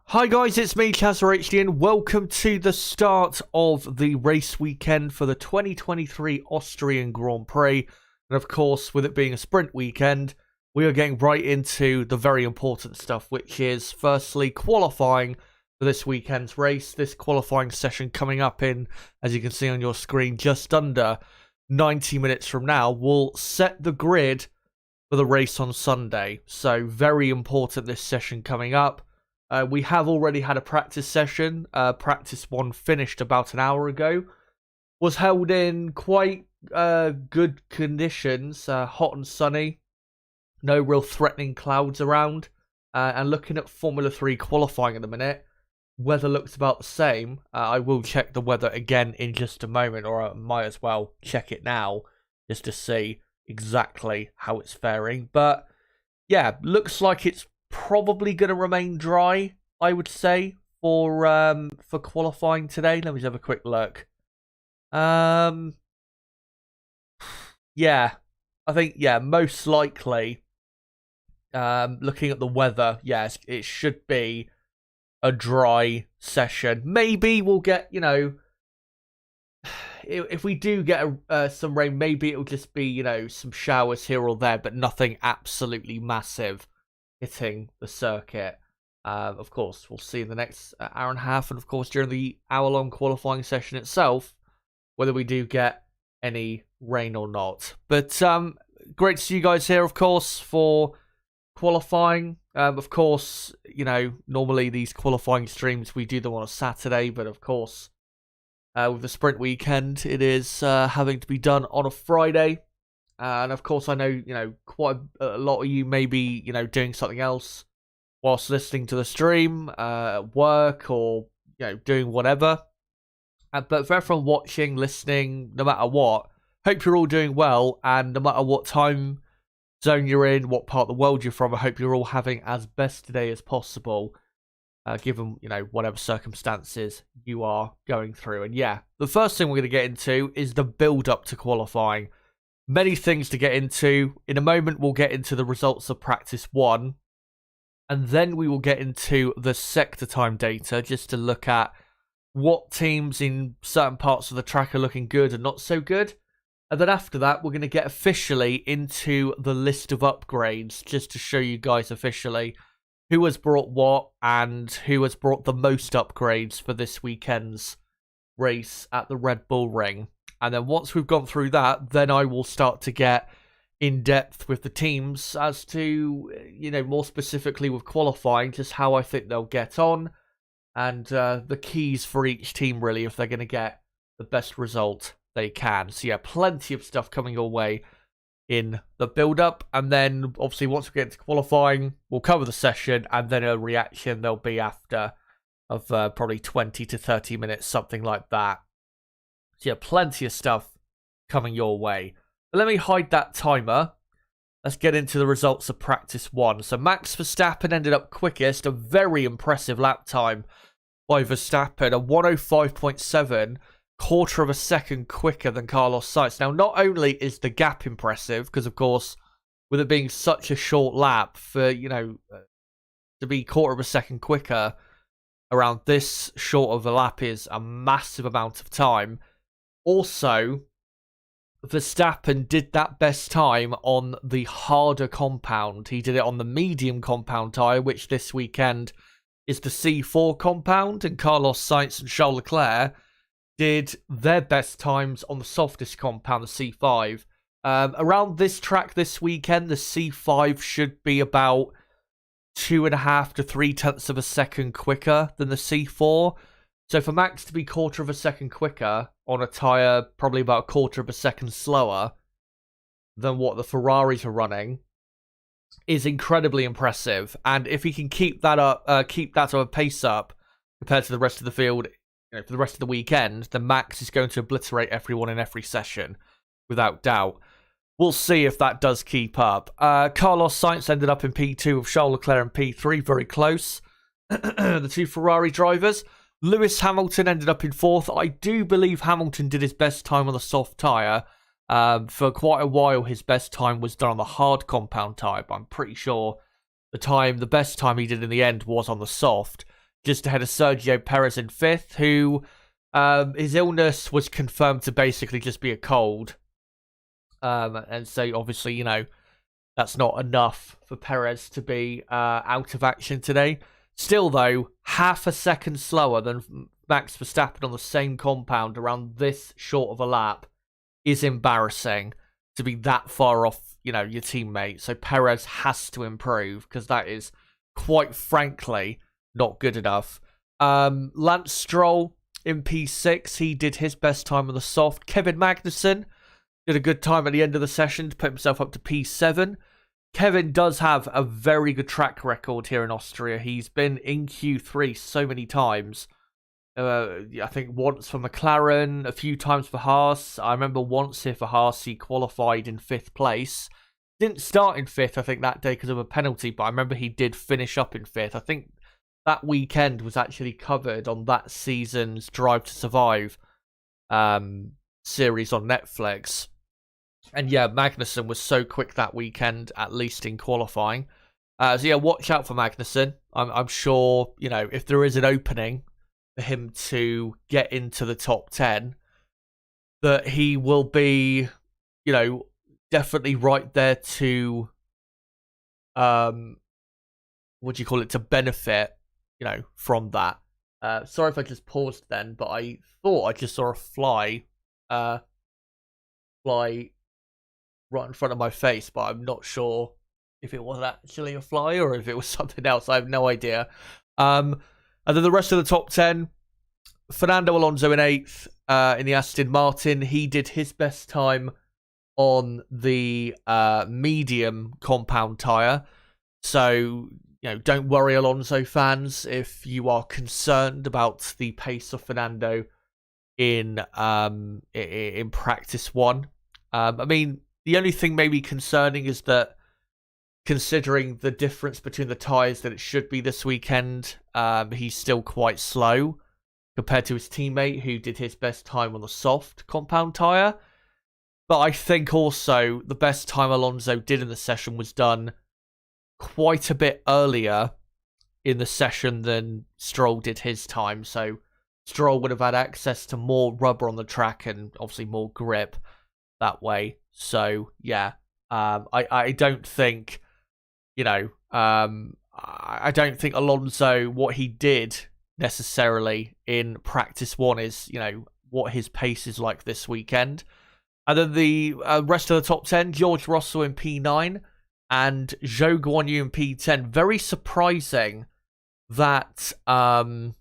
Hi guys, it's me, ChazRHD, and welcome to the start of the race weekend for the 2023 Austrian Grand Prix. And of course, with it being a sprint weekend, we are getting right into the very important stuff, which is firstly qualifying for this weekend's race. This qualifying session coming up in, as you can see on your screen, just under 90 minutes from now, will set the grid for the race on Sunday. So very important, this session coming up. We have already had a practice session. Practice one finished about an hour ago. Was held in quite good conditions, hot and sunny. No real threatening clouds around. And looking at Formula 3 qualifying at the minute, weather looks about the same. I will check the weather again in just a moment, or I might as well check it now just to see exactly how it's faring. But yeah, looks like it's probably going to remain dry, I would say, for qualifying today. Let me just have a quick look. Yeah, I think, most likely, looking at the weather, yes, it should be a dry session. Maybe we'll get, if we do get some rain, maybe it'll just be, some showers here or there, but nothing absolutely massive hitting the circuit. Of course, we'll see in the next hour and a half, and of course during the hour-long qualifying session itself, whether we do get any rain or not. But great to see you guys here, of course, for qualifying. Of course, normally these qualifying streams, we do them on a Saturday, but of course, with the sprint weekend, it is having to be done on a Friday. And of course, I know, quite a lot of you may be, doing something else whilst listening to the stream, at work, or, doing whatever. But for everyone watching, listening, no matter what, hope you're all doing well. And no matter what time zone you're in, what part of the world you're from, I hope you're all having as best today as possible, given, whatever circumstances you are going through. And yeah, the first thing we're going to get into is the build-up to qualifying. Many things to get into. In a moment, we'll get into the results of practice one. And then we will get into the sector time data, just to look at what teams in certain parts of the track are looking good and not so good. And then after that, we're going to get officially into the list of upgrades, just to show you guys officially who has brought what and who has brought the most upgrades for this weekend's race at the Red Bull Ring. And then once we've gone through that, then I will start to get in depth with the teams as to, more specifically with qualifying, just how I think they'll get on, and the keys for each team, really, if they're going to get the best result they can. So yeah, plenty of stuff coming your way in the build-up. And then, obviously, once we get into qualifying, we'll cover the session, and then a reaction there'll be after of probably 20 to 30 minutes, something like that. So yeah, plenty of stuff coming your way. But let me hide that timer. Let's get into the results of practice one. So Max Verstappen ended up quickest, a very impressive lap time by Verstappen, a 105.7, quarter of a second quicker than Carlos Sainz. Now, not only is the gap impressive, because of course, with it being such a short lap, for, to be quarter of a second quicker around this short of a lap is a massive amount of time. Also, Verstappen did that best time on the harder compound. He did it on the medium compound tyre, which this weekend is the C4 compound, and Carlos Sainz and Charles Leclerc did their best times on the softest compound, the C5. Around this track this weekend, the C5 should be about 2.5 to 3 tenths of a second quicker than the C4. So for Max to be quarter of a second quicker on a tyre probably about a quarter of a second slower than what the Ferraris are running is incredibly impressive. And if he can keep that up, keep that sort of pace up compared to the rest of the field, for the rest of the weekend, then Max is going to obliterate everyone in every session, without doubt. We'll see if that does keep up. Carlos Sainz ended up in P2 with Charles Leclerc in P3, very close. The two Ferrari drivers. Lewis Hamilton ended up in fourth. I do believe Hamilton did his best time on the soft tyre. For quite a while, his best time was done on the hard compound tyre, but I'm pretty sure the best time he did in the end was on the soft. just ahead of Sergio Perez in 5th, who his illness was confirmed to basically just be a cold. And so, obviously, that's not enough for Perez to be out of action today. Still, though, half a second slower than Max Verstappen on the same compound around this short of a lap is embarrassing to be that far off, your teammate. So Perez has to improve because that is, quite frankly, not good enough. Lance Stroll in P6, he did his best time on the soft. Kevin Magnussen did a good time at the end of the session to put himself up to P7. Kevin does have a very good track record here in Austria. He's been in Q3 so many times. I think once for McLaren, a few times for Haas. I remember once here for Haas, he qualified in 5th place. Didn't start in 5th, I think, that day because of a penalty, but I remember he did finish up in 5th. I think that weekend was actually covered on that season's Drive to Survive series on Netflix. And yeah, Magnussen was so quick that weekend, at least in qualifying. So yeah, watch out for Magnussen. I'm sure, if there is an opening for him to get into the top 10, that he will be, definitely right there to, to benefit, from that. Sorry if I just paused then, but I thought I just saw a fly right in front of my face, but I'm not sure if it was actually a fly or if it was something else. I have no idea. And then the rest of the top 10, Fernando Alonso in 8th in the Aston Martin. He did his best time on the medium compound tyre. So, don't worry, Alonso fans, if you are concerned about the pace of Fernando in practice 1. I mean, the only thing maybe concerning is that, considering the difference between the tyres that it should be this weekend, he's still quite slow compared to his teammate who did his best time on the soft compound tyre. But I think also the best time Alonso did in the session was done quite a bit earlier in the session than Stroll did his time. So Stroll would have had access to more rubber on the track and obviously more grip that way. So yeah, I don't think, I don't think Alonso, what he did necessarily in practice 1 is, what his pace is like this weekend. And then the rest of the top 10, George Russell in P9 and Zhou Guanyu in P10. Very surprising that, that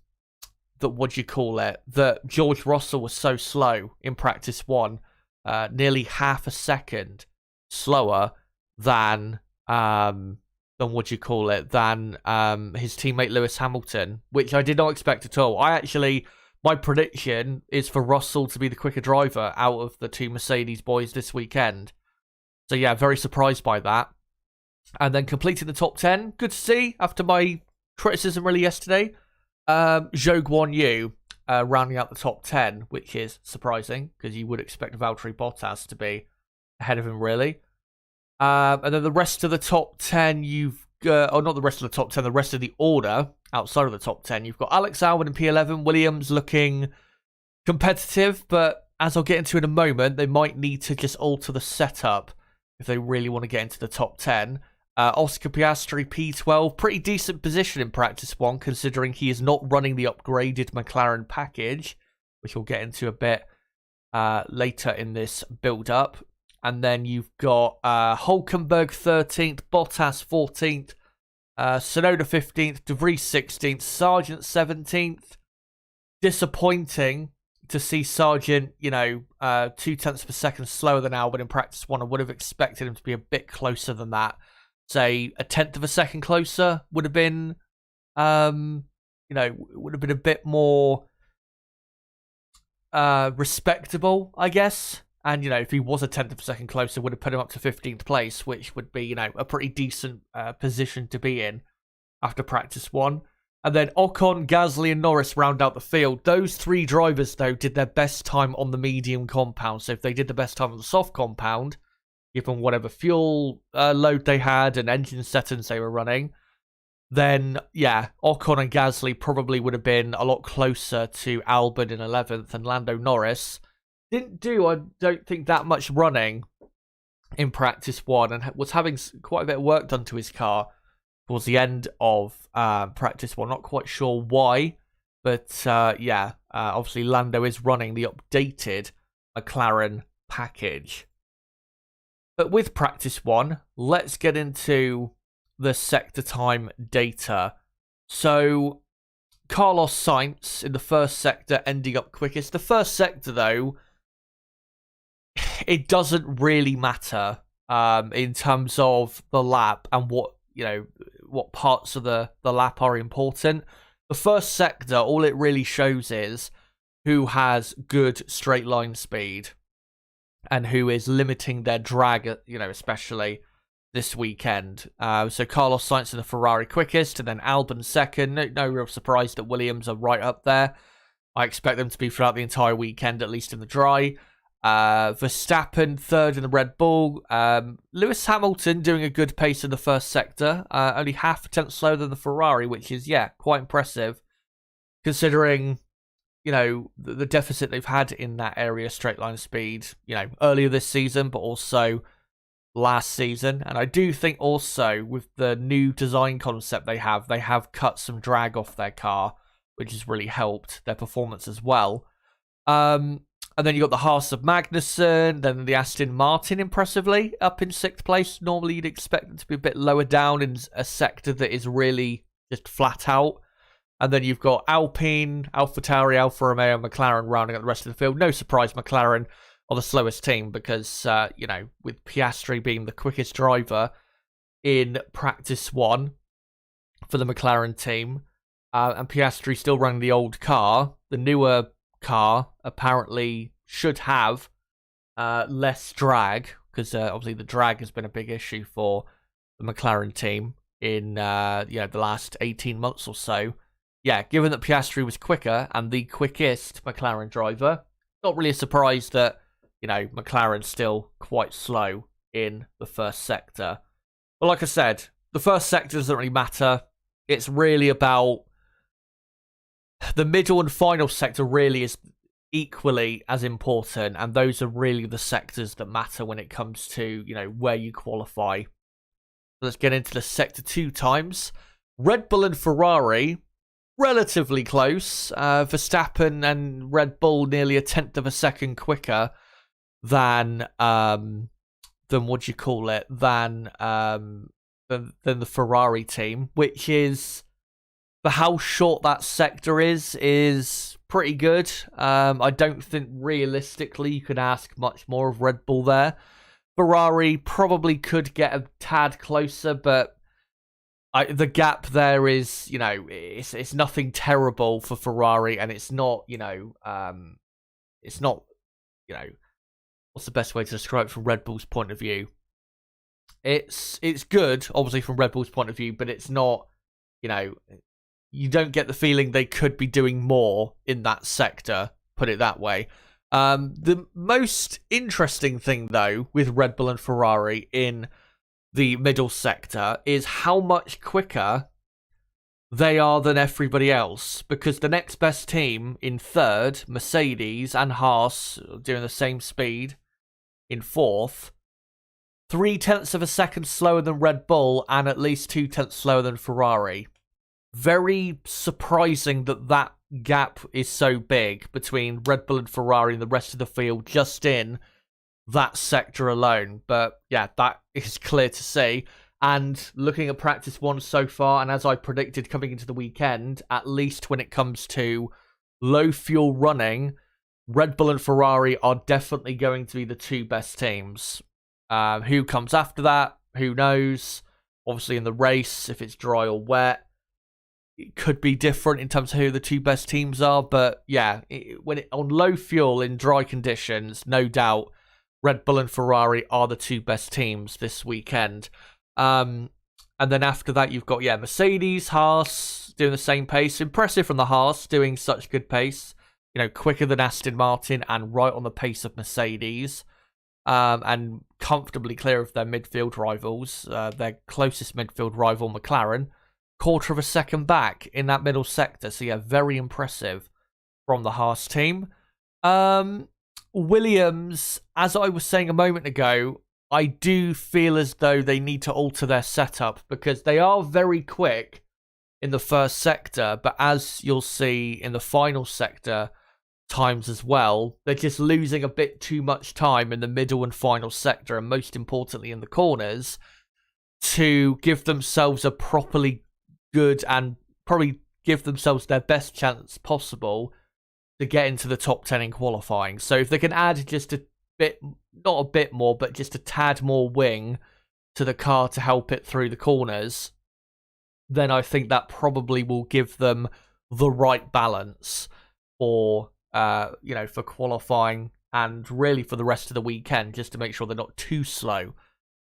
George Russell was so slow in practice 1. Nearly half a second slower than his teammate Lewis Hamilton, which I did not expect at all. My prediction is for Russell to be the quicker driver out of the 2 Mercedes boys this weekend. So yeah, very surprised by that. And then completing the top 10, good to see after my criticism really yesterday. Zhou Guanyu rounding out the top 10, which is surprising because you would expect Valtteri Bottas to be ahead of him, really. And then the rest of the top 10, not the rest of the top 10, the rest of the order outside of the top 10, you've got Alex Albon in P11, Williams looking competitive, but as I'll get into in a moment, they might need to just alter the setup if they really want to get into the top 10. Oscar Piastri, P12, pretty decent position in practice 1, considering he is not running the upgraded McLaren package, which we'll get into a bit later in this build-up. And then you've got Hulkenberg 13th, Bottas 14th, Tsunoda 15th, De Vries 16th, Sargent 17th. Disappointing to see Sargent, 2 tenths per second slower than Albon in practice 1. I would have expected him to be a bit closer than that. Say a tenth of a second closer would have been, would have been a bit more respectable, I guess. And, if he was a tenth of a second closer, would have put him up to 15th place, which would be, a pretty decent position to be in after practice 1. And then Ocon, Gasly, and Norris round out the field. Those 3 drivers, though, did their best time on the medium compound. So if they did the best time on the soft compound, given whatever fuel load they had and engine settings they were running, then yeah, Ocon and Gasly probably would have been a lot closer to Albon in 11th, and Lando Norris didn't do, I don't think, that much running in practice 1 and was having quite a bit of work done to his car towards the end of practice 1. Not quite sure why, but obviously Lando is running the updated McLaren package. But with practice 1, let's get into the sector time data. So Carlos Sainz in the first sector ending up quickest. The first sector, though, it doesn't really matter in terms of the lap and what parts of the lap are important. The first sector, all it really shows is who has good straight line speed and who is limiting their drag, especially this weekend. So Carlos Sainz in the Ferrari quickest, and then Albon second. No real surprise that Williams are right up there. I expect them to be throughout the entire weekend, at least in the dry. Verstappen third in the Red Bull. Lewis Hamilton doing a good pace in the first sector. Only half a tenth slower than the Ferrari, which is, quite impressive, considering the deficit they've had in that area, straight line speed, earlier this season, but also last season. And I do think also with the new design concept they have cut some drag off their car, which has really helped their performance as well. And then you got the Haas of Magnussen, then the Aston Martin impressively up in 6th place. Normally you'd expect them to be a bit lower down in a sector that is really just flat out. And then you've got Alpine, AlphaTauri, Alfa Romeo, McLaren rounding out the rest of the field. No surprise, McLaren are the slowest team because, with Piastri being the quickest driver in practice 1 for the McLaren team, and Piastri still running the old car, the newer car apparently should have less drag, because obviously the drag has been a big issue for the McLaren team in the last 18 months or so. Yeah, given that Piastri was quicker and the quickest McLaren driver, not really a surprise that, McLaren's still quite slow in the first sector. But like I said, the first sector doesn't really matter. It's really about the middle and final sector really is equally as important, and those are really the sectors that matter when it comes to, where you qualify. Let's get into the sector 2 times. Red Bull and Ferrari, relatively close. Verstappen and Red Bull nearly a tenth of a second quicker than the Ferrari team, which is, for how short that sector is pretty good. I don't think realistically you could ask much more of Red Bull there. Ferrari probably could get a tad closer, but the gap there is, it's nothing terrible for Ferrari, and it's not, what's the best way to describe it from Red Bull's point of view? It's good, obviously, from Red Bull's point of view, but it's not, you don't get the feeling they could be doing more in that sector, put it that way. The most interesting thing, though, with Red Bull and Ferrari in the middle sector is how much quicker they are than everybody else, because the next best team in third, Mercedes and Haas, doing the same speed in fourth, 0.3 of a second slower than Red Bull and at least 0.2 slower than Ferrari. Very surprising that gap is so big between Red Bull and Ferrari and the rest of the field just in that sector alone. But yeah, that is clear to see. And looking at practice 1 so far, and as I predicted coming into the weekend, at least when it comes to low fuel running, Red Bull and Ferrari are definitely going to be the 2 best teams. Who comes after that? Who knows? Obviously in the race, if it's dry or wet, it could be different in terms of who the 2 best teams are. But yeah, on low fuel in dry conditions, no doubt Red Bull and Ferrari are the 2 best teams this weekend. And then after that, you've got, Mercedes, Haas doing the same pace. Impressive from the Haas, doing such good pace. Quicker than Aston Martin and right on the pace of Mercedes. And comfortably clear of their midfield rivals. Their closest midfield rival, McLaren, quarter of a second back in that middle sector. So yeah, very impressive from the Haas team. Williams, as I was saying a moment ago, I do feel as though they need to alter their setup because they are very quick in the first sector, but as you'll see in the final sector times as well, they're just losing a bit too much time in the middle and final sector, and most importantly in the corners, to give themselves a properly good and probably give themselves their best chance possible to get into the top 10 in qualifying. So if they can add just a bit, not a bit more, but just a tad more wing to the car to help it through the corners, then I think that probably will give them the right balance for, for qualifying and really for the rest of the weekend, just to make sure they're not too slow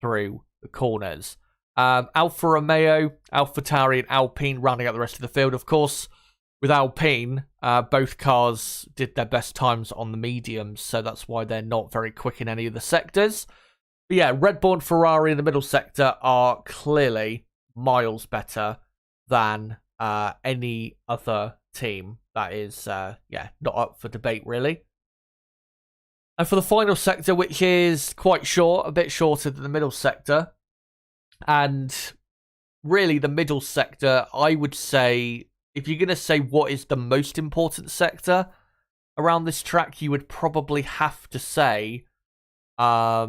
through the corners. Alfa Romeo, AlphaTauri and Alpine rounding out the rest of the field. Of course, with Alpine, both cars did their best times on the mediums, so that's why they're not very quick in any of the sectors. But yeah, Red Bull and Ferrari in the middle sector are clearly miles better than any other team. That is, not up for debate, really. And for the final sector, which is quite short, a bit shorter than the middle sector, and really the middle sector, I would say, if you're going to say what is the most important sector around this track, you would probably have to say, what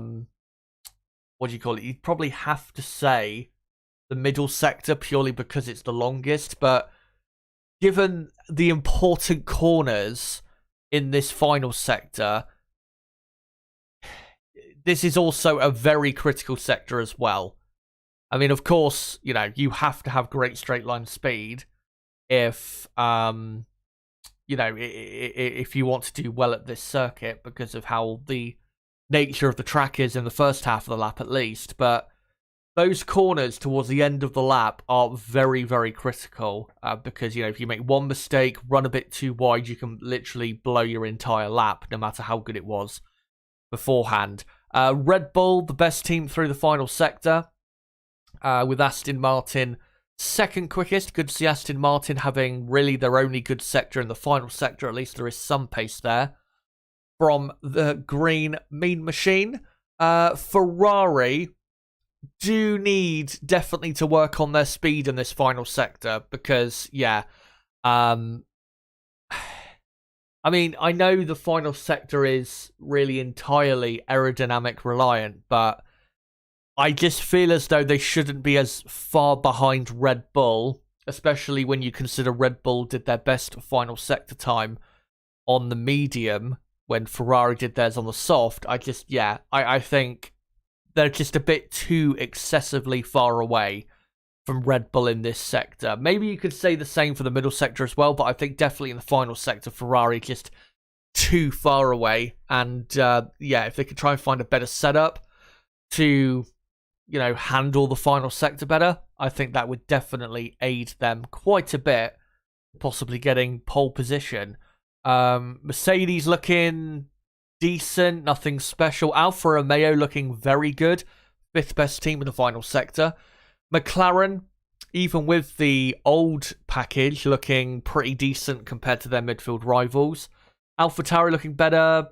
do you call it? You'd probably have to say the middle sector purely because it's the longest. But given the important corners in this final sector, this is also a very critical sector as well. I mean, of course, you have to have great straight line speed if if you want to do well at this circuit because of how the nature of the track is in the first half of the lap at least. But those corners towards the end of the lap are very, very critical because, if you make one mistake, run a bit too wide, you can literally blow your entire lap no matter how good it was beforehand. Red Bull, the best team through the final sector, with Aston Martin second quickest. Good to see Aston Martin having really their only good sector in the final sector. At least there is some pace there from the green mean machine. Ferrari do need definitely to work on their speed in this final sector because, I mean, I know the final sector is really entirely aerodynamic reliant, but I just feel as though they shouldn't be as far behind Red Bull, especially when you consider Red Bull did their best final sector time on the medium when Ferrari did theirs on the soft. I think they're just a bit too excessively far away from Red Bull in this sector. Maybe you could say the same for the middle sector as well, but I think definitely in the final sector, Ferrari just too far away. And if they could try and find a better setup to handle the final sector better, I think that would definitely aid them quite a bit, possibly getting pole position. Mercedes looking decent, nothing special. Alfa Romeo looking very good, fifth best team in the final sector. McLaren, even with the old package, looking pretty decent compared to their midfield rivals. AlphaTauri looking better.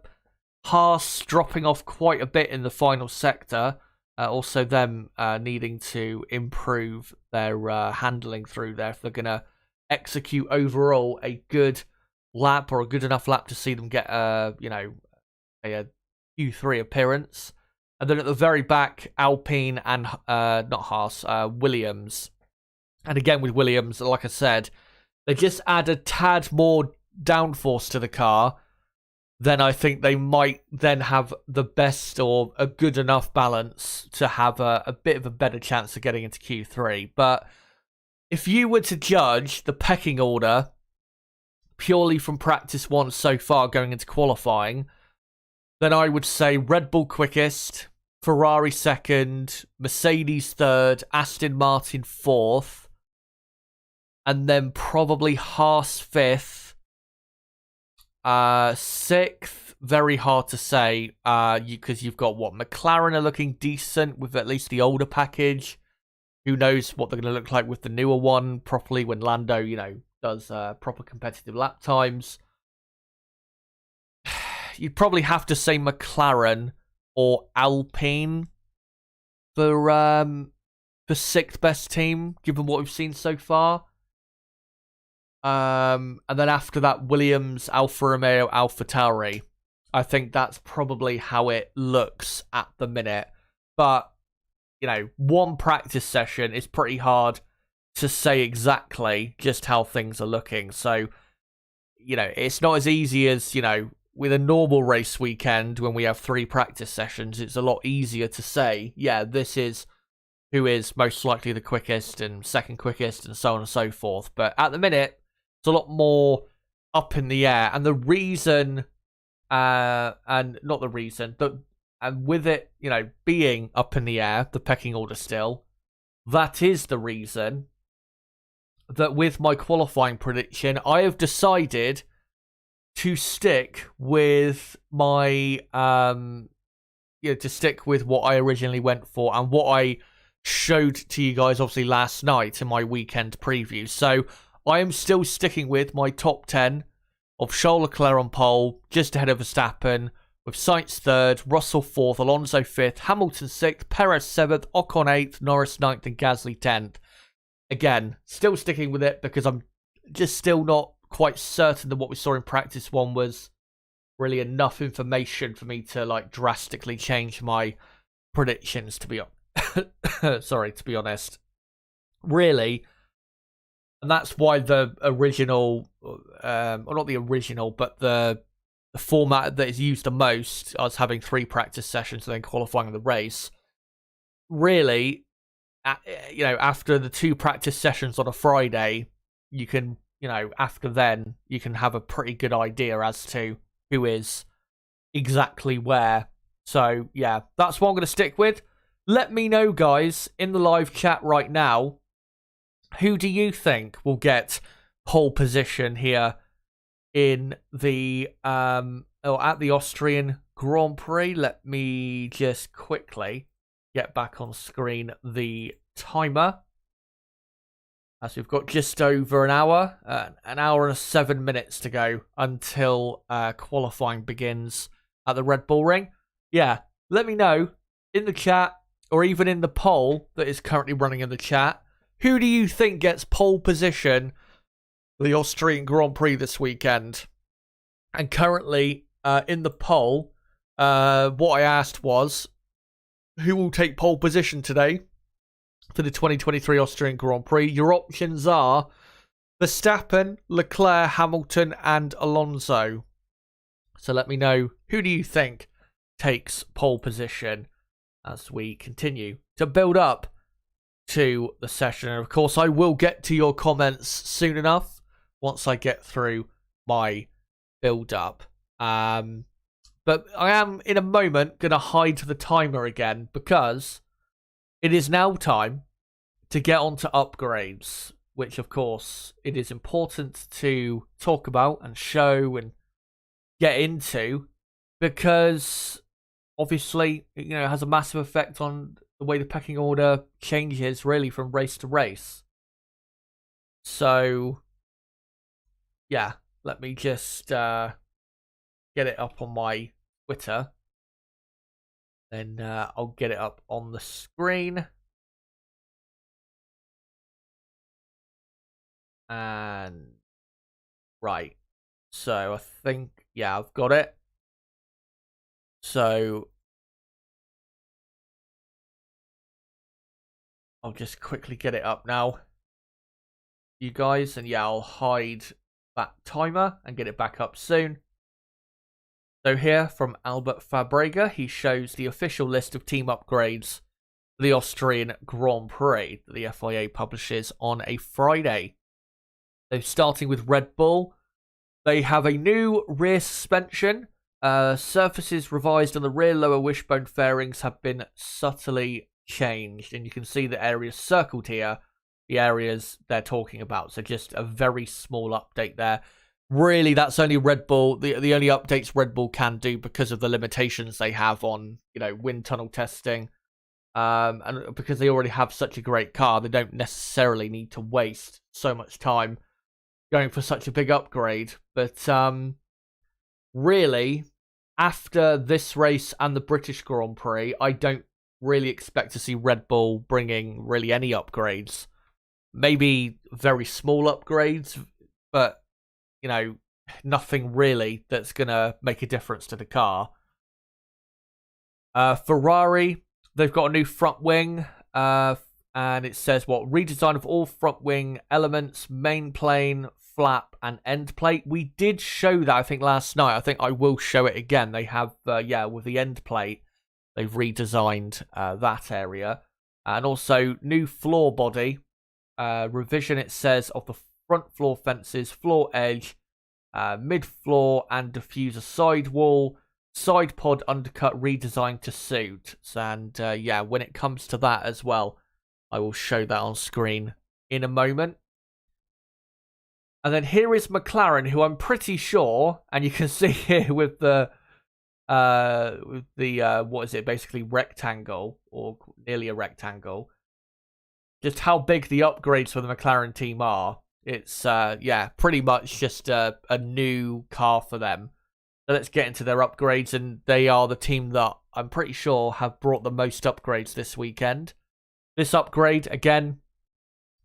Haas dropping off quite a bit in the final sector. Also them needing to improve their handling through there if they're going to execute overall a good lap or a good enough lap to see them get a Q3 appearance. And then at the very back, Alpine and not Haas, Williams. And again with Williams, like I said, they just add a tad more downforce to the car, then I think they might then have the best or a good enough balance to have a bit of a better chance of getting into Q3. But if you were to judge the pecking order purely from practice one so far going into qualifying, then I would say Red Bull quickest, Ferrari second, Mercedes third, Aston Martin fourth, and then probably Haas fifth. Sixth, very hard to say, because you've got McLaren are looking decent with at least the older package. Who knows what they're going to look like with the newer one properly when Lando, does proper competitive lap times. You'd probably have to say McLaren or Alpine for sixth best team, given what we've seen so far. And then after that, Williams, Alfa Romeo, AlphaTauri. I think that's probably how it looks at the minute. But, one practice session is pretty hard to say exactly just how things are looking. So, it's not as easy as, with a normal race weekend when we have 3 practice sessions. It's a lot easier to say, yeah, this is who is most likely the quickest and second quickest and so on and so forth. But at the minute, it's a lot more up in the air. And the reason, and not the reason, and with it, being up in the air, the pecking order still, that is the reason that with my qualifying prediction, I have decided to stick with my, to stick with what I originally went for and what I showed to you guys, obviously, last night in my weekend preview. So I am still sticking with my top 10 of Charles Leclerc on pole, just ahead of Verstappen, with Sainz 3rd, Russell 4th, Alonso 5th, Hamilton 6th, Perez 7th, Ocon 8th, Norris 9th, and Gasly 10th. Again, still sticking with it because I'm just still not quite certain that what we saw in practice 1 was really enough information for me to drastically change my predictions, to be to be honest. Really. And that's why the original, or not the original, but the format that is used the most, us having 3 practice sessions and then qualifying the race, really, after the 2 practice sessions on a Friday, you can, after then, you can have a pretty good idea as to who is exactly where. So, yeah, that's what I'm going to stick with. Let me know, guys, in the live chat right now, who do you think will get pole position here in the at the Austrian Grand Prix? Let me just quickly get back on screen the timer, as we've got just over an hour and 7 minutes to go until qualifying begins at the Red Bull Ring. Yeah, let me know in the chat or even in the poll that is currently running in the chat. Who do you think gets pole position for the Austrian Grand Prix this weekend? And currently, in the poll, what I asked was, who will take pole position today for the 2023 Austrian Grand Prix? Your options are Verstappen, Leclerc, Hamilton, and Alonso. So let me know, who do you think takes pole position as we continue to build up to the session? And of course, I will get to your comments soon enough once I get through my build up. But I am in a moment going to hide the timer again because it is now time to get on to upgrades, which of course it is important to talk about and show and get into because obviously, it has a massive effect on the way the pecking order changes really from race to race. So, yeah, let me just get it up on my Twitter. Then I'll get it up on the screen. And, right. So, I think, yeah, I've got it. So, I'll just quickly get it up now, you guys, and yeah, I'll hide that timer and get it back up soon. So here from Albert Fabrega, he shows the official list of team upgrades for the Austrian Grand Prix that the FIA publishes on a Friday. So starting with Red Bull, they have a new rear suspension. Surfaces revised on the rear lower wishbone fairings have been subtly changed, and you can see the areas circled here, the areas they're talking about. So just a very small update there. Really, that's only Red Bull, the only updates Red Bull can do because of the limitations they have on, wind tunnel testing And because they already have such a great car, they don't necessarily need to waste so much time going for such a big upgrade. But really, after this race and the British Grand Prix, I don't really expect to see Red Bull bringing really any upgrades. Maybe very small upgrades, but, you know, nothing really that's going to make a difference to the car. Ferrari, they've got a new front wing, and it says, redesign of all front wing elements, main plane, flap, and end plate. We did show that, I think, last night. I think I will show it again. They have, with the end plate, they've redesigned that area. And also, new floor body. Revision, it says, of the front floor fences, floor edge, mid-floor and diffuser sidewall, side pod undercut redesigned to suit. And when it comes to that as well, I will show that on screen in a moment. And then here is McLaren, who I'm pretty sure, and you can see here with the basically rectangle, or nearly a rectangle, just how big the upgrades for the McLaren team are. It's pretty much just a new car for them. So let's get into their upgrades, and they are the team that I'm pretty sure have brought the most upgrades this weekend. This upgrade, again,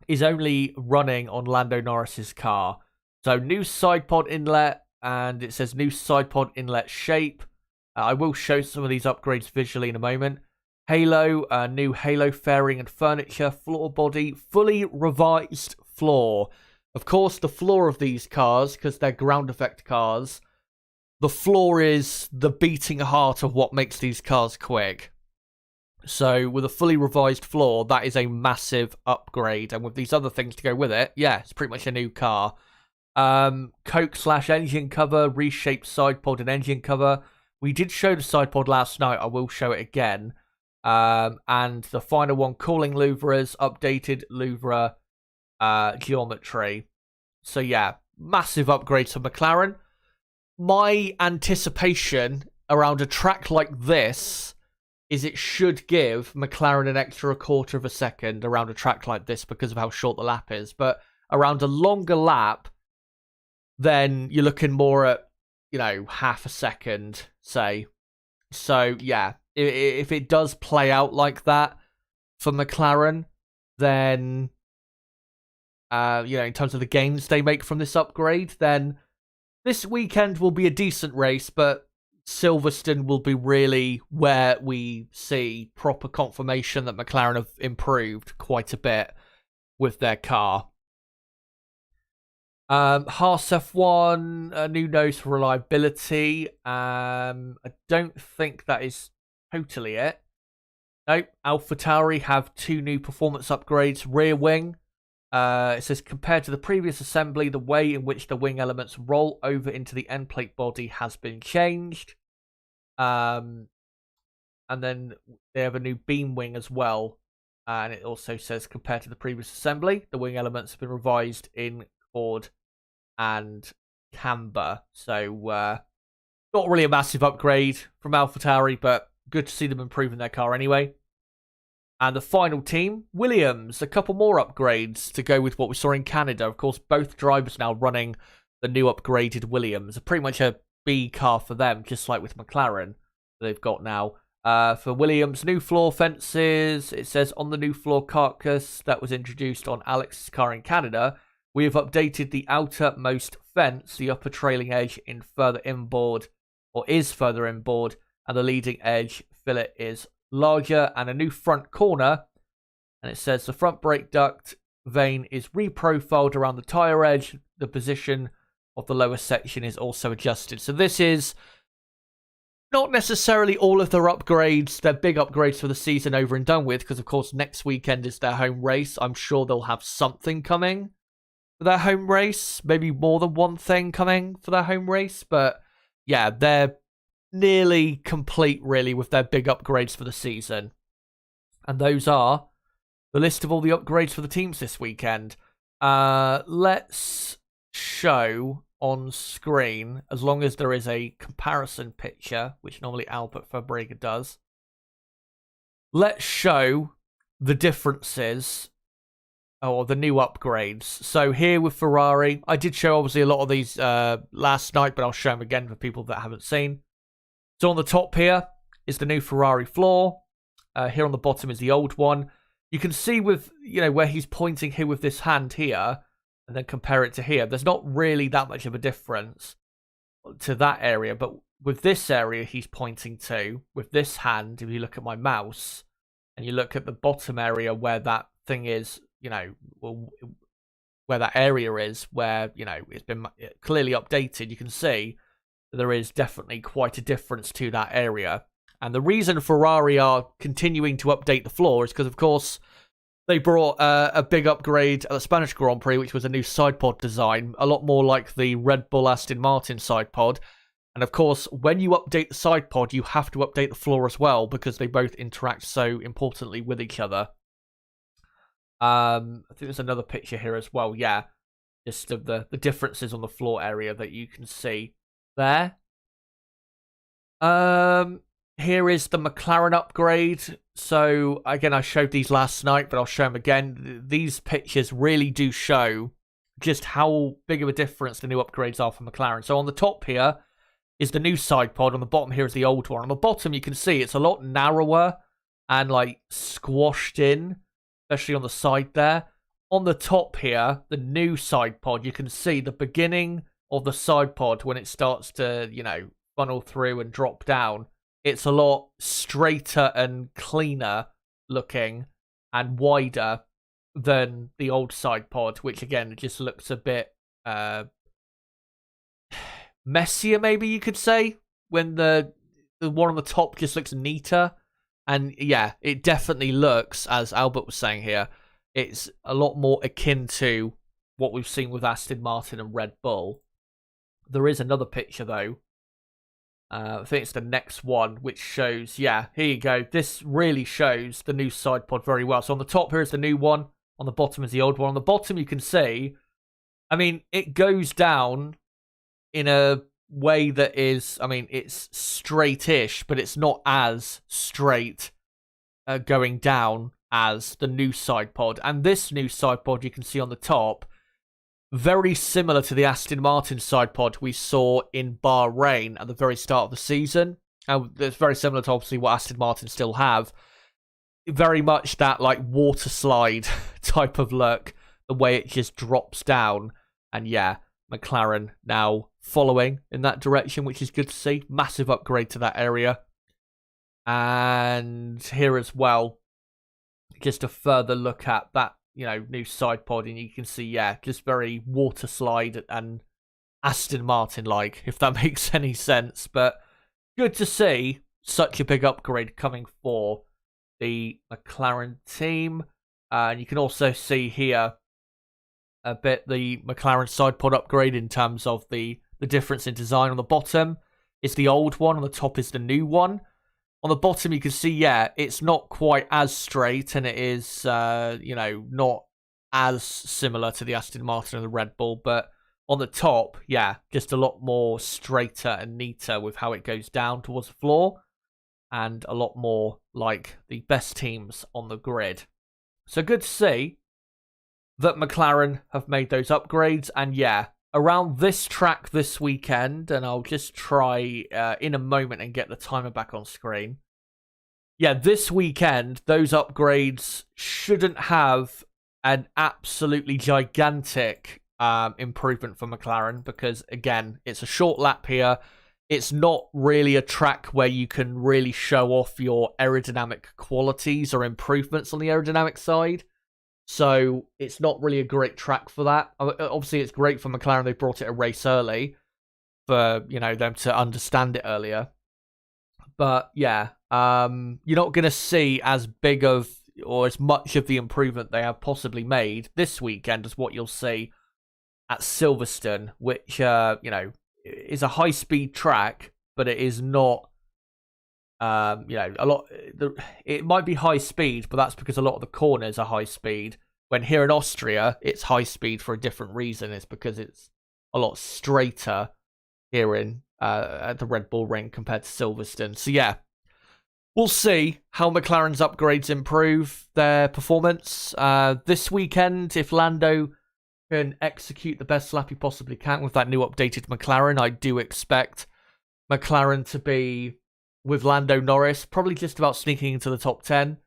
is only running on Lando Norris's car. So new side pod inlet, and it says new side pod inlet shape. I will show some of these upgrades visually in a moment. Halo, new halo fairing and furniture, floor body, fully revised floor. Of course, the floor of these cars, because they're ground effect cars, the floor is the beating heart of what makes these cars quick. So with a fully revised floor, that is a massive upgrade. And with these other things to go with it, yeah, it's pretty much a new car. Coke/engine cover, reshaped side pod and engine cover. We did show the side pod last night. I will show it again. And the final one, cooling louvres, updated louvre geometry. So yeah, massive upgrades for McLaren. My anticipation around a track like this is it should give McLaren an extra quarter of a second around a track like this because of how short the lap is. But around a longer lap, then you're looking more at, half a second, say. So, yeah, if it does play out like that for McLaren, then, in terms of the gains they make from this upgrade, then this weekend will be a decent race, but Silverstone will be really where we see proper confirmation that McLaren have improved quite a bit with their car. Haas F1, a new nose for reliability. I don't think that is totally it. Nope, AlphaTauri have 2 new performance upgrades. Rear wing. It says, compared to the previous assembly, the way in which the wing elements roll over into the end plate body has been changed. And then they have a new beam wing as well. And it also says, compared to the previous assembly, the wing elements have been revised in chord and camber. So, not really a massive upgrade from AlphaTauri, but good to see them improving their car anyway. And the final team, Williams. A couple more upgrades to go with what we saw in Canada. Of course, both drivers now running the new upgraded Williams. Pretty much a B car for them, just like with McLaren they've got now. For Williams, new floor fences. It says on the new floor carcass that was introduced on Alex's car in Canada, we have updated the outermost fence, the upper trailing edge is further inboard, and the leading edge fillet is larger, and a new front corner. And it says the front brake duct vane is reprofiled around the tyre edge. The position of the lower section is also adjusted. So this is not necessarily all of their upgrades, their big upgrades for the season over and done with, because of course next weekend is their home race. I'm sure they'll have something coming for their home race, maybe more than one thing coming for their home race, but yeah, they're nearly complete really with their big upgrades for the season. And those are the list of all the upgrades for the teams this weekend. Let's show on screen, as long as there is a comparison picture, which normally Albert Fabrega does. let's show the differences or the new upgrades. So here with Ferrari, I did show obviously a lot of these last night, but I'll show them again for people that haven't seen. So on the top here is the new Ferrari floor. Here on the bottom is the old one. You can see with, where he's pointing here with this hand here, and then compare it to here. There's not really that much of a difference to that area, but with this area he's pointing to, with this hand, if you look at my mouse, and you look at the bottom area where that thing is, where that area is, where, it's been clearly updated, you can see that there is definitely quite a difference to that area. And the reason Ferrari are continuing to update the floor is because, of course, they brought a big upgrade at the Spanish Grand Prix, which was a new side pod design, a lot more like the Red Bull Aston Martin side pod. And of course, when you update the side pod, you have to update the floor as well, because they both interact so importantly with each other. I think there's another picture here as well, yeah. Just of the differences on the floor area that you can see there. Here is the McLaren upgrade. So, again, I showed these last night, but I'll show them again. These pictures really do show just how big of a difference the new upgrades are for McLaren. So, on the top here is the new side pod. On the bottom here is the old one. On the bottom, you can see it's a lot narrower and, squashed in, especially on the side there. On the top here, the new side pod, you can see the beginning of the side pod when it starts to, funnel through and drop down. It's a lot straighter and cleaner looking and wider than the old side pod, which again just looks a bit messier, maybe you could say, when the one on the top just looks neater. And yeah, it definitely looks, as Albert was saying here, it's a lot more akin to what we've seen with Aston Martin and Red Bull. There is another picture though. I think it's the next one, which shows, yeah, here you go. This really shows the new side pod very well. So on the top here is the new one. On the bottom is the old one. On the bottom you can see, it goes down in a way that is, it's straight-ish, but it's not as straight going down as the new side pod. And this new side pod you can see on the top, very similar to the Aston Martin side pod we saw in Bahrain at the very start of the season. It's very similar to obviously what Aston Martin still have. Very much that water slide type of look, the way it just drops down. And yeah, McLaren now following in that direction, which is good to see. Massive upgrade to that area. And here as well, just a further look at that, new side pod, and you can see, yeah, just very water slide and Aston Martin-like, if that makes any sense. But good to see such a big upgrade coming for the McLaren team. And you can also see here a bit the McLaren side pod upgrade in terms of the difference in design. On the bottom is the old one, on the top is the new one. On the bottom, you can see, yeah, it's not quite as straight, and it is, not as similar to the Aston Martin and the Red Bull. But on the top, yeah, just a lot more straighter and neater with how it goes down towards the floor, and a lot more like the best teams on the grid. So good to see that McLaren have made those upgrades, and yeah, around this track this weekend, and I'll just try in a moment and get the timer back on screen. Yeah, this weekend, those upgrades shouldn't have an absolutely gigantic improvement for McLaren, because, again, it's a short lap here. It's not really a track where you can really show off your aerodynamic qualities or improvements on the aerodynamic side. So it's not really a great track for that. Obviously, it's great for McLaren. They brought it a race early for, them to understand it earlier. But yeah, you're not going to see as big of or as much of the improvement they have possibly made this weekend as what you'll see at Silverstone, which, is a high-speed track, but it is not, it might be high speed, but that's because a lot of the corners are high speed. When here in Austria, it's high speed for a different reason. It's because it's a lot straighter here in at the Red Bull Ring compared to Silverstone. So yeah, We'll see how McLaren's upgrades improve their performance. This weekend, if Lando can execute the best lap he possibly can with that new updated McLaren, I do expect McLaren to be, with Lando Norris, probably just about sneaking into the top 10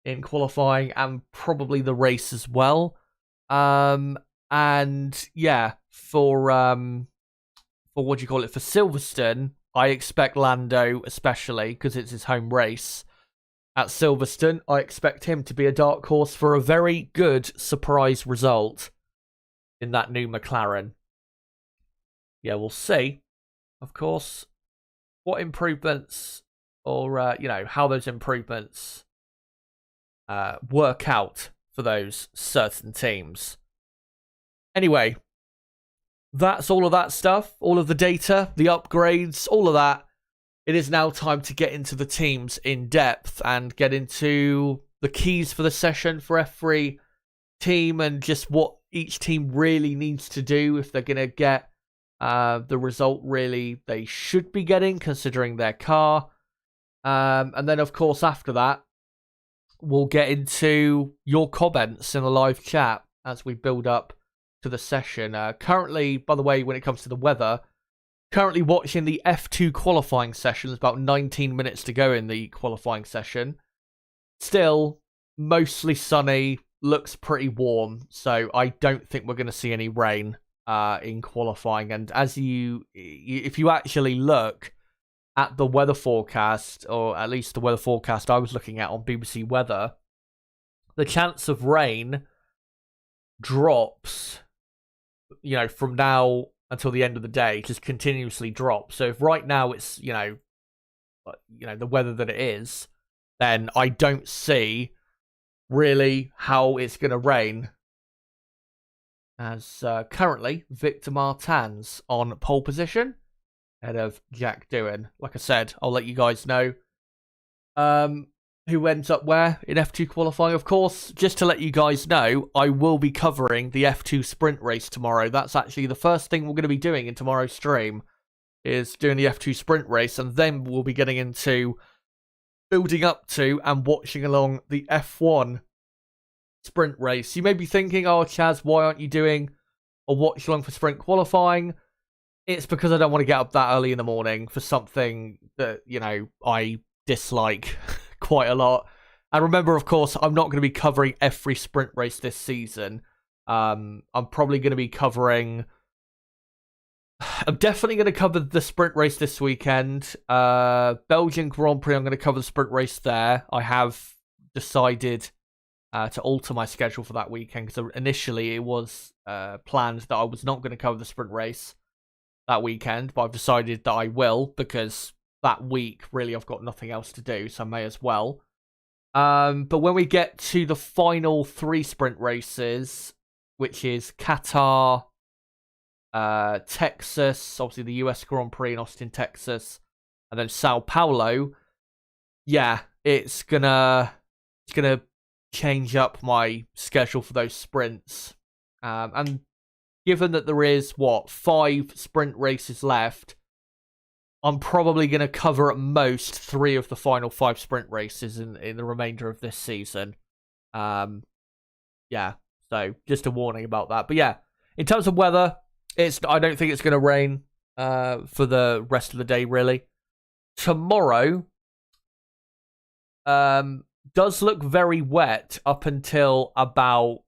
in qualifying and probably the race as well. And yeah, for what do you call it, for Silverstone, I expect Lando, especially because it's his home race at Silverstone, I expect him to be a dark horse for a very good surprise result in that new McLaren. Yeah, we'll see, of course, what improvements or, how those improvements work out for those certain teams. Anyway, that's all of that stuff, all of the data, the upgrades, all of that. It is now time to get into the teams in depth and get into the keys for the session for every team and just what each team really needs to do if they're going to get the result really they should be getting considering their car. And then, of course, after that, we'll get into your comments in the live chat as we build up to the session. Currently, by the way, when it comes to the weather, currently watching the F2 qualifying session. There's about 19 minutes to go in the qualifying session. Still, mostly sunny, looks pretty warm, so I don't think we're going to see any rain in qualifying. And if you actually look at the weather forecast, or at least the weather forecast I was looking at on BBC Weather, the chance of rain drops, from now until the end of the day, just continuously drops. So if right now it's, the weather that it is, then I don't see really how it's going to rain. As currently, Victor Martin's on pole position, ahead of Jack Doohan. Like I said, I'll let you guys know who ends up where in F2 qualifying. Of course, just to let you guys know, I will be covering the F2 sprint race tomorrow. That's actually the first thing we're going to be doing in tomorrow's stream, is doing the F2 sprint race, and then we'll be getting into building up to and watching along the F1 sprint race. You may be thinking, oh, Chaz, why aren't you doing a watch along for sprint qualifying? It's because I don't want to get up that early in the morning for something that, I dislike quite a lot. And remember, of course, I'm not going to be covering every sprint race this season. I'm probably going to be covering... I'm definitely going to cover the sprint race this weekend. Belgian Grand Prix, I'm going to cover the sprint race there. I have decided to alter my schedule for that weekend, because initially it was planned that I was not going to cover the sprint race that weekend, but I've decided that I will, because that week really I've got nothing else to do, so I may as well. But when we get to the final 3 sprint races, which is Qatar, Texas, obviously the US Grand Prix in Austin, Texas, and then Sao Paulo, yeah, it's gonna change up my schedule for those sprints. And given that there is 5 sprint races left, I'm probably going to cover at most 3 of the final 5 sprint races in the remainder of this season. Yeah, so just a warning about that. But yeah, in terms of weather, I don't think it's going to rain for the rest of the day, really. Tomorrow does look very wet up until about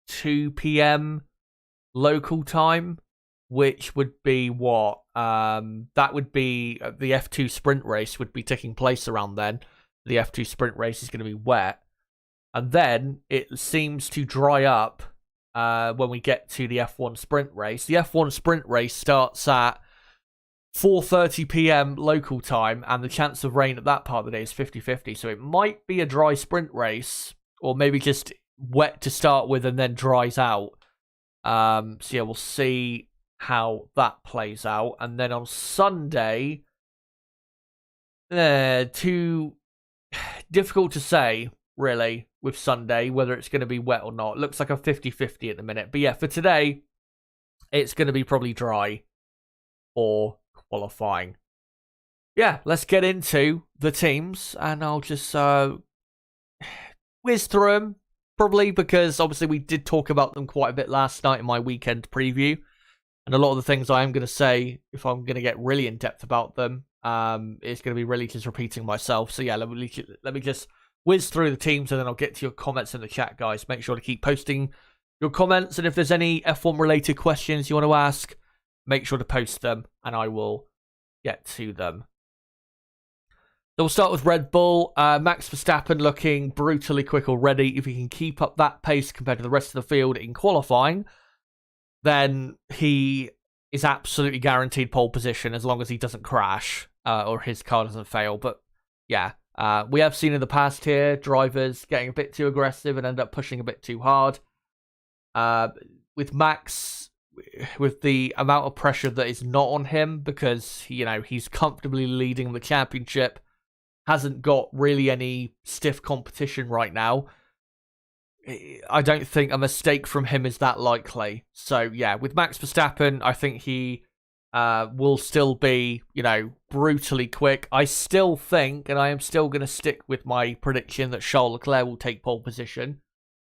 2 p.m. local time, which would be that would be the F2 sprint race would be taking place around then. The F2 sprint race is going to be wet, and then it seems to dry up when we get to the F1 sprint race. The F1 sprint race starts at 4:30 p.m. local time, and the chance of rain at that part of the day is 50-50. So it might be a dry sprint race, or maybe just wet to start with and then dries out. So yeah, we'll see how that plays out. And then on Sunday, too difficult to say, really, with Sunday, whether it's going to be wet or not. It looks like a 50-50 at the minute. But yeah, for today, it's going to be probably dry or qualifying. yeah, let's get into the teams, and I'll just whiz through them, probably because obviously we did talk about them quite a bit last night in my weekend preview, and a lot of the things I am going to say, if I'm going to get really in depth about them, is going to be really just repeating myself. So yeah, let me just whiz through the teams, and then I'll get to your comments in the chat, guys. Make sure to keep posting your comments, and if there's any F1 related questions you want to ask, make sure to post them, and I will get to them. So we'll start with Red Bull. Max Verstappen looking brutally quick already. If he can keep up that pace compared to the rest of the field in qualifying, then he is absolutely guaranteed pole position as long as he doesn't crash or his car doesn't fail. But yeah, we have seen in the past here drivers getting a bit too aggressive and end up pushing a bit too hard. With Max, with the amount of pressure that is not on him because, he's comfortably leading the championship, hasn't got really any stiff competition right now, I don't think a mistake from him is that likely. So yeah, with Max Verstappen, I think he will still be, brutally quick. I still think, and I am still going to stick with my prediction that Charles Leclerc will take pole position,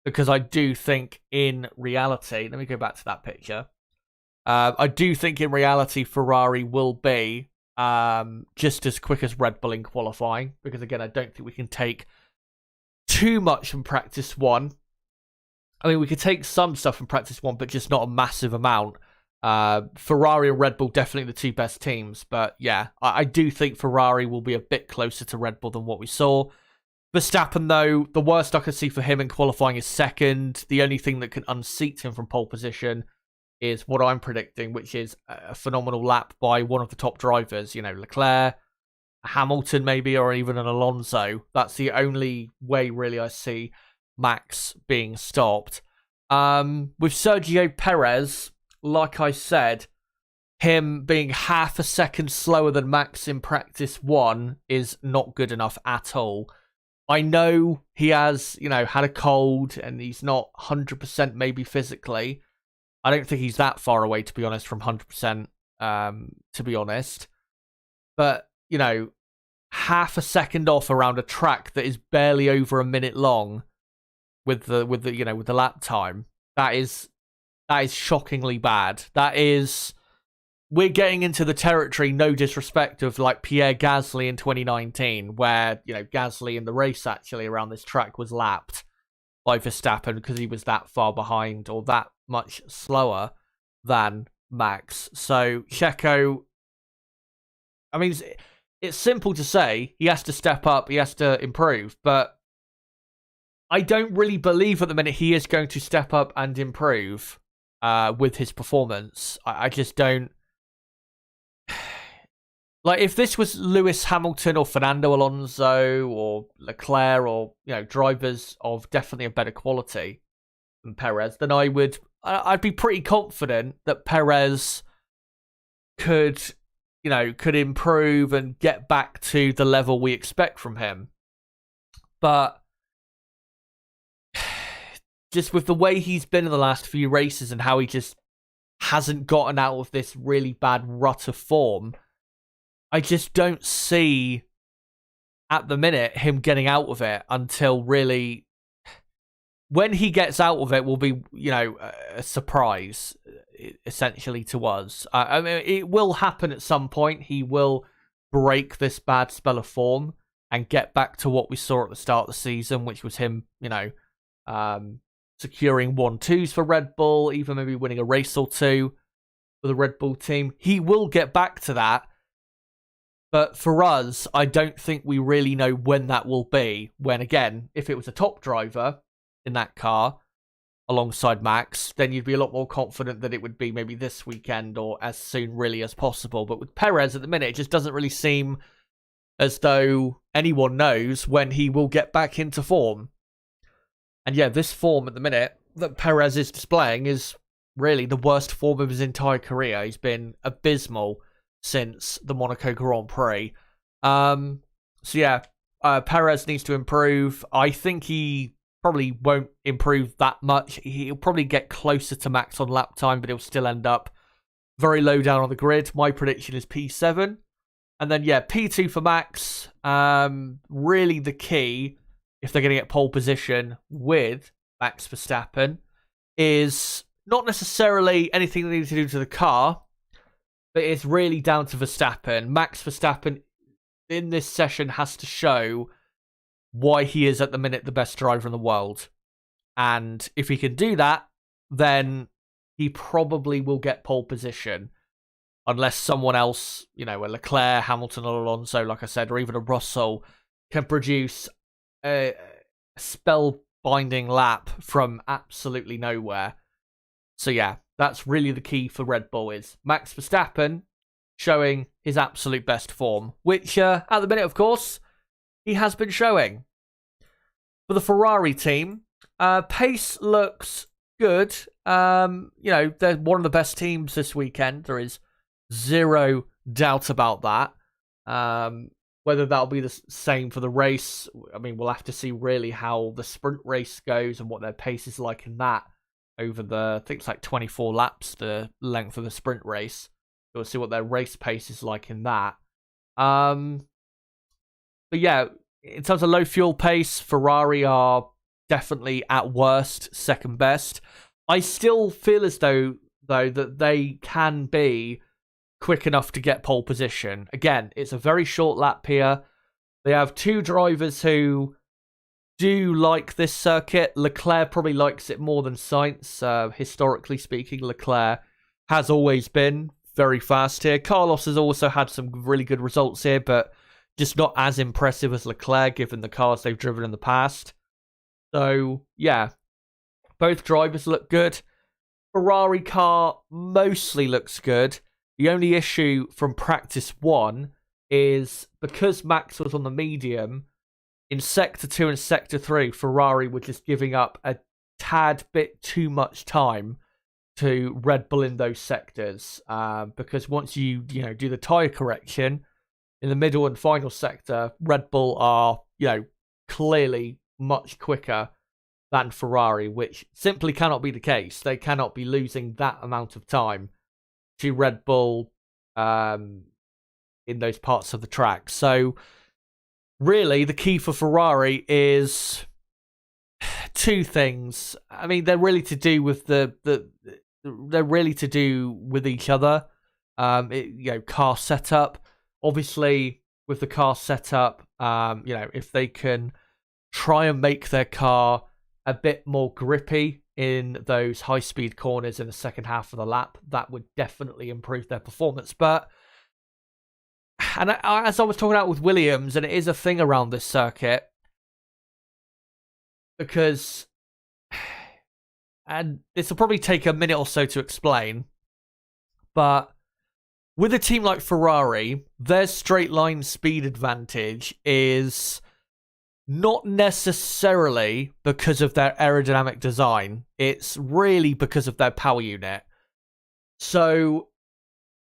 because I do think in reality, let me go back to that picture. I do think in reality Ferrari will be just as quick as Red Bull in qualifying, because again, I don't think we can take too much from practice one. I mean, we could take some stuff from practice one, but just not a massive amount. Ferrari and Red Bull definitely the two best teams, but yeah, I do think Ferrari will be a bit closer to Red Bull than what we saw. Verstappen, though, the worst I could see for him in qualifying is second. The only thing that can unseat him from pole position is what I'm predicting, which is a phenomenal lap by one of the top drivers, Leclerc, Hamilton maybe, or even an Alonso. That's the only way really I see Max being stopped. With Sergio Perez, like I said, him being half a second slower than Max in practice one is not good enough at all. I know he has, had a cold and he's not 100% maybe physically. I don't think he's that far away, to be honest, from 100%, to be honest. But, half a second off around a track that is barely over a minute long with the lap time, that is shockingly bad. We're getting into the territory, no disrespect, of like Pierre Gasly in 2019, where, Gasly in the race actually around this track was lapped by Verstappen because he was that far behind or that much slower than Max. So Checo, I mean, it's simple to say he has to step up, he has to improve, but I don't really believe at the minute he is going to step up and improve with his performance. I just don't. Like, if this was Lewis Hamilton or Fernando Alonso or Leclerc or, drivers of definitely a better quality than Perez, then I'd be pretty confident that Perez could improve and get back to the level we expect from him. But just with the way he's been in the last few races and how he just hasn't gotten out of this really bad rut of form, I just don't see at the minute him getting out of it until really when he gets out of it will be, a surprise essentially to us. I mean, it will happen at some point. He will break this bad spell of form and get back to what we saw at the start of the season, which was him, securing 1-2s for Red Bull, even maybe winning a race or two for the Red Bull team. He will get back to that. But for us, I don't think we really know when that will be. When, again, if it was a top driver in that car alongside Max, then you'd be a lot more confident that it would be maybe this weekend or as soon really as possible. But with Perez at the minute, it just doesn't really seem as though anyone knows when he will get back into form. And yeah, this form at the minute that Perez is displaying is really the worst form of his entire career. He's been abysmal since the Monaco Grand Prix. So yeah, Perez needs to improve. I think he probably won't improve that much. He'll probably get closer to Max on lap time, but he'll still end up very low down on the grid. My prediction is P7. And then, yeah, P2 for Max. Really the key, if they're going to get pole position with Max Verstappen, is not necessarily anything they need to do to the car, but it's really down to Verstappen. Max Verstappen in this session has to show why he is at the minute the best driver in the world. And if he can do that, then he probably will get pole position. Unless someone else, a Leclerc, Hamilton, or Alonso, like I said, or even a Russell, can produce a spellbinding lap from absolutely nowhere. So yeah, that's really the key for Red Bull, is Max Verstappen showing his absolute best form, which at the minute, of course, he has been showing. For the Ferrari team, pace looks good. They're one of the best teams this weekend. There is zero doubt about that. Whether that'll be the same for the race, I mean, we'll have to see really how the sprint race goes and what their pace is like in that over I think it's like 24 laps, the length of the sprint race. We'll see what their race pace is like in that. But yeah, in terms of low fuel pace, Ferrari are definitely at worst second best. I still feel as though that they can be quick enough to get pole position. Again, it's a very short lap here. They have two drivers who do like this circuit. Leclerc probably likes it more than Sainz. Historically speaking, Leclerc has always been very fast here. Carlos has also had some really good results here, but just not as impressive as Leclerc given the cars they've driven in the past. So, yeah, both drivers look good. Ferrari car mostly looks good. The only issue from practice 1 is because Max was on the medium, in Sector 2 and Sector 3, Ferrari were just giving up a tad bit too much time to Red Bull in those sectors. Because once you do the tyre correction in the middle and final sector, Red Bull are clearly much quicker than Ferrari, which simply cannot be the case. They cannot be losing that amount of time to Red Bull in those parts of the track. So really the key for Ferrari is two things. I mean, they're really to do with they're really to do with each other. Car setup. Obviously, with the car setup, if they can try and make their car a bit more grippy in those high-speed corners in the second half of the lap, that would definitely improve their performance. But, and as I was talking about with Williams, and it is a thing around this circuit, because, and this will probably take a minute or so to explain, but with a team like Ferrari, their straight line speed advantage is not necessarily because of their aerodynamic design. It's really because of their power unit. So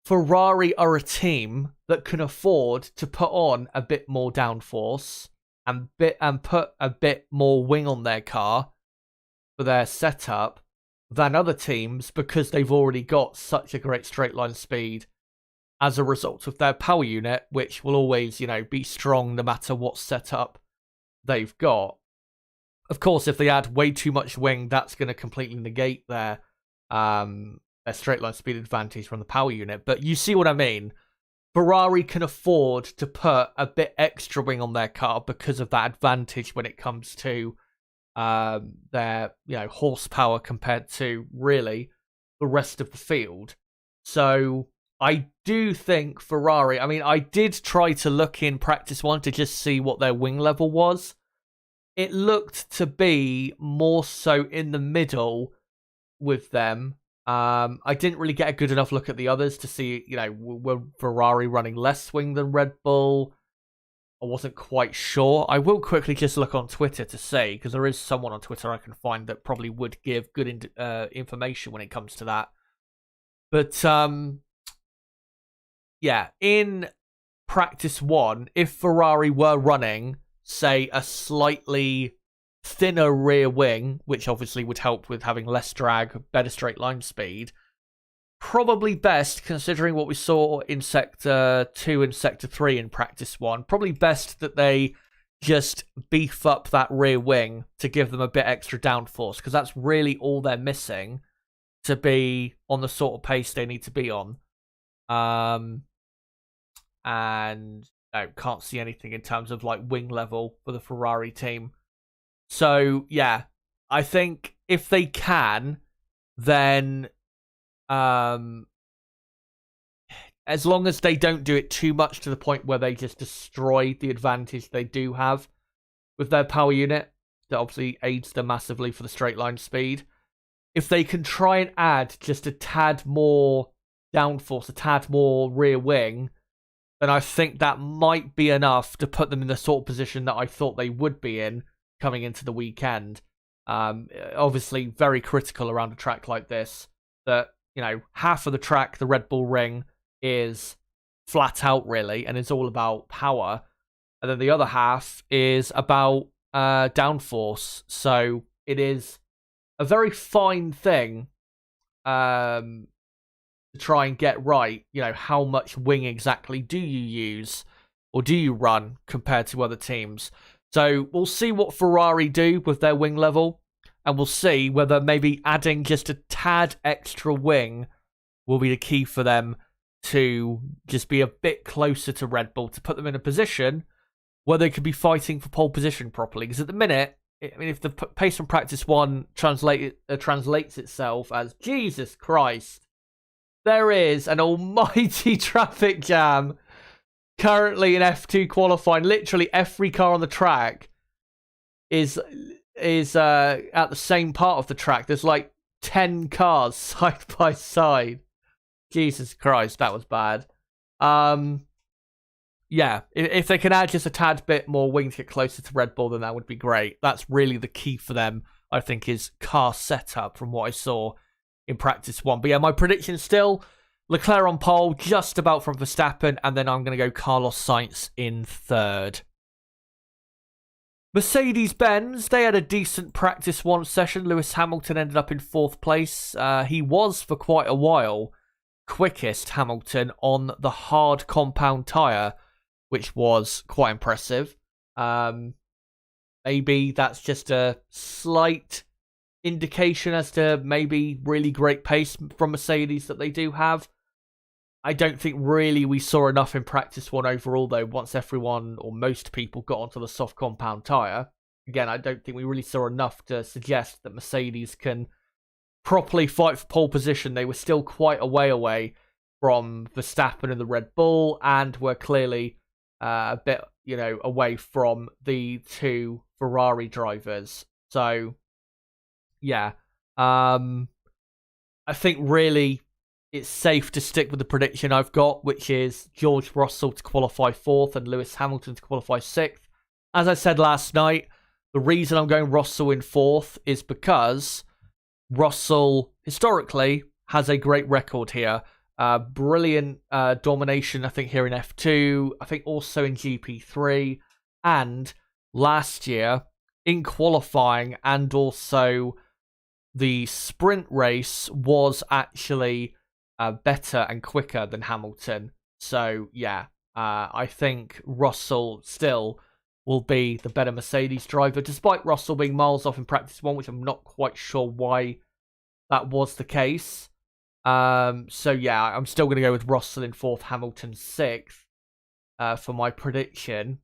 Ferrari are a team that can afford to put on a bit more downforce and put a bit more wing on their car for their setup than other teams, because they've already got such a great straight line speed as a result of their power unit, which will always, be strong no matter what setup they've got. Of course, if they add way too much wing, that's going to completely negate their straight line speed advantage from the power unit. But you see what I mean. Ferrari can afford to put a bit extra wing on their car because of that advantage when it comes to their horsepower compared to really the rest of the field. So I do think Ferrari, I mean, I did try to look in practice 1 to just see what their wing level was. It looked to be more so in the middle with them. I didn't really get a good enough look at the others to see, were Ferrari running less swing than Red Bull? I wasn't quite sure. I will quickly just look on Twitter to see, because there is someone on Twitter I can find that probably would give good information when it comes to that. But, yeah, in practice 1, if Ferrari were running, say, a slightly thinner rear wing, which obviously would help with having less drag, better straight line speed, probably best, considering what we saw in Sector 2 and Sector 3 in Practice 1, probably best that they just beef up that rear wing to give them a bit extra downforce, because that's really all they're missing to be on the sort of pace they need to be on. And I can't see anything in terms of like wing level for the Ferrari team. So yeah, I think if they can, then as long as they don't do it too much to the point where they just destroy the advantage they do have with their power unit, that obviously aids them massively for the straight line speed. If they can try and add just a tad more downforce, a tad more rear wing, then I think that might be enough to put them in the sort of position that I thought they would be in coming into the weekend. Obviously, very critical around a track like this. That, you know, half of the track, the Red Bull Ring, is flat out, really, and it's all about power. And then the other half is about downforce. So it is a very fine thing to try and get right. You know, how much wing exactly do you use or do you run compared to other teams? So we'll see what Ferrari do with their wing level, and we'll see whether maybe adding just a tad extra wing will be the key for them to just be a bit closer to Red Bull, to put them in a position where they could be fighting for pole position properly. Because at the minute, I mean, if the pace from Practice 1 translates itself as, Jesus Christ, there is an almighty traffic jam currently in F2 qualifying. Literally every car on the track is at the same part of the track. There's like 10 cars side by side. Jesus Christ, that was bad. Yeah, if they can add just a tad bit more wing to get closer to Red Bull, then that would be great. That's really the key for them, I think, is car setup from what I saw in Practice 1. But yeah, my prediction still, Leclerc on pole, just about from Verstappen, and then I'm going to go Carlos Sainz in third. Mercedes-Benz, they had a decent Practice 1 session. Lewis Hamilton ended up in 4th place. He was, for quite a while, quickest Hamilton on the hard compound tyre, which was quite impressive. Maybe that's just a slight indication as to maybe really great pace from Mercedes that they do have. I don't think really we saw enough in Practice 1 overall, though, once everyone or most people got onto the soft compound tyre. Again, I don't think we really saw enough to suggest that Mercedes can properly fight for pole position. They were still quite a way away from Verstappen and the Red Bull, and were clearly a bit, you know, away from the two Ferrari drivers. So, yeah. I think really it's safe to stick with the prediction I've got, which is George Russell to qualify 4th and Lewis Hamilton to qualify 6th. As I said last night, the reason I'm going Russell in 4th is because Russell, historically, has a great record here. Brilliant domination, I think, here in F2. I think also in GP3. And last year, in qualifying and also the sprint race, was actually better and quicker than Hamilton. So, yeah, I think Russell still will be the better Mercedes driver, despite Russell being miles off in Practice 1, which I'm not quite sure why that was the case. So yeah, I'm still going to go with Russell in 4th, Hamilton 6th for my prediction.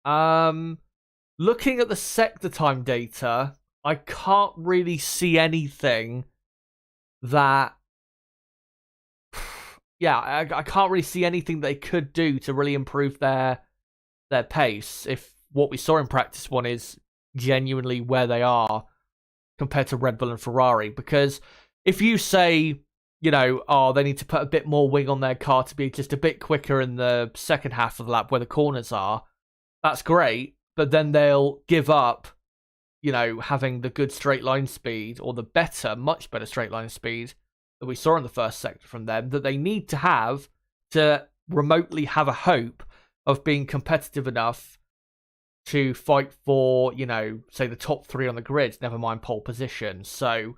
Looking at the sector time data, I can't really see anything that... Yeah, I can't really see anything they could do to really improve their pace if what we saw in Practice 1 is genuinely where they are compared to Red Bull and Ferrari. Because if you say, you know, oh, they need to put a bit more wing on their car to be just a bit quicker in the second half of the lap where the corners are, that's great. But then they'll give up, you know, having the good straight line speed, or the better, much better straight line speed that we saw in the first sector from them, that they need to have to remotely have a hope of being competitive enough to fight for, you know, say the top 3 on the grid, never mind pole position. So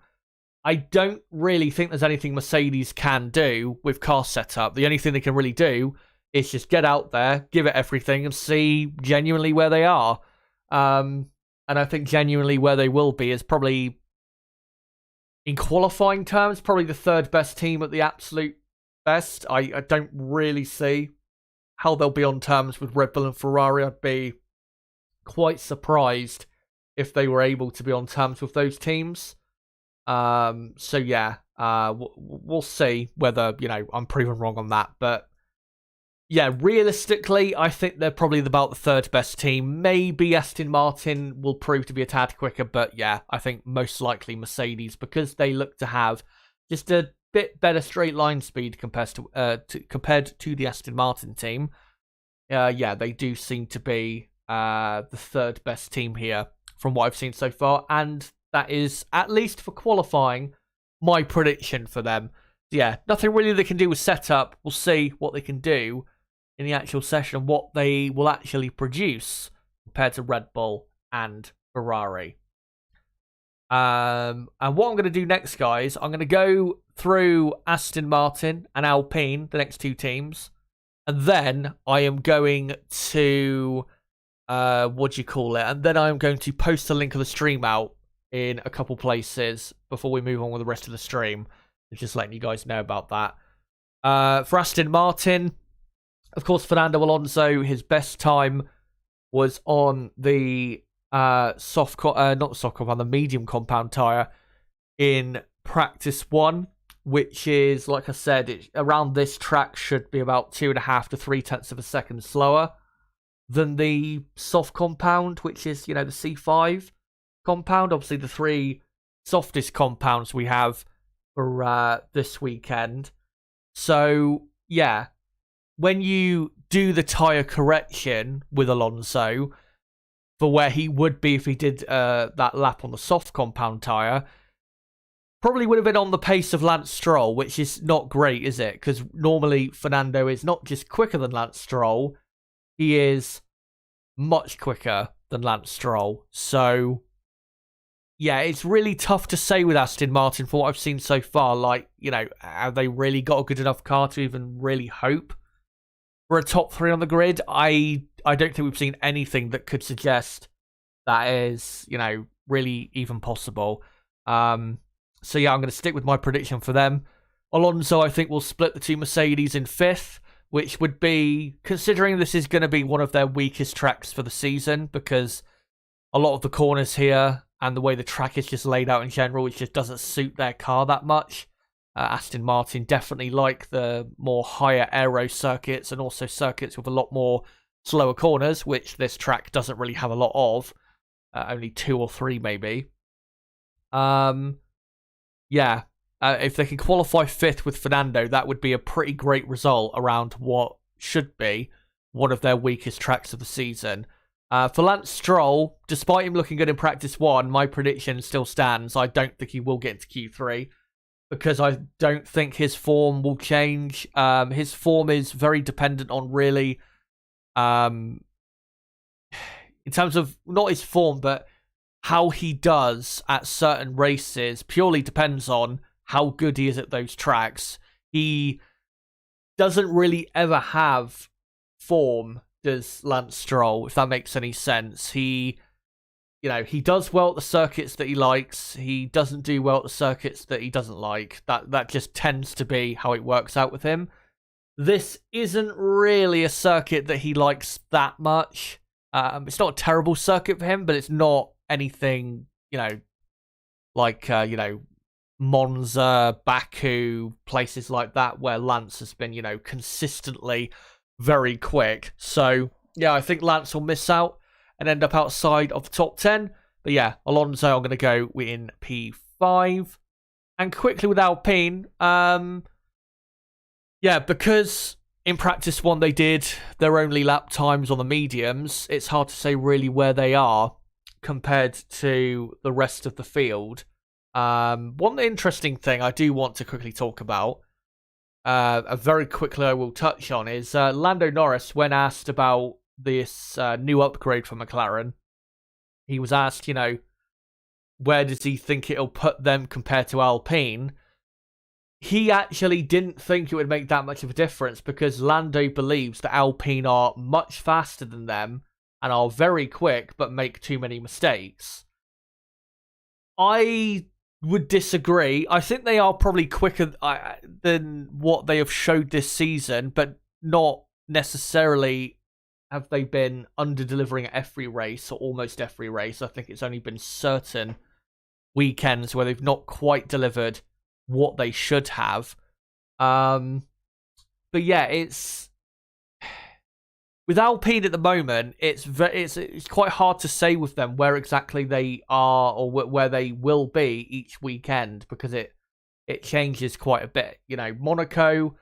I don't really think there's anything Mercedes can do with car setup. The only thing they can really do is just get out there, give it everything, and see genuinely where they are. And I think genuinely where they will be is probably, in qualifying terms, probably the third best team at the absolute best. I don't really see how they'll be on terms with Red Bull and Ferrari. I'd be quite surprised if they were able to be on terms with those teams. So yeah, we'll see whether, I'm proven wrong on that. But yeah, realistically, I think they're probably about the third best team. Maybe Aston Martin will prove to be a tad quicker, but yeah, I think most likely Mercedes, because they look to have just a bit better straight line speed compared to the Aston Martin team. Yeah, they do seem to be the third best team here from what I've seen so far, and that is, at least for qualifying, my prediction for them. Yeah, nothing really they can do with setup. We'll see what they can do in the actual session and what they will actually produce compared to Red Bull and Ferrari. And what I'm going to do next, guys, I'm going to go through Aston Martin and Alpine, the next two teams, and then I am going to, and then I'm going to post a link of the stream out in a couple places before we move on with the rest of the stream. Just letting you guys know about that. For Aston Martin, of course, Fernando Alonso, his best time was on the the medium compound tyre in practice 1, which is, like I said, around this track should be about 2.5 to 3 tenths of a second slower than the soft compound, which is, the C5 compound. Obviously, the 3 softest compounds we have for this weekend. So, yeah, when you do the tyre correction with Alonso for where he would be if he did that lap on the soft compound tyre, probably would have been on the pace of Lance Stroll, which is not great, is it? Because normally Fernando is not just quicker than Lance Stroll, he is much quicker than Lance Stroll. So, yeah, it's really tough to say with Aston Martin for what I've seen so far. Like, have they really got a good enough car to even really hope for a top 3 on the grid? I don't think we've seen anything that could suggest that is, really even possible. So yeah, I'm going to stick with my prediction for them. Alonso, I think, will split the two Mercedes in 5th, which would be, considering this is going to be one of their weakest tracks for the season, because a lot of the corners here and the way the track is just laid out in general, it just doesn't suit their car that much. Aston Martin definitely like the more higher aero circuits and also circuits with a lot more slower corners, which this track doesn't really have a lot of. Only 2 or 3 maybe. Yeah, if they can qualify 5th with Fernando, that would be a pretty great result around what should be one of their weakest tracks of the season. For Lance Stroll, despite him looking good in practice 1, my prediction still stands. I don't think he will get into Q3 because I don't think his form will change. His form is very dependent on really, in terms of not his form, but how he does at certain races purely depends on how good he is at those tracks. He doesn't really ever have form, does Lance Stroll, if that makes any sense. He does well at the circuits that he likes. He doesn't do well at the circuits that he doesn't like. That just tends to be how it works out with him. This isn't really a circuit that he likes that much. It's not a terrible circuit for him, but it's not anything, like, Monza, Baku, places like that where Lance has been, consistently very quick. So, yeah, I think Lance will miss out and end up outside of the top 10. But yeah, Alonso, I'm going to go in P5. And quickly with Alpine, because in practice 1 they did their only lap times on the mediums, it's hard to say really where they are compared to the rest of the field. One interesting thing I do want to quickly talk about, very quickly I will touch on, is Lando Norris, when asked about this new upgrade for McLaren, he was asked, where does he think it'll put them compared to Alpine, he actually didn't think it would make that much of a difference because Lando believes that Alpine are much faster than them and are very quick but make too many mistakes. I would disagree. I think they are probably quicker than what they have showed this season, but not necessarily have they been under-delivering at every race or almost every race. I think it's only been certain weekends where they've not quite delivered what they should have. But yeah, it's with Alpine at the moment. It's quite hard to say with them where exactly they are or where they will be each weekend because it changes quite a bit. You know, Monaco,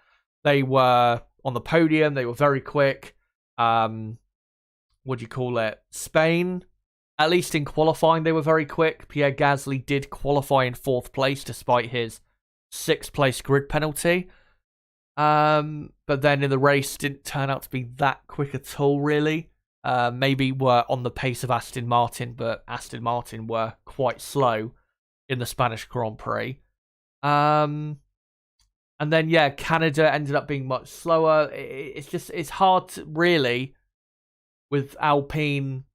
they were on the podium. They were very quick. What do you call it? Spain, at least in qualifying, they were very quick. Pierre Gasly did qualify in 4th place despite his 6th place grid penalty. But then in the race didn't turn out to be that quick at all, really. Maybe were on the pace of Aston Martin, but Aston Martin were quite slow in the Spanish Grand Prix. And then, yeah, Canada ended up being much slower. It's hard to, really, with Alpine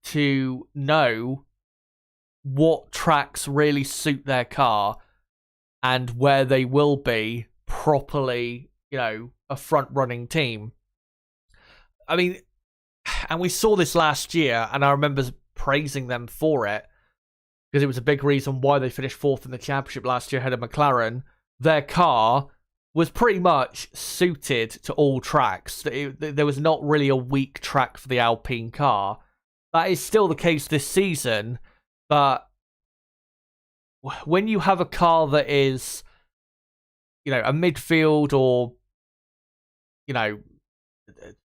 to know what tracks really suit their car and where they will be properly, you know, a front-running team. I mean, and we saw this last year, and I remember praising them for it, because it was a big reason why they finished 4th in the championship last year ahead of McLaren. Their car was pretty much suited to all tracks. There was not really a weak track for the Alpine car. That is still the case this season, but when you have a car that is, you know, a midfield or, you know,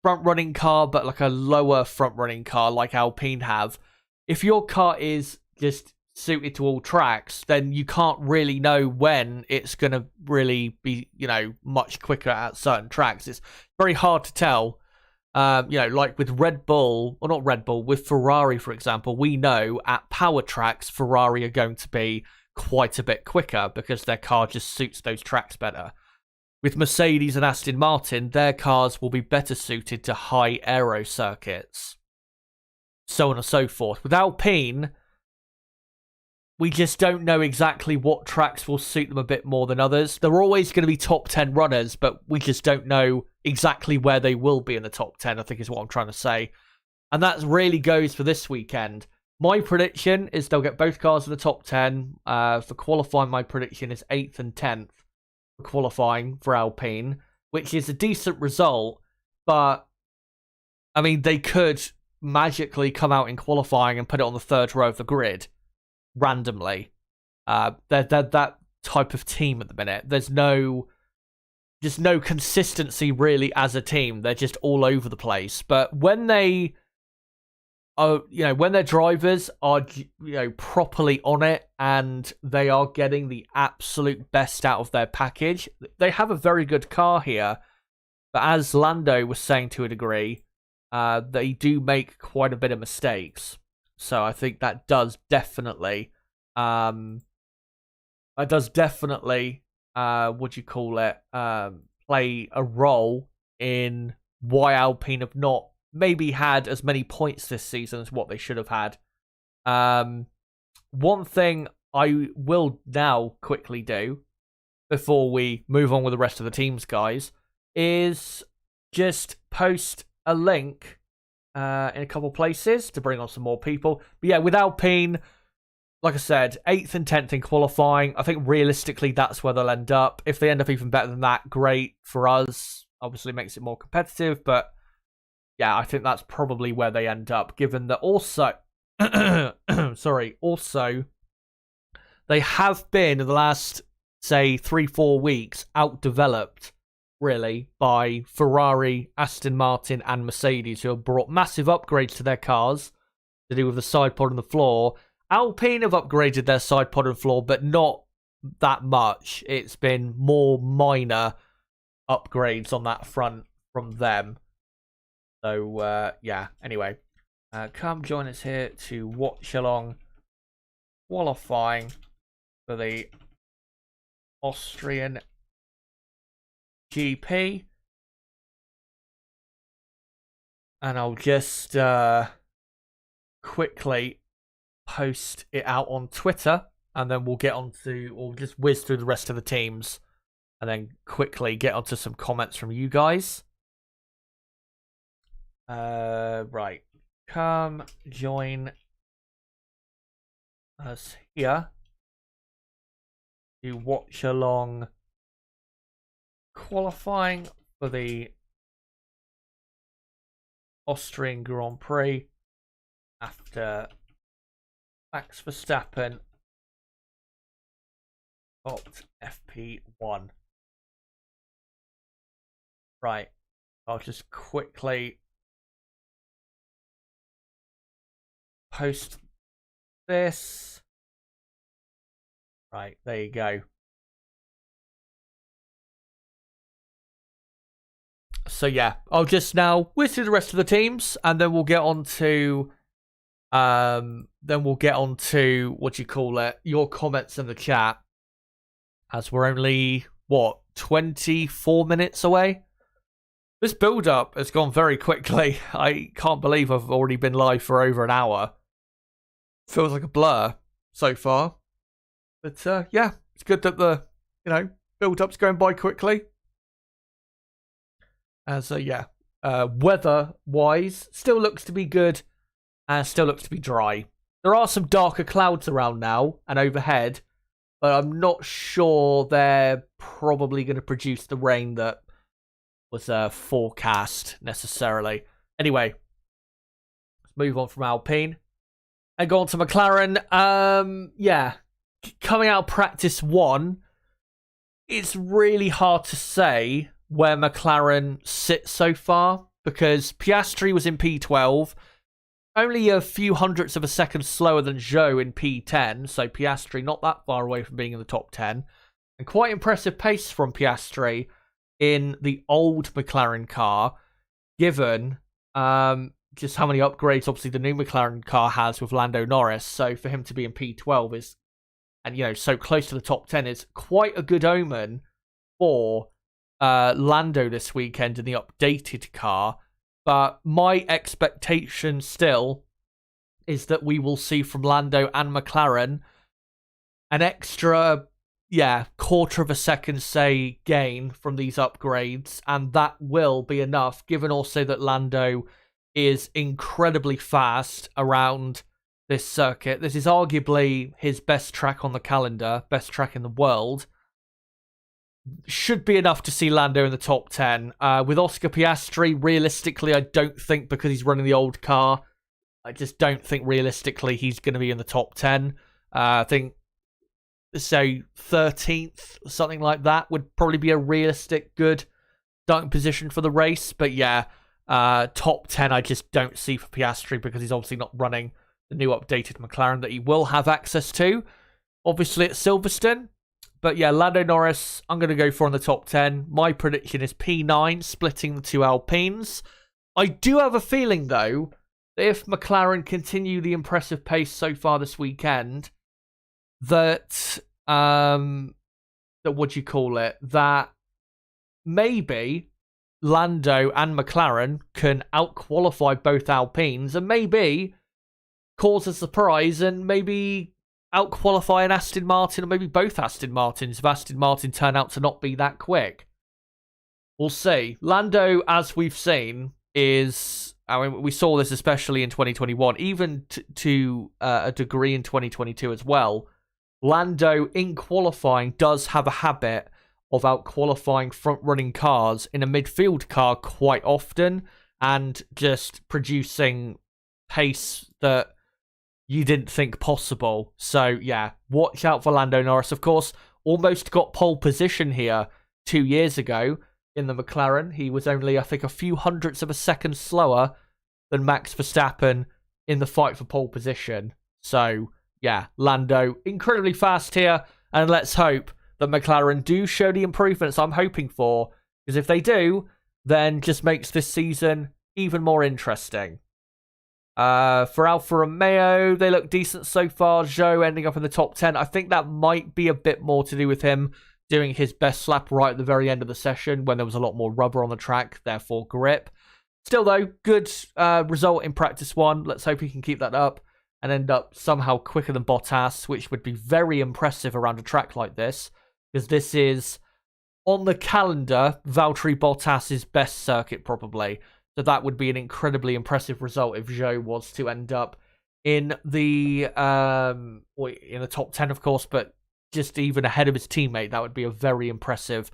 front-running car, but like a lower front-running car like Alpine have, if your car is just suited to all tracks, then you can't really know when it's going to really be, you know, much quicker at certain tracks. It's very hard to tell. You know, like with Red Bull, or not Red Bull, with Ferrari, for example, we know at power tracks, Ferrari are going to be quite a bit quicker because their car just suits those tracks better. With Mercedes and Aston Martin, their cars will be better suited to high aero circuits. So on and so forth. With Alpine, we just don't know exactly what tracks will suit them a bit more than others. They're always going to be top 10 runners, but we just don't know exactly where they will be in the top 10, I think is what I'm trying to say. And that really goes for this weekend. My prediction is they'll get both cars in the top 10. For qualifying, my prediction is 8th and 10th for qualifying for Alpine, which is a decent result. But, I mean, they could magically come out in qualifying and put it on the 3rd row of the grid randomly. They're that type of team at the minute. There's no consistency really as a team. They're just all over the place. But when they are, you know, when their drivers are, you know, properly on it and they are getting the absolute best out of their package, they have a very good car here. But as Lando was saying to a degree, they do make quite a bit of mistakes. So I think that does definitely, play a role in why Alpine have not maybe had as many points this season as what they should have had. One thing I will now quickly do before we move on with the rest of the teams, guys, is just post a link in a couple places to bring on some more people. But yeah, with Alpine, like I said, 8th and 10th in qualifying. I think realistically that's where they'll end up. If they end up even better than that, great for us. Obviously makes it more competitive, but yeah, I think that's probably where they end up, given that also, also, they have been in the last, say, 3-4 weeks outdeveloped, really, by Ferrari, Aston Martin, and Mercedes, who have brought massive upgrades to their cars to do with the side pod and the floor. Alpine have upgraded their side pod and floor, but not that much. It's been more minor upgrades on that front from them. So, yeah, anyway, come join us here to Watchalong qualifying for the Austrian GP. And I'll just quickly post it out on Twitter, and then we'll just whiz through the rest of the teams, and then quickly get onto some comments from you guys. Right. Come join us here to watch along qualifying for the Austrian Grand Prix after Max Verstappen topped FP1. Right, I'll just quickly post this. Right, there you go. So yeah, I'll just now whiz through the rest of the teams, and then we'll get on to what you call it, your comments in the chat, as we're only 24 minutes away. This build up has gone very quickly. I can't believe I've already been live for over an hour. Feels like a blur so far, but yeah, it's good that the build up's going by quickly. As weather wise, still looks to be good and still looks to be dry. There are some darker clouds around now and overhead, but I'm not sure they're probably going to produce the rain that was forecast necessarily. Anyway, let's move on from Alpine and go on to McLaren. Coming out of practice 1, it's really hard to say where McLaren sits so far, because Piastri was in P12, only a few hundredths of a second slower than Zhou in P10, so Piastri not that far away from being in the top 10, and quite impressive pace from Piastri in the old McLaren car, given just how many upgrades obviously the new McLaren car has with Lando Norris. So for him to be in P12 so close to the top 10 is quite a good omen for Lando this weekend in the updated car. But my expectation still is that we will see from Lando and McLaren an extra quarter of a second say gain from these upgrades, and that will be enough, given also that Lando is incredibly fast around this circuit. This is arguably his best track on the calendar, best track in the world. Should be enough to see Lando in the top 10. With Oscar Piastri, realistically, I don't think, because he's running the old car, I just don't think realistically he's going to be in the top 10. I think, so 13th, something like that, would probably be a realistic, good starting position for the race. But top 10 I just don't see for Piastri, because he's obviously not running the new updated McLaren that he will have access to, obviously, at Silverstone. But Lando Norris, I'm going to go for in the top 10. My prediction is P9, splitting the two Alpines. I do have a feeling, though, that if McLaren continue the impressive pace so far this weekend, that maybe Lando and McLaren can out-qualify both Alpines and maybe cause a surprise and maybe out-qualify an Aston Martin, or maybe both Aston Martins, if Aston Martin turn out to not be that quick. We'll see. Lando, as we've seen, we saw this especially in 2021, even to a degree in 2022 as well. Lando, in qualifying, does have a habit of out-qualifying front-running cars in a midfield car quite often, and just producing pace that you didn't think possible. So, watch out for Lando Norris. Of course, almost got pole position here 2 years ago in the McLaren. He was only, I think, a few hundredths of a second slower than Max Verstappen in the fight for pole position. So, Lando, incredibly fast here. And let's hope that McLaren do show the improvements I'm hoping for. Because if they do, then just makes this season even more interesting. For Alfa Romeo, they look decent so far. Zhou ending up in the top 10. I think that might be a bit more to do with him doing his best lap right at the very end of the session when there was a lot more rubber on the track, therefore grip. Still, though, good result in practice 1. Let's hope he can keep that up and end up somehow quicker than Bottas, which would be very impressive around a track like this, because this is, on the calendar, Valtteri Bottas's best circuit, probably. So that would be an incredibly impressive result if Zhou was to end up in the top 10, of course, but just even ahead of his teammate. That would be a very impressive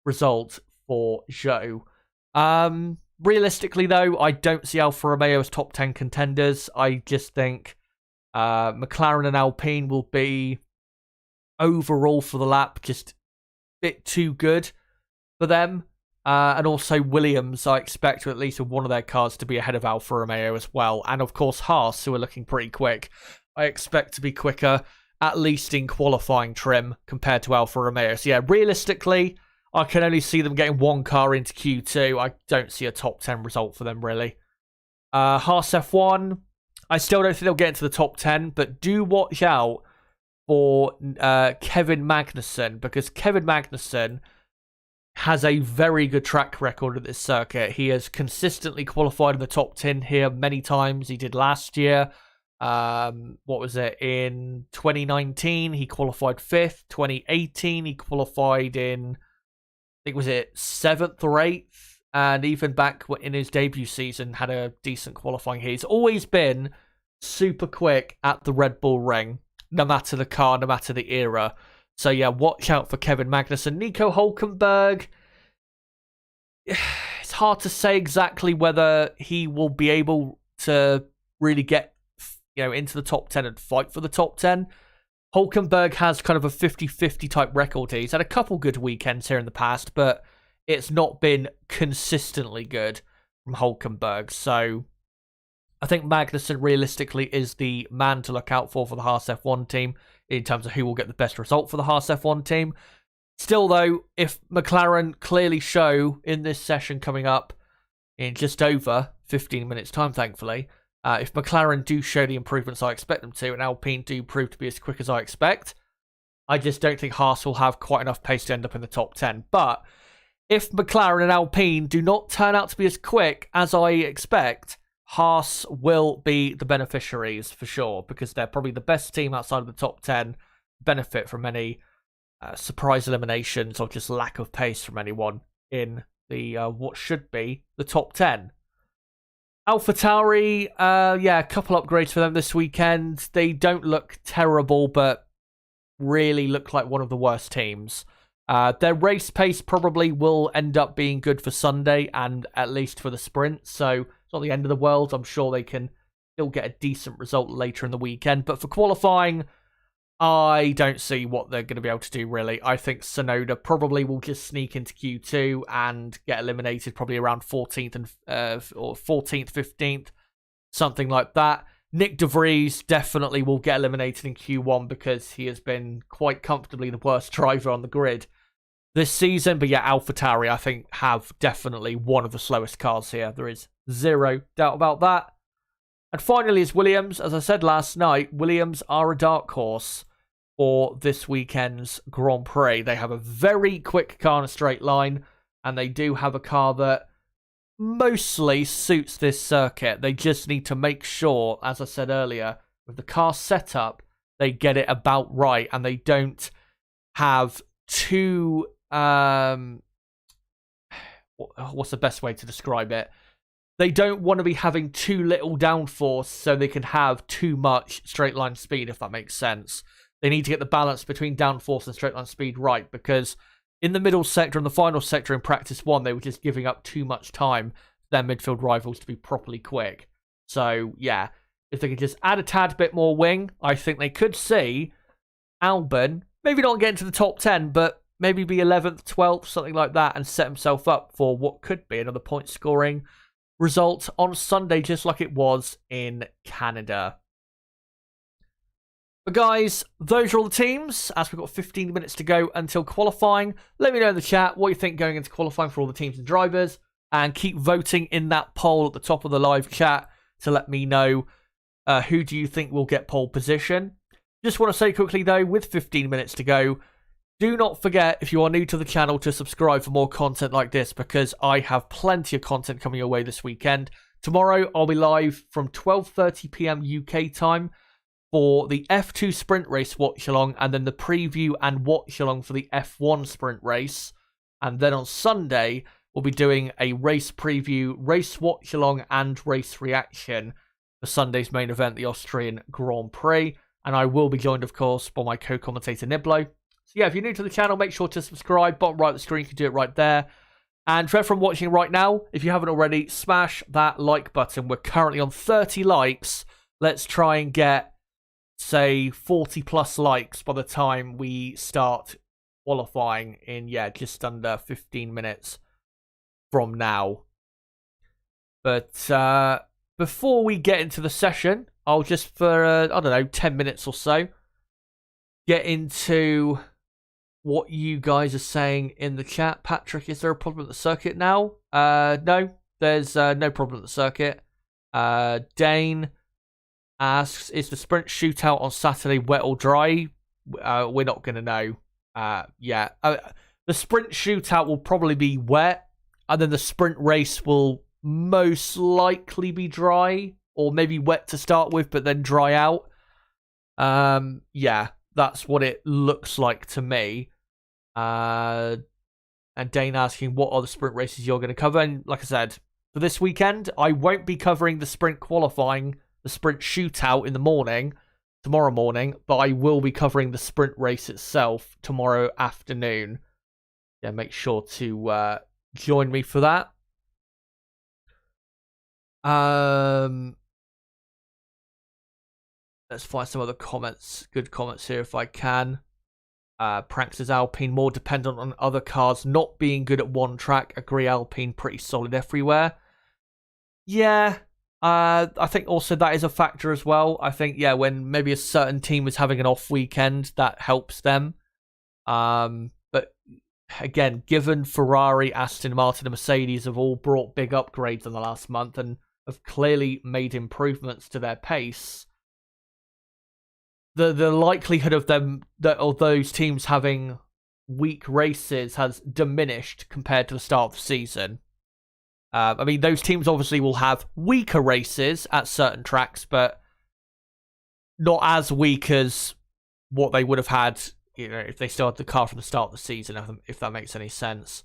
result for Zhou. Realistically, though, I don't see Alfa Romeo as top 10 contenders. I just think McLaren and Alpine will be, overall for the lap, just a bit too good for them. And also Williams, I expect at least one of their cars to be ahead of Alfa Romeo as well. And of course Haas, who are looking pretty quick. I expect to be quicker, at least in qualifying trim, compared to Alfa Romeo. So yeah, realistically, I can only see them getting one car into Q2. I don't see a top 10 result for them, really. Haas F1, I still don't think they'll get into the top 10, but do watch out for Kevin Magnussen, because Kevin Magnussen has a very good track record at this circuit. He has consistently qualified in the top 10 here many times. He did last year. What was it? In 2019, he qualified 5th. 2018, he qualified in, I think, was it 7th or 8th? And even back in his debut season, had a decent qualifying here. He's always been super quick at the Red Bull ring, no matter the car, no matter the era. So yeah, watch out for Kevin Magnussen. Nico Hülkenberg, it's hard to say exactly whether he will be able to really get, into the top 10 and fight for the top 10. Hülkenberg has kind of a 50-50 type record here. He's had a couple good weekends here in the past, but it's not been consistently good from Hülkenberg. So I think Magnussen realistically is the man to look out for the Haas F1 team in terms of who will get the best result for the Haas F1 team. Still, though, if McLaren clearly show in this session coming up in just over 15 minutes' time, thankfully, if McLaren do show the improvements I expect them to, and Alpine do prove to be as quick as I expect, I just don't think Haas will have quite enough pace to end up in the top 10. But if McLaren and Alpine do not turn out to be as quick as I expect, Haas will be the beneficiaries for sure, because they're probably the best team outside of the top 10, benefit from any surprise eliminations or just lack of pace from anyone in the what should be the top 10. AlphaTauri, a couple upgrades for them this weekend. They don't look terrible, but really look like one of the worst teams. Their race pace probably will end up being good for Sunday and at least for the sprint, so it's not the end of the world. I'm sure they can still get a decent result later in the weekend, but for qualifying, I don't see what they're going to be able to do, really. I think Tsunoda probably will just sneak into Q2 and get eliminated probably around 14th or 14th, 15th, something like that. Nick De Vries definitely will get eliminated in Q1 because he has been quite comfortably the worst driver on the grid this season. But yeah, AlphaTauri, I think, have definitely one of the slowest cars here. There is zero doubt about that. And finally is Williams. As I said last night, Williams are a dark horse for this weekend's Grand Prix. They have a very quick car in a straight line, and they do have a car that mostly suits this circuit. They just need to make sure, as I said earlier, with the car setup, they get it about right, and they don't have too... what's the best way to describe it? They don't want to be having too little downforce so they can have too much straight line speed, if that makes sense. They need to get the balance between downforce and straight line speed right, because in the middle sector and the final sector in practice 1, they were just giving up too much time for their midfield rivals to be properly quick. So, yeah, if they could just add a tad bit more wing, I think they could see Albon, maybe not get into the top 10, but maybe be 11th, 12th, something like that, and set himself up for what could be another point-scoring result on Sunday, just like it was in Canada. But guys, those are all the teams, as we've got 15 minutes to go until qualifying. Let me know in the chat what you think going into qualifying for all the teams and drivers, and keep voting in that poll at the top of the live chat to let me know who do you think will get pole position. Just want to say quickly though, with 15 minutes to go, do not forget, if you are new to the channel, to subscribe for more content like this, because I have plenty of content coming your way this weekend. Tomorrow, I'll be live from 12:30 p.m. UK time for the F2 sprint race watch-along, and then the preview and watch-along for the F1 sprint race. And then on Sunday, we'll be doing a race preview, race watch-along, and race reaction for Sunday's main event, the Austrian Grand Prix. And I will be joined, of course, by my co-commentator, Niblo. So yeah, if you're new to the channel, make sure to subscribe. Bottom right of the screen, you can do it right there. And for everyone watching right now, if you haven't already, smash that like button. We're currently on 30 likes. Let's try and get, say, 40 plus likes by the time we start qualifying in, yeah, just under 15 minutes from now. But before we get into the session, I'll just, for, I don't know, 10 minutes or so, get into what you guys are saying in the chat. Patrick, is there a problem at the circuit now? No, there's no problem at the circuit. Dane asks, is the sprint shootout on Saturday wet or dry? We're not going to know. Yeah. The sprint shootout will probably be wet, and then the sprint race will most likely be dry, or maybe wet to start with, but then dry out. Yeah, that's what it looks like to me. And Dane asking, what are the sprint races you're going to cover? And like I said, for this weekend, I won't be covering the sprint qualifying, the sprint shootout in the morning, tomorrow morning, but I will be covering the sprint race itself tomorrow afternoon. Yeah, make sure to join me for that. Let's find some other comments, good comments here if I can. Pranks is Alpine more dependent on other cars not being good at one track. Agree, Alpine pretty solid everywhere. Yeah, I think also that is a factor as well. I think, yeah, when maybe a certain team is having an off weekend, that helps them. But again, given Ferrari, Aston Martin, and Mercedes have all brought big upgrades in the last month and have clearly made improvements to their pace, the likelihood of them, of those teams having weak races has diminished compared to the start of the season. I mean, those teams obviously will have weaker races at certain tracks, but not as weak as what they would have had, you know, if they started the car from the start of the season, if that makes any sense.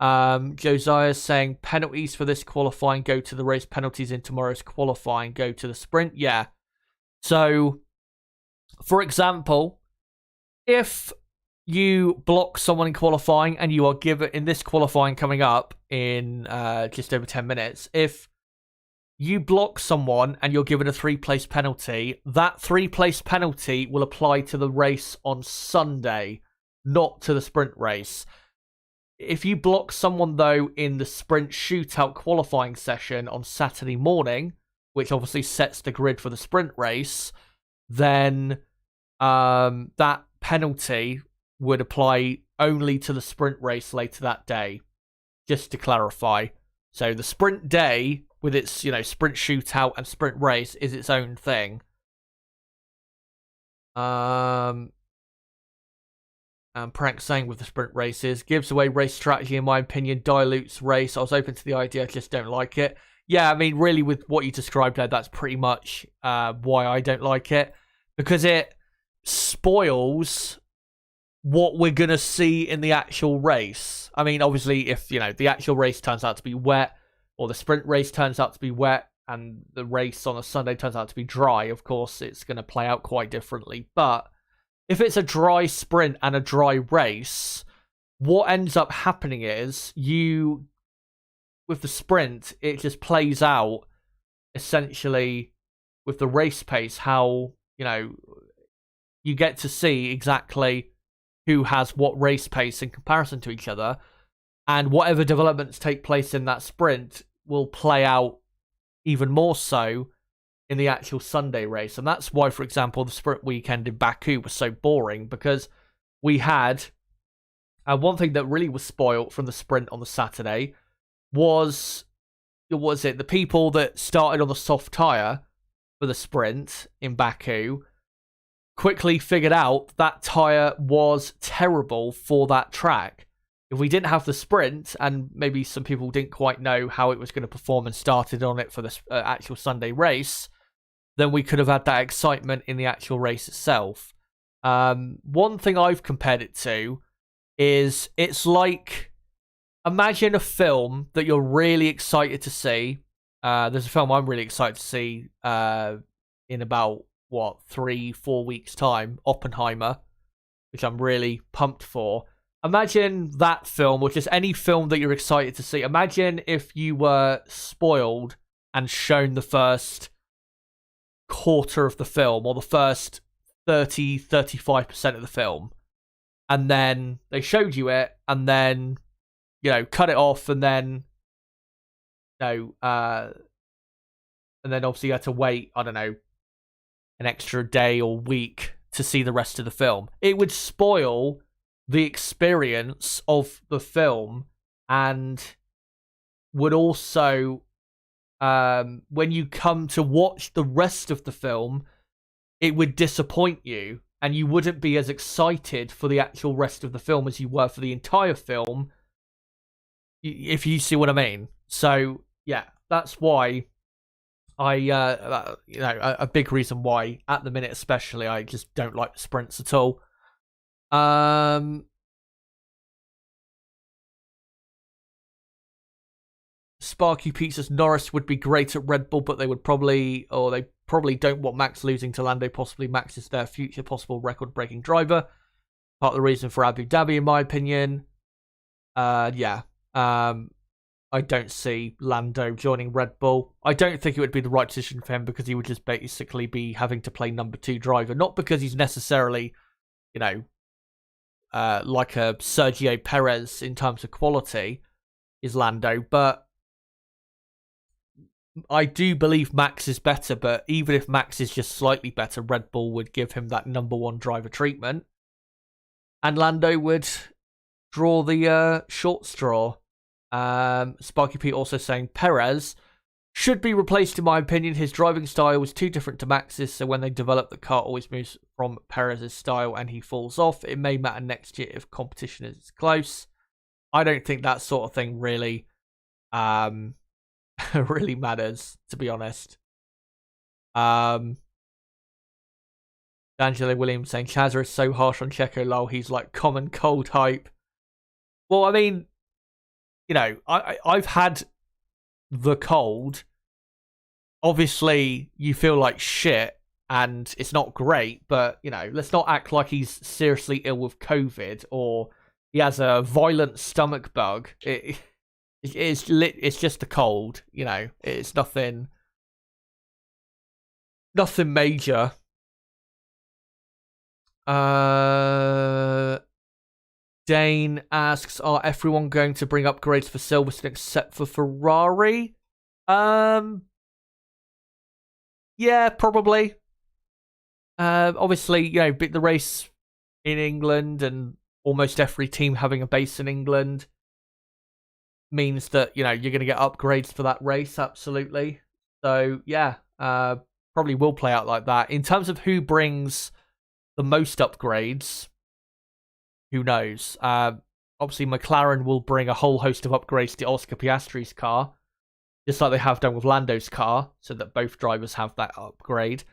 Josiah's saying penalties for this qualifying go to the race, penalties in tomorrow's qualifying go to the sprint. Yeah. So, for example, if you block someone in qualifying and you are given, in this qualifying coming up in just over 10 minutes, if you block someone and you're given a 3-place penalty, that 3-place penalty will apply to the race on Sunday, not to the sprint race. If you block someone, though, in the sprint shootout qualifying session on Saturday morning, which obviously sets the grid for the sprint race, then that penalty would apply only to the sprint race later that day, just to clarify. So the sprint day, with its, you know, sprint shootout and sprint race, is its own thing. And Prank saying with the sprint races, gives away race strategy, in my opinion, dilutes race. I was open to the idea, I just don't like it. Yeah, I mean, really, with what you described there, that's pretty much why I don't like it. Because it spoils what we're going to see in the actual race. I mean, obviously, if, you know, the actual race turns out to be wet, or the sprint race turns out to be wet, and the race on a Sunday turns out to be dry, of course, it's going to play out quite differently. But if it's a dry sprint and a dry race, what ends up happening is with the sprint, it just plays out essentially with the race pace, how, you know, you get to see exactly who has what race pace in comparison to each other, and whatever developments take place in that sprint will play out even more so in the actual Sunday race. And that's why, for example, the sprint weekend in Baku was so boring, because we had one thing that really was spoilt from the sprint on the Saturday was was it, the people that started on the soft tyre for the sprint in Baku quickly figured out that tyre was terrible for that track. If we didn't have the sprint, and maybe some people didn't quite know how it was going to perform and started on it for the actual Sunday race, then we could have had that excitement in the actual race itself. One thing I've compared it to is it's like, imagine a film that you're really excited to see. There's a film I'm really excited to see in about, 3-4 weeks' time, Oppenheimer, which I'm really pumped for. Imagine that film, or just any film that you're excited to see. Imagine if you were spoiled and shown the first quarter of the film, or the first 30-35% of the film, and then they showed you it, and then cut it off, and then and then obviously you had to wait, I don't know, an extra day or week to see the rest of the film. It would spoil the experience of the film, and would also, when you come to watch the rest of the film, it would disappoint you, and you wouldn't be as excited for the actual rest of the film as you were for the entire film, if you see what I mean. So yeah, that's why a big reason why at the minute especially I just don't like the sprints at all. Sparky Pete says Norris would be great at Red Bull, but they probably don't want Max losing to Lando. Possibly Max is their future possible record-breaking driver. Part of the reason for Abu Dhabi, in my opinion. I don't see Lando joining Red Bull. I don't think it would be the right decision for him, because he would just basically be having to play number 2 driver. Not because he's necessarily, like a Sergio Perez in terms of quality, is Lando, but I do believe Max is better. But even if Max is just slightly better, Red Bull would give him that number 1 driver treatment, and Lando would draw the short straw. Sparky Pete also saying Perez should be replaced, in my opinion. His driving style was too different to Max's, so when they develop, the car always moves from Perez's style and he falls off. It may matter next year if competition is close. I don't think that sort of thing really really matters, to be honest. Angela Williams saying Chazza is so harsh on Checo, lol, he's like common cold hype. Well, I mean, I've had the cold. Obviously, you feel like shit, and it's not great, but, let's not act like he's seriously ill with COVID, or he has a violent stomach bug. It's just a cold, it's nothing major. Dane asks, are everyone going to bring upgrades for Silverstone except for Ferrari? Yeah, probably. Obviously, the race in England and almost every team having a base in England means that, you're going to get upgrades for that race, absolutely. So, yeah, probably will play out like that. In terms of who brings the most upgrades, who knows? Obviously, McLaren will bring a whole host of upgrades to Oscar Piastri's car, just like they have done with Lando's car, so that both drivers have that upgrade.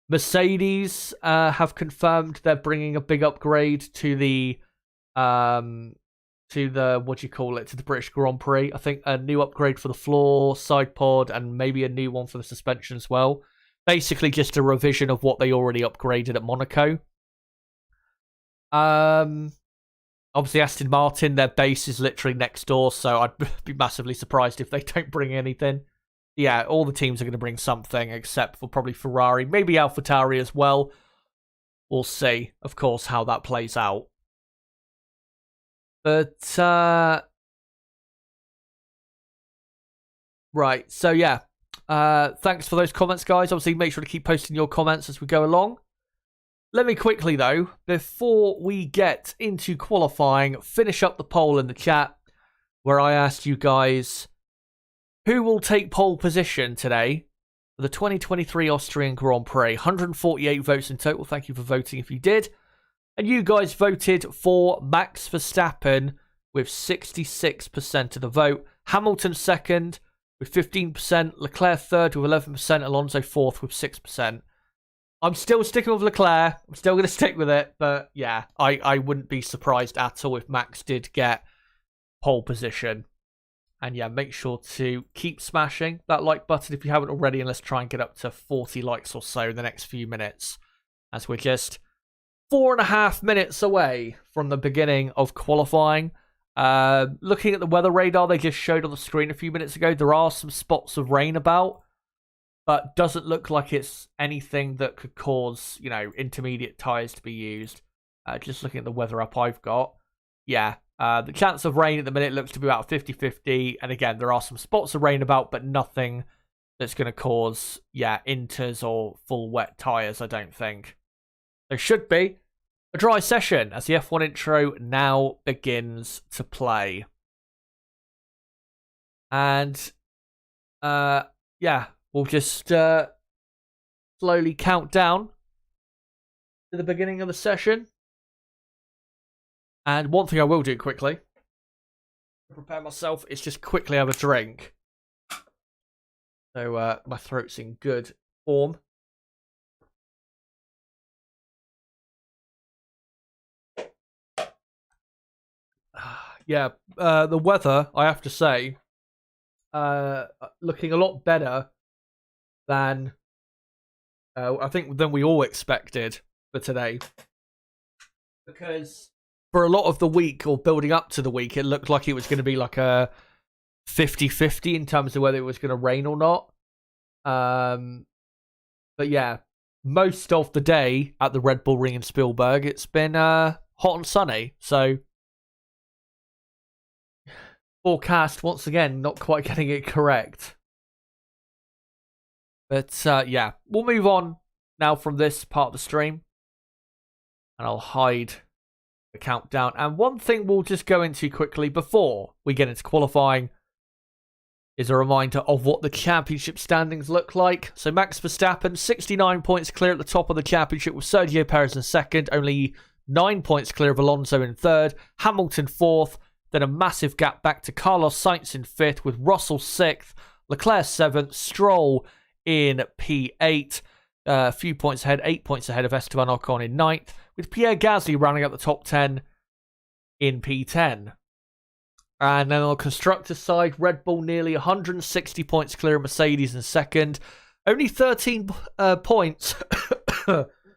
Mercedes have confirmed they're bringing a big upgrade to the to the British Grand Prix. I think a new upgrade for the floor, side pod, and maybe a new one for the suspension as well. Basically, just a revision of what they already upgraded at Monaco. Obviously, Aston Martin, their base is literally next door, so I'd be massively surprised if they don't bring anything. Yeah, all the teams are going to bring something, except for probably Ferrari, maybe AlphaTauri as well. We'll see, of course, how that plays out. But, right, so yeah. Thanks for those comments, guys. Obviously, make sure to keep posting your comments as we go along. Let me quickly, though, before we get into qualifying, finish up the poll in the chat where I asked you guys, who will take pole position today for the 2023 Austrian Grand Prix? 148 votes in total. Thank you for voting if you did. And you guys voted for Max Verstappen with 66% of the vote. Hamilton second with 15%. Leclerc third with 11%. Alonso fourth with 6%. I'm still sticking with Leclerc. I'm still going to stick with it. But yeah, I wouldn't be surprised at all if Max did get pole position. And yeah, make sure to keep smashing that like button if you haven't already. And let's try and get up to 40 likes or so in the next few minutes. As we're just 4.5 minutes away from the beginning of qualifying. Looking at the weather radar they just showed on the screen a few minutes ago, there are some spots of rain about, but doesn't look like it's anything that could cause, intermediate tyres to be used. Just looking at the weather app I've got. Yeah, the chance of rain at the minute looks to be about 50-50, and again, there are some spots of rain about, but nothing that's going to cause, inters or full wet tyres, I don't think. There should be a dry session as the F1 intro now begins to play. And, we'll just slowly count down to the beginning of the session. And one thing I will do quickly, to prepare myself, is just quickly have a drink. So my throat's in good form. Yeah, the weather, I have to say, looking a lot better than than we all expected for today. Because for a lot of the week, or building up to the week, it looked like it was going to be like a 50-50 in terms of whether it was going to rain or not. But yeah, most of the day at the Red Bull Ring in Spielberg, it's been hot and sunny, so forecast, once again, not quite getting it correct. But, yeah, we'll move on now from this part of the stream. And I'll hide the countdown. And one thing we'll just go into quickly before we get into qualifying is a reminder of what the championship standings look like. So Max Verstappen, 69 points clear at the top of the championship with Sergio Perez in second. Only 9 points clear of Alonso in third. Hamilton fourth. Then a massive gap back to Carlos Sainz in 5th, with Russell 6th, Leclerc 7th, Stroll in P8, a few points ahead, 8 points ahead of Esteban Ocon in 9th, with Pierre Gasly rounding out the top 10 in P10. And then on the constructor side, Red Bull nearly 160 points clear of Mercedes in 2nd. Only 13 points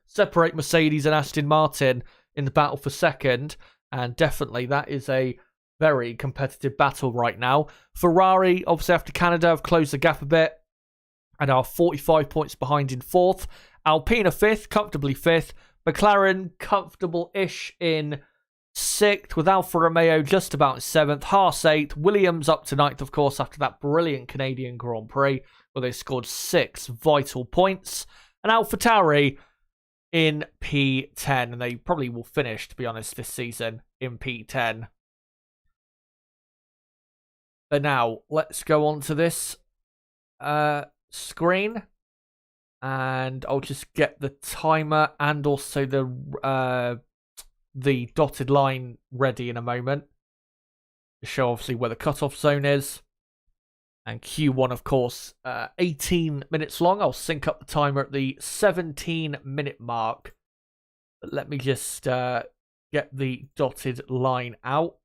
separate Mercedes and Aston Martin in the battle for 2nd. And definitely that is a very competitive battle right now. Ferrari, obviously after Canada, have closed the gap a bit and are 45 points behind in 4th. Alpine are 5th, comfortably 5th. McLaren, comfortable-ish in 6th, with Alfa Romeo just about in 7th. Haas 8th. Williams up to 9th, of course, after that brilliant Canadian Grand Prix, where they scored 6 vital points. And AlphaTauri in P10, and they probably will finish, to be honest, this season in P10. But now, let's go on to this screen, and I'll just get the timer and also the dotted line ready in a moment to show obviously where the cutoff zone is. And Q1, of course, 18 minutes long. I'll sync up the timer at the 17-minute mark. But let me just get the dotted line out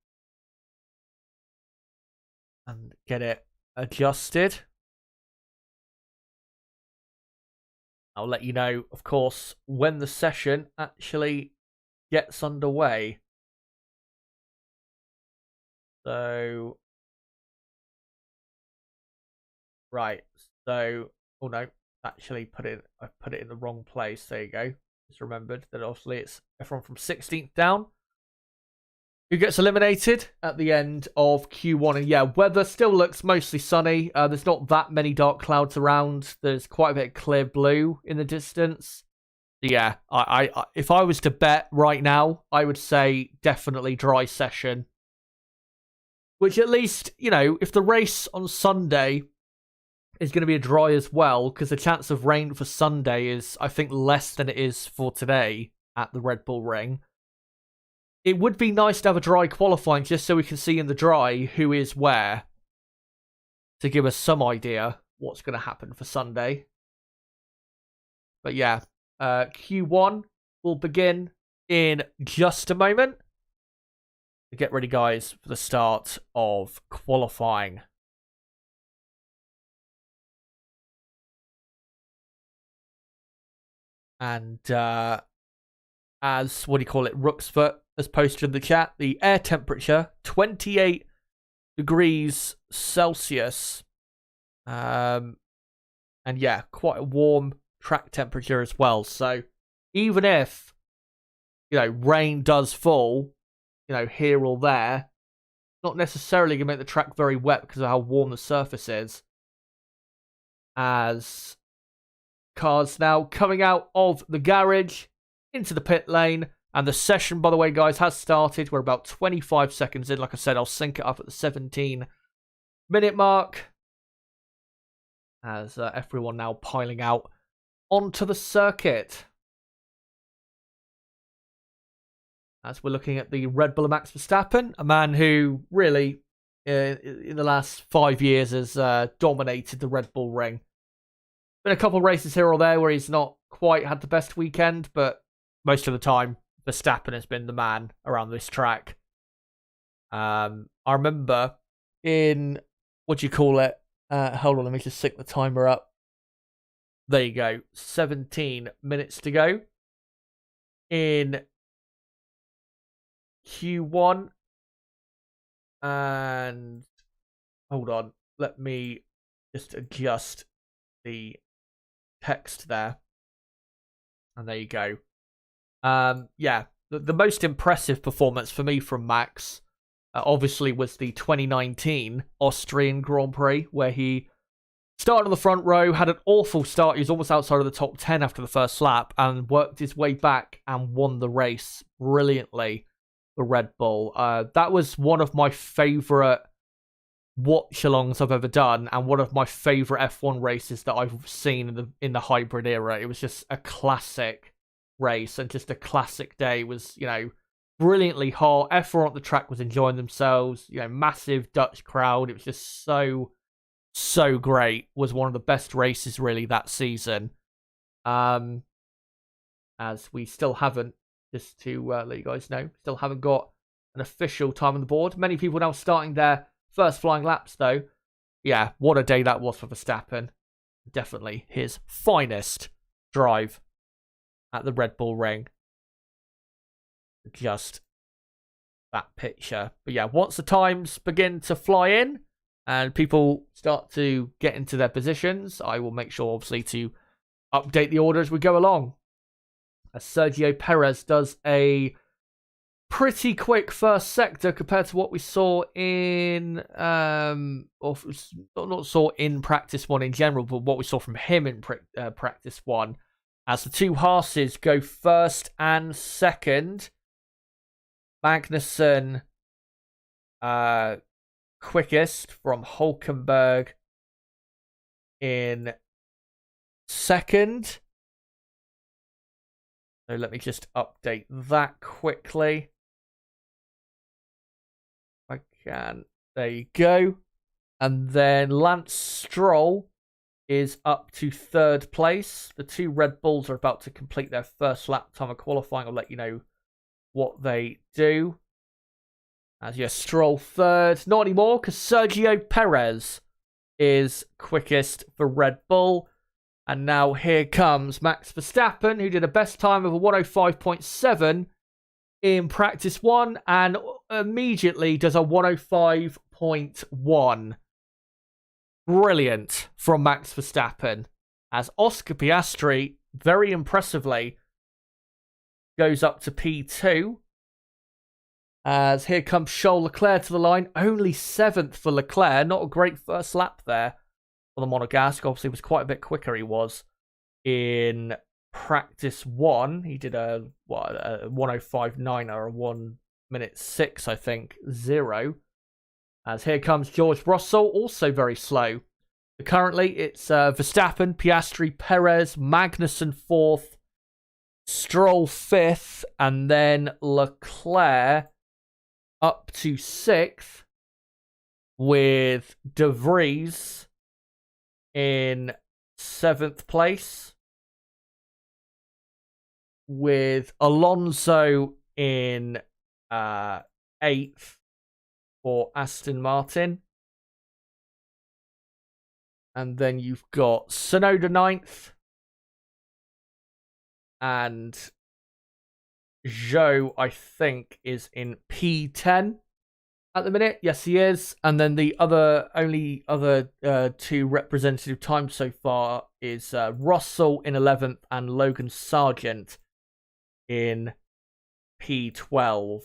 and get it adjusted. I'll let you know, of course, when the session actually gets underway. So, right. So, oh no, actually I put it in the wrong place. There you go. Just remembered that obviously it's everyone from 16th down who gets eliminated at the end of Q1. And yeah, weather still looks mostly sunny. There's not that many dark clouds around. There's quite a bit of clear blue in the distance. Yeah, I if I was to bet right now, I would say definitely dry session. Which at least, you know, if the race on Sunday is going to be dry as well, because the chance of rain for Sunday is, I think, less than it is for today at the Red Bull Ring. It would be nice to have a dry qualifying just so we can see in the dry who is where, to give us some idea what's going to happen for Sunday. But yeah, Q1 will begin in just a moment. Get ready, guys, for the start of qualifying. And as, Rooksfoot has posted in the chat, the air temperature, 28 degrees Celsius. And yeah, quite a warm track temperature as well. So even if, rain does fall, here or there, not necessarily going to make the track very wet because of how warm the surface is. As cars now coming out of the garage into the pit lane. And the session, by the way, guys, has started. We're about 25 seconds in. Like I said, I'll sync it up at the 17-minute mark. As everyone now piling out onto the circuit. As we're looking at the Red Bull Max Verstappen, a man who really, in the last 5 years, has dominated the Red Bull Ring. Been a couple of races here or there where he's not quite had the best weekend, but most of the time, Verstappen has been the man around this track. I remember in, hold on, let me just sync the timer up. There you go, 17 minutes to go in Q1. And hold on, let me just adjust the text there. And there you go. Yeah, the most impressive performance for me from Max obviously was the 2019 Austrian Grand Prix, where he started on the front row, had an awful start. He was almost outside of the top 10 after the first lap and worked his way back and won the race brilliantly for Red Bull. That was one of my favourite watchalongs I've ever done, and one of my favourite F1 races that I've seen in the hybrid era. It was just a classic race and just a classic day. It was, brilliantly hot. Everyone on the track was enjoying themselves. Massive Dutch crowd. It was just so great. Was one of the best races really that season. As we still haven't, just to let you guys know, still haven't got an official time on the board. Many people now starting their first flying laps though. Yeah, what a day that was for Verstappen. Definitely his finest drive at the Red Bull Ring. Just that picture. But yeah, once the times begin to fly in and people start to get into their positions, I will make sure, obviously, to update the order as we go along. As Sergio Perez does a pretty quick first sector compared to what we saw in, or not saw in practice one in general, but what we saw from him in practice one. As the two Haas's go first and second. Magnussen quickest from Hulkenberg in second. So let me just update that quickly. I can. There you go. And then Lance Stroll is up to third place. The two Red Bulls are about to complete their first lap time of qualifying. I'll let you know what they do. As you Stroll third. Not anymore, because Sergio Perez is quickest for Red Bull. And now here comes Max Verstappen, who did a best time of a 105.7 in practice one, and immediately does a 105.1. Brilliant from Max Verstappen. As Oscar Piastri, very impressively, goes up to P2. As here comes Charles Leclerc to the line. Only 7th for Leclerc. Not a great first lap there for the Monegasque. Obviously, was quite a bit quicker he was in practice one. He did a 105.9 or a 1:06, I think, 0. As here comes George Russell, also very slow Currently, it's Verstappen, Piastri, Perez, Magnussen 4th, Stroll 5th, and then Leclerc up to 6th, with De Vries in 7th place, with Alonso in 8th for Aston Martin. And then you've got Tsunoda 9th. And Zhou, I think, is in P10 at the minute. Yes, he is. And then the only other two representative times so far is Russell in 11th and Logan Sargent in P12.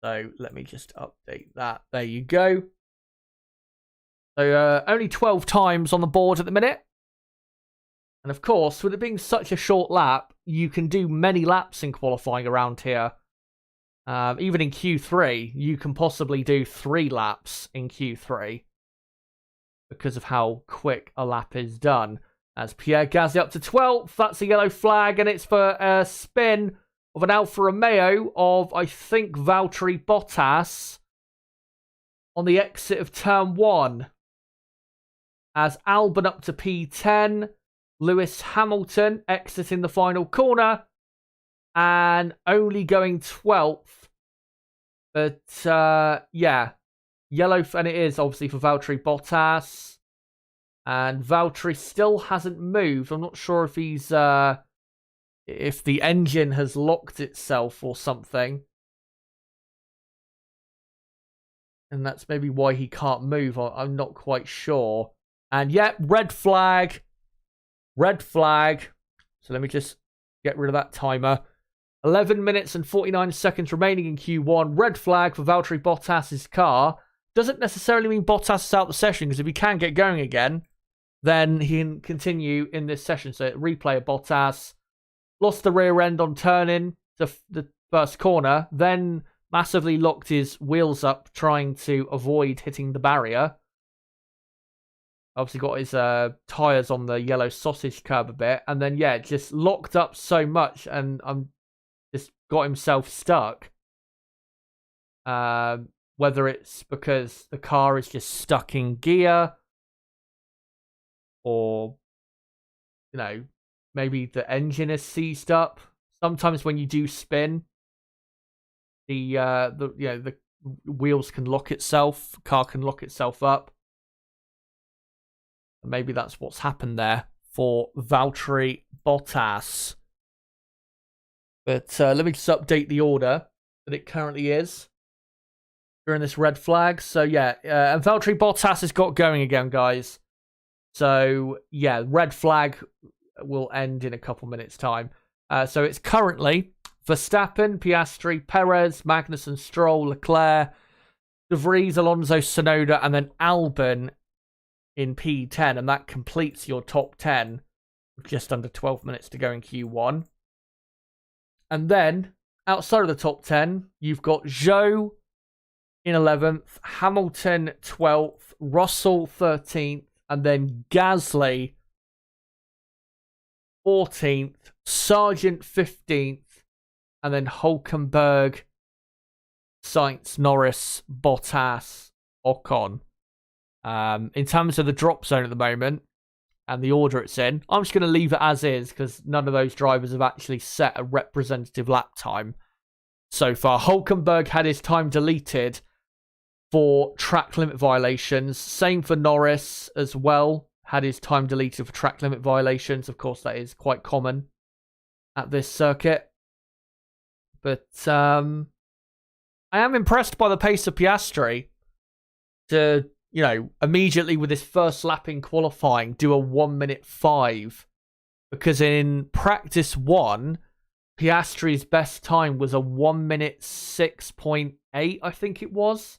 So let me just update that. There you go. So only 12 times on the board at the minute. And of course, with it being such a short lap, you can do many laps in qualifying around here. Even in Q3, you can possibly do 3 laps in Q3 because of how quick a lap is done. As Pierre Gasly up to 12th, that's a yellow flag, and it's for a spin of an Alfa Romeo of, I think, Valtteri Bottas on the exit of turn 1. As Albon up to P10, Lewis Hamilton exiting the final corner and only going 12th. But yeah, yellow, and it is obviously for Valtteri Bottas. And Valtteri still hasn't moved. I'm not sure if he's if the engine has locked itself or something. And that's maybe why he can't move. I'm not quite sure. And yeah, red flag. Red flag. So let me just get rid of that timer. 11 minutes and 49 seconds remaining in Q1. Red flag for Valtteri Bottas's car. Doesn't necessarily mean Bottas is out the session, because if he can get going again, then he can continue in this session. So replay of Bottas. Lost the rear end on turning the first corner. Then massively locked his wheels up trying to avoid hitting the barrier. Obviously got his tyres on the yellow sausage curb a bit. And then, yeah, just locked up so much and just got himself stuck. Whether it's because the car is just stuck in gear, or, you know, maybe the engine is seized up. Sometimes when you do spin, the wheels can lock itself, car can lock itself up. Maybe that's what's happened there for Valtteri Bottas. But let me just update the order that it currently is during this red flag. So yeah, and Valtteri Bottas has got going again, guys. So yeah, red flag will end in a couple minutes' time. So it's currently Verstappen, Piastri, Perez, Magnussen, Stroll, Leclerc, De Vries, Alonso, Tsunoda, and then Albon in P10, and that completes your top 10 with just under 12 minutes to go in Q1. And then, outside of the top 10, you've got Zhou in 11th, Hamilton 12th, Russell 13th, and then Gasly 14th, Sargent 15th, and then Hülkenberg, Sainz, Norris, Bottas, Ocon. In terms of the drop zone at the moment and the order it's in, I'm just going to leave it as is because none of those drivers have actually set a representative lap time so far. Hülkenberg had his time deleted for track limit violations. Same for Norris as well. Had his time deleted for track limit violations. Of course, that is quite common at this circuit. But I am impressed by the pace of Piastri to, you know, immediately with his first lap in qualifying, do a 1:05. Because in practice 1, Piastri's best time was a 1:06.8, I think it was.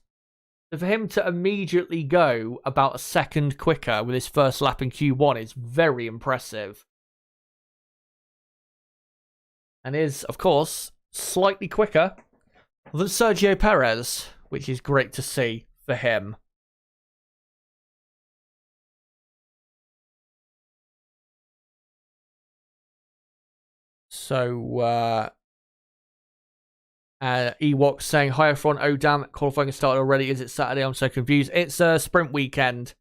So for him to immediately go about a second quicker with his first lap in Q1 is very impressive. And is, of course, slightly quicker than Sergio Perez, which is great to see for him. So, Ewok saying, hi everyone, oh damn, qualifying has started already. Is it Saturday? I'm so confused. It's a sprint weekend.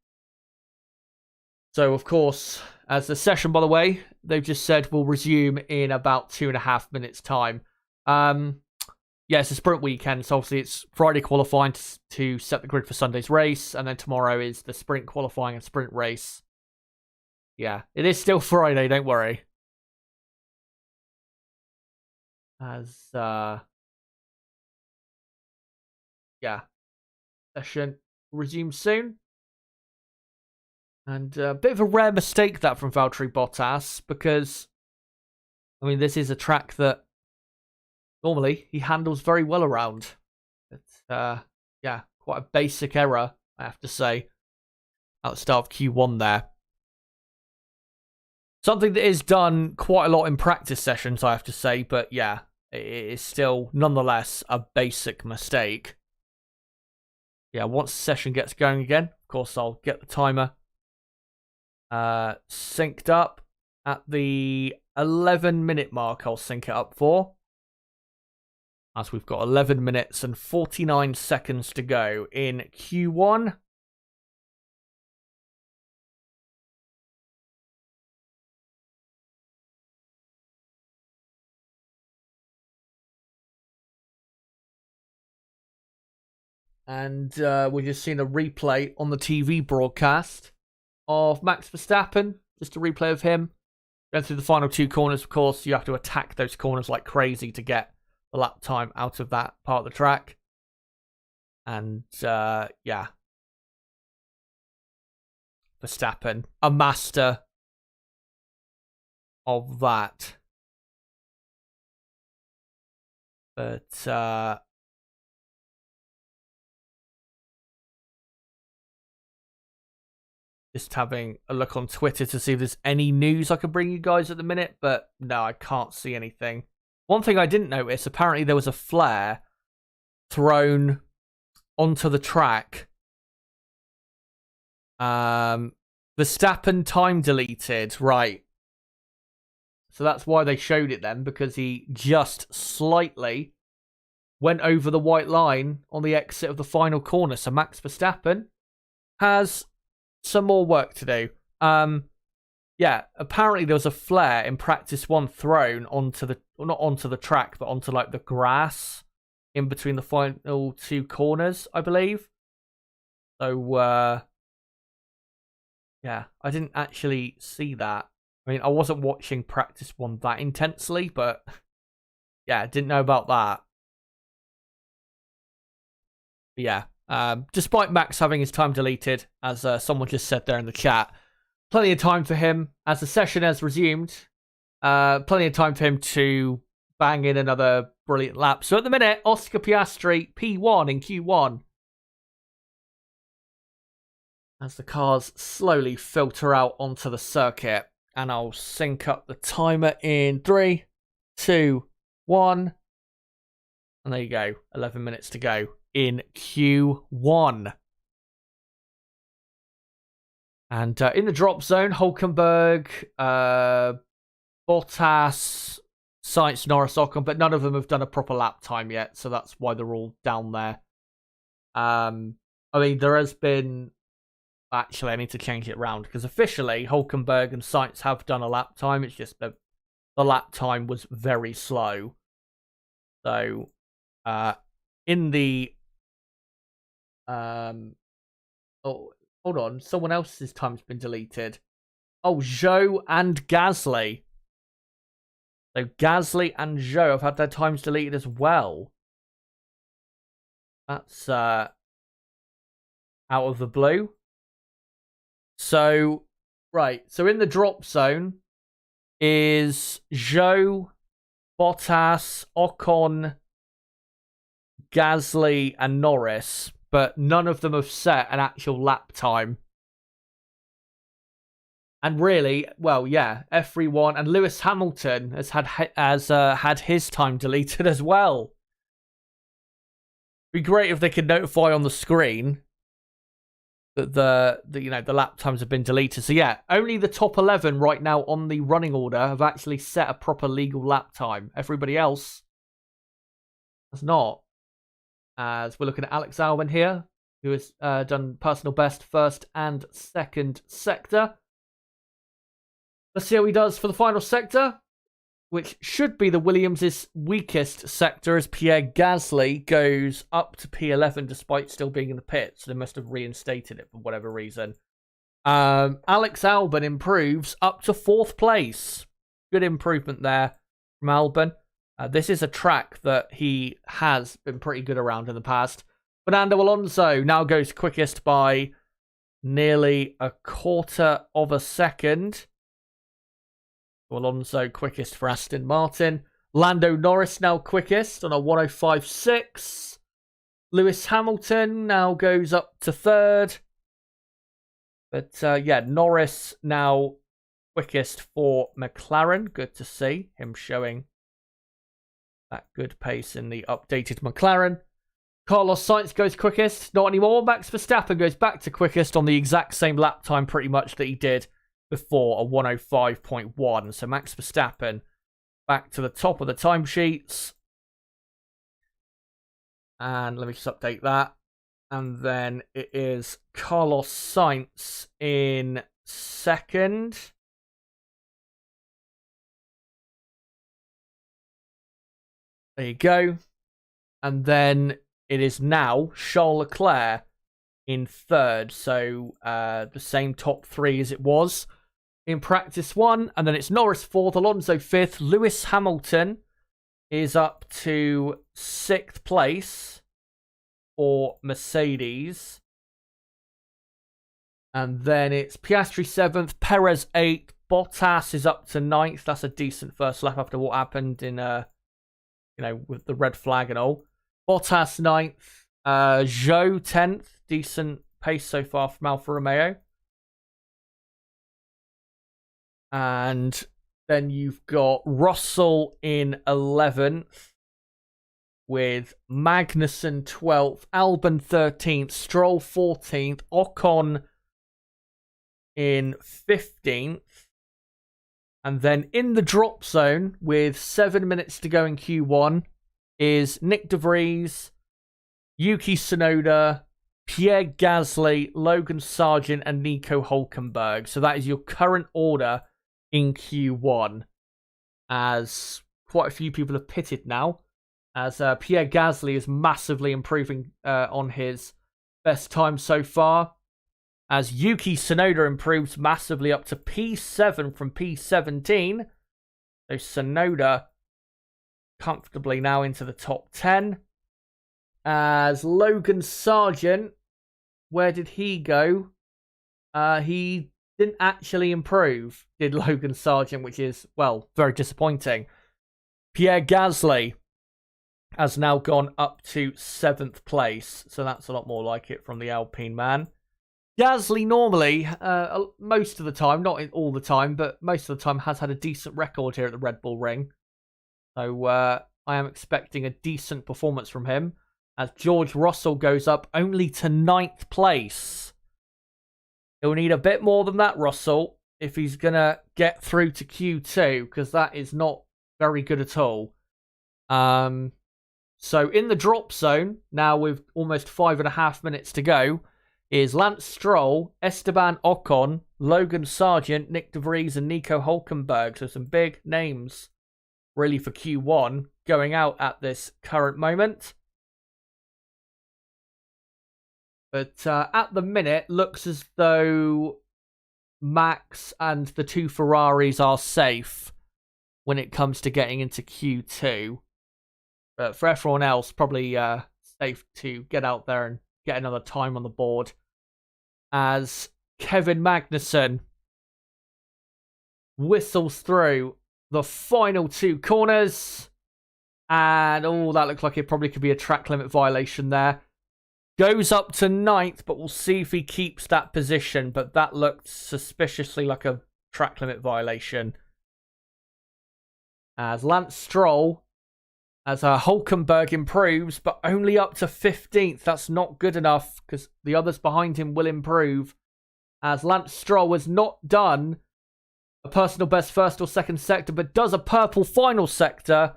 So, of course, as the session, by the way, they've just said will resume in about 2.5 minutes' time. Yeah, it's a sprint weekend, so obviously it's Friday qualifying to set the grid for Sunday's race, and then tomorrow is the sprint qualifying and sprint race. Yeah, it is still Friday, don't worry. As, yeah, session resumes soon. And a bit of a rare mistake that from Valtteri Bottas, because, I mean, this is a track that normally he handles very well around. But, yeah, quite a basic error, I have to say, at the start of Q1 there. Something that is done quite a lot in practice sessions, I have to say, but yeah, it is still, nonetheless, a basic mistake. Yeah, once the session gets going again, of course, I'll get the timer synced up at the 11-minute mark. I'll sync it up for, as we've got 11 minutes and 49 seconds to go in Q1. And we've just seen a replay on the TV broadcast of Max Verstappen. Just a replay of him going through the final 2 corners. Of course, you have to attack those corners like crazy to get the lap time out of that part of the track. And, yeah. Verstappen, a master of that. But, just having a look on Twitter to see if there's any news I can bring you guys at the minute, but no, I can't see anything. One thing I didn't notice, apparently there was a flare thrown onto the track. Verstappen time deleted, right. So that's why they showed it then, because he just slightly went over the white line on the exit of the final corner. So Max Verstappen has some more work to do. Yeah, apparently there was a flare in practice 1 thrown onto the, well, not onto the track, but onto like the grass in between the final 2 corners, I believe. So, yeah, I didn't actually see that. I mean, I wasn't watching practice 1 that intensely, but yeah, didn't know about that. But yeah. Despite Max having his time deleted, as someone just said there in the chat, plenty of time for him, as the session has resumed, plenty of time for him to bang in another brilliant lap. So at the minute, Oscar Piastri, P1 in Q1. As the cars slowly filter out onto the circuit. And I'll sync up the timer in 3, 2, 1. And there you go, 11 minutes to go in Q1. And in the drop zone, Hülkenberg, Bottas, Sainz, Norris, Ocon, but none of them have done a proper lap time yet, so that's why they're all down there. I mean, there has been... Actually, I need to change it round, because officially, Hülkenberg and Sainz have done a lap time. It's just the lap time was very slow. So, in the... oh, hold on. Someone else's time's been deleted. Oh, Zhou and Gasly. So, Gasly and Zhou have had their times deleted as well. That's out of the blue. So, right. So, in the drop zone is Zhou, Bottas, Ocon, Gasly, and Norris. But none of them have set an actual lap time. And really, well, yeah, F1 and Lewis Hamilton has had his time deleted as well. Be great if they could notify on the screen. that the lap times have been deleted. So yeah, only the top 11 right now on the running order have actually set a proper legal lap time. Everybody else has not. As we're looking at Alex Albon here, who has done personal best first and second sector. Let's see how he does for the final sector, which should be the Williams' weakest sector, as Pierre Gasly goes up to P11 despite still being in the pit. So they must have reinstated it for whatever reason. Alex Albon improves up to 4th place. Good improvement there from Albon. This is a track that he has been pretty good around in the past. Fernando Alonso now goes quickest by nearly a quarter of a second. Alonso quickest for Aston Martin. Lando Norris now quickest on a 105.6. Lewis Hamilton now goes up to 3rd. But yeah, Norris now quickest for McLaren. Good to see him showing that good pace in the updated McLaren. Carlos Sainz goes quickest. Not anymore. Max Verstappen goes back to quickest on the exact same lap time pretty much that he did before, a 105.1. So Max Verstappen back to the top of the timesheets. And let me just update that. And then it is Carlos Sainz in 2nd. There you go. And then it is now Charles Leclerc in 3rd. So the same top 3 as it was in practice 1. And then it's Norris 4th, Alonso 5th. Lewis Hamilton is up to 6th place for Mercedes. And then it's Piastri 7th, Perez 8th. Bottas is up to 9th. That's a decent first lap after what happened in with the red flag and all. Bottas 9th. Zhou 10th. Decent pace so far from Alfa Romeo. And then you've got Russell in 11th. With Magnussen 12th. Albon 13th. Stroll 14th. Ocon in 15th. And then in the drop zone, with 7 minutes to go in Q1, is Nick De Vries, Yuki Tsunoda, Pierre Gasly, Logan Sargent, and Nico Hülkenberg. So that is your current order in Q1. As quite a few people have pitted now, as Pierre Gasly is massively improving on his best time so far. As Yuki Tsunoda improves massively up to P7 from P17. So Tsunoda comfortably now into the top 10. As Logan Sargent, where did he go? He didn't actually improve, did Logan Sargent, which is, well, very disappointing. Pierre Gasly has now gone up to 7th place. So that's a lot more like it from the Alpine man. Gasly normally, most of the time, not all the time, but most of the time has had a decent record here at the Red Bull Ring. So I am expecting a decent performance from him. As George Russell goes up only to 9th place. He'll need a bit more than that, Russell, if he's going to get through to Q2, because that is not very good at all. So in the drop zone, now with almost 5.5 minutes to go, is Lance Stroll, Esteban Ocon, Logan Sargent, Nick De Vries, and Nico Hülkenberg. So some big names, really, for Q1 going out at this current moment. But at the minute, looks as though Max and the 2 Ferraris are safe when it comes to getting into Q2. But for everyone else, probably safe to get out there and get another time on the board. As Kevin Magnussen whistles through the final 2 corners. And, that looks like it probably could be a track limit violation there. Goes up to 9th, but we'll see if he keeps that position. But that looked suspiciously like a track limit violation. As Lance Stroll as Hulkenberg improves, but only up to 15th. That's not good enough because the others behind him will improve. As Lance Stroll has not done a personal best first or second sector, but does a purple final sector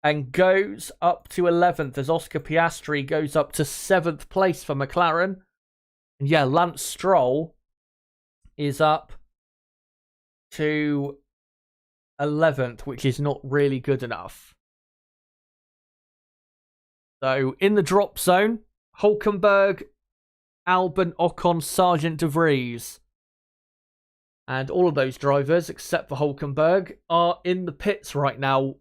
and goes up to 11th as Oscar Piastri goes up to 7th place for McLaren. And yeah, Lance Stroll is up to 11th, which is not really good enough. So in the drop zone, Hulkenberg, Albon, Ocon, Sargent, De Vries. And all of those drivers, except for Hulkenberg, are in the pits right now,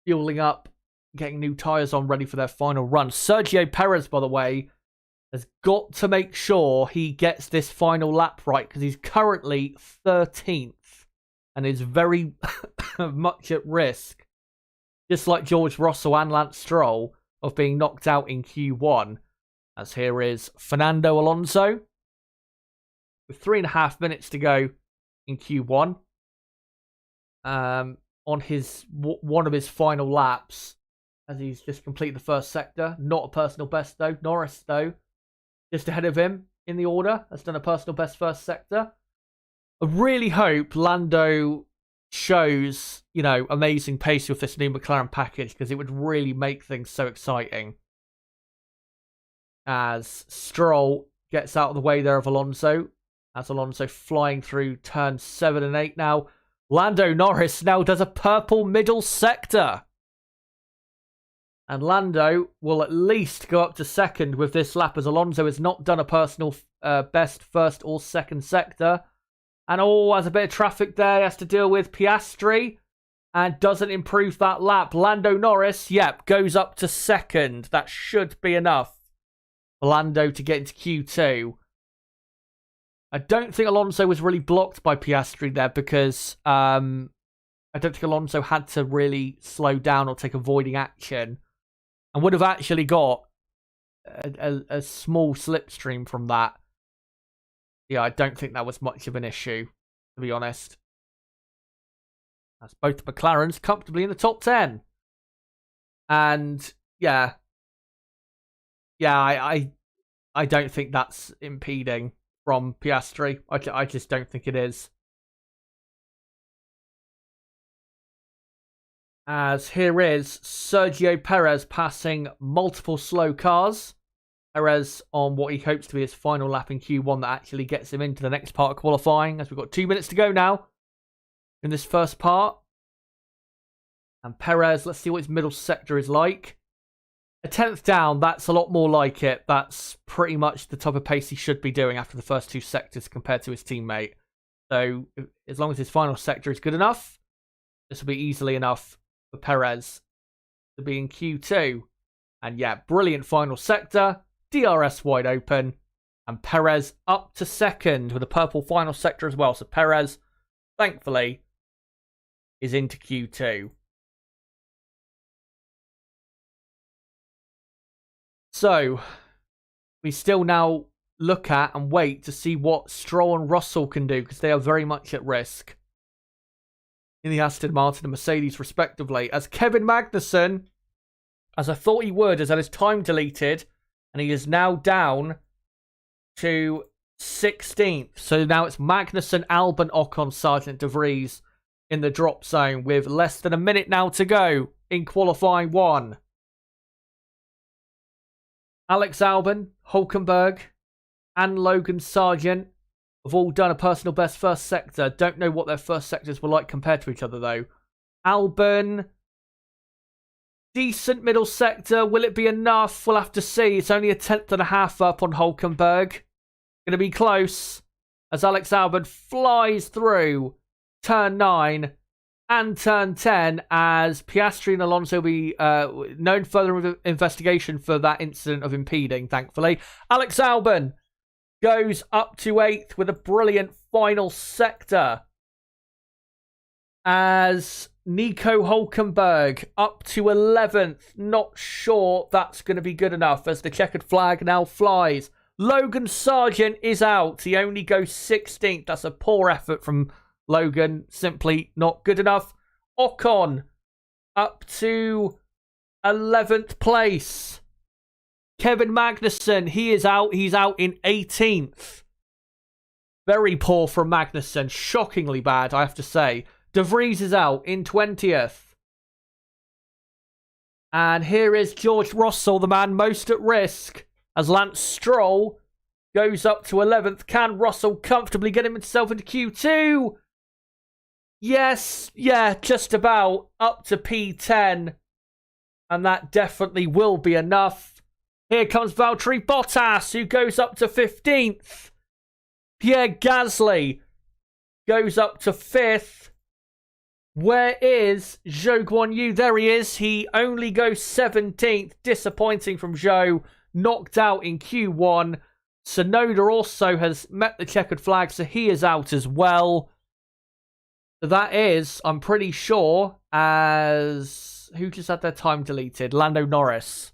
fueling up, getting new tyres on, ready for their final run. Sergio Perez, by the way, has got to make sure he gets this final lap right, because he's currently 13th and is very much at risk, just like George Russell and Lance Stroll, of being knocked out in Q1. As here is Fernando Alonso with 3.5 minutes to go in Q1. On his one of his final laps, as he's just completed the first sector. Not a personal best though. Norris though, just ahead of him in the order, has done a personal best first sector. I really hope Lando shows, amazing pace with this new McLaren package, because it would really make things so exciting. As Stroll gets out of the way there of Alonso, as Alonso flying through turns 7 and 8 now. Lando Norris now does a purple middle sector. And Lando will at least go up to second with this lap, as Alonso has not done a personal best first or second sector. And has a bit of traffic there. He has to deal with Piastri and doesn't improve that lap. Lando Norris, goes up to second. That should be enough for Lando to get into Q2. I don't think Alonso was really blocked by Piastri there, because I don't think Alonso had to really slow down or take avoiding action, and would have actually got a small slipstream from that. Yeah, I don't think that was much of an issue, to be honest. That's both McLarens comfortably in the top 10. And I don't think that's impeding from Piastri. I just don't think it is. As here is Sergio Perez passing multiple slow cars. Perez on what he hopes to be his final lap in Q1 that actually gets him into the next part of qualifying, as we've got 2 minutes to go now in this first part. And Perez, let's see what his middle sector is like. A 10th down, that's a lot more like it. That's pretty much the type of pace he should be doing after the first 2 sectors compared to his teammate. So as long as his final sector is good enough, this will be easily enough for Perez to be in Q2. And brilliant final sector. DRS wide open, and Perez up to second with a purple final sector as well. So Perez, thankfully, is into Q2. So we still now look at and wait to see what Stroll and Russell can do, because they are very much at risk in the Aston Martin and Mercedes respectively. As Kevin Magnussen, as I thought he would, has had his time deleted, and he is now down to 16th. So now it's Magnussen, Albon, Ocon, Sargent, De Vries in the drop zone with less than a minute now to go in qualifying 1. Alex Albon, Hulkenberg, and Logan Sargent have all done a personal best first sector. Don't know what their first sectors were like compared to each other, though. Albon, decent middle sector. Will it be enough? We'll have to see. It's only a 10.5 up on Hulkenberg. Going to be close as Alex Albon flies through turn 9 and turn 10, as Piastri and Alonso will be known further investigation for that incident of impeding, thankfully. Alex Albon goes up to 8th with a brilliant final sector, as Nico Hulkenberg up to 11th. Not sure that's going to be good enough, as the checkered flag now flies. Logan Sargent is out. He only goes 16th. That's a poor effort from Logan. Simply not good enough. Ocon up to 11th place. Kevin Magnussen, he is out. He's out in 18th. Very poor from Magnussen. Shockingly bad, I have to say. De Vries is out in 20th. And here is George Russell, the man most at risk, as Lance Stroll goes up to 11th. Can Russell comfortably get himself into Q2? Yes, yeah, just about up to P10. And that definitely will be enough. Here comes Valtteri Bottas, who goes up to 15th. Pierre Gasly goes up to 5th. Where is Zhou Guanyu? There he is. He only goes 17th. Disappointing from Zhou. Knocked out in Q1. Tsunoda also has met the checkered flag, so he is out as well. That is, I'm pretty sure, as... Who just had their time deleted? Lando Norris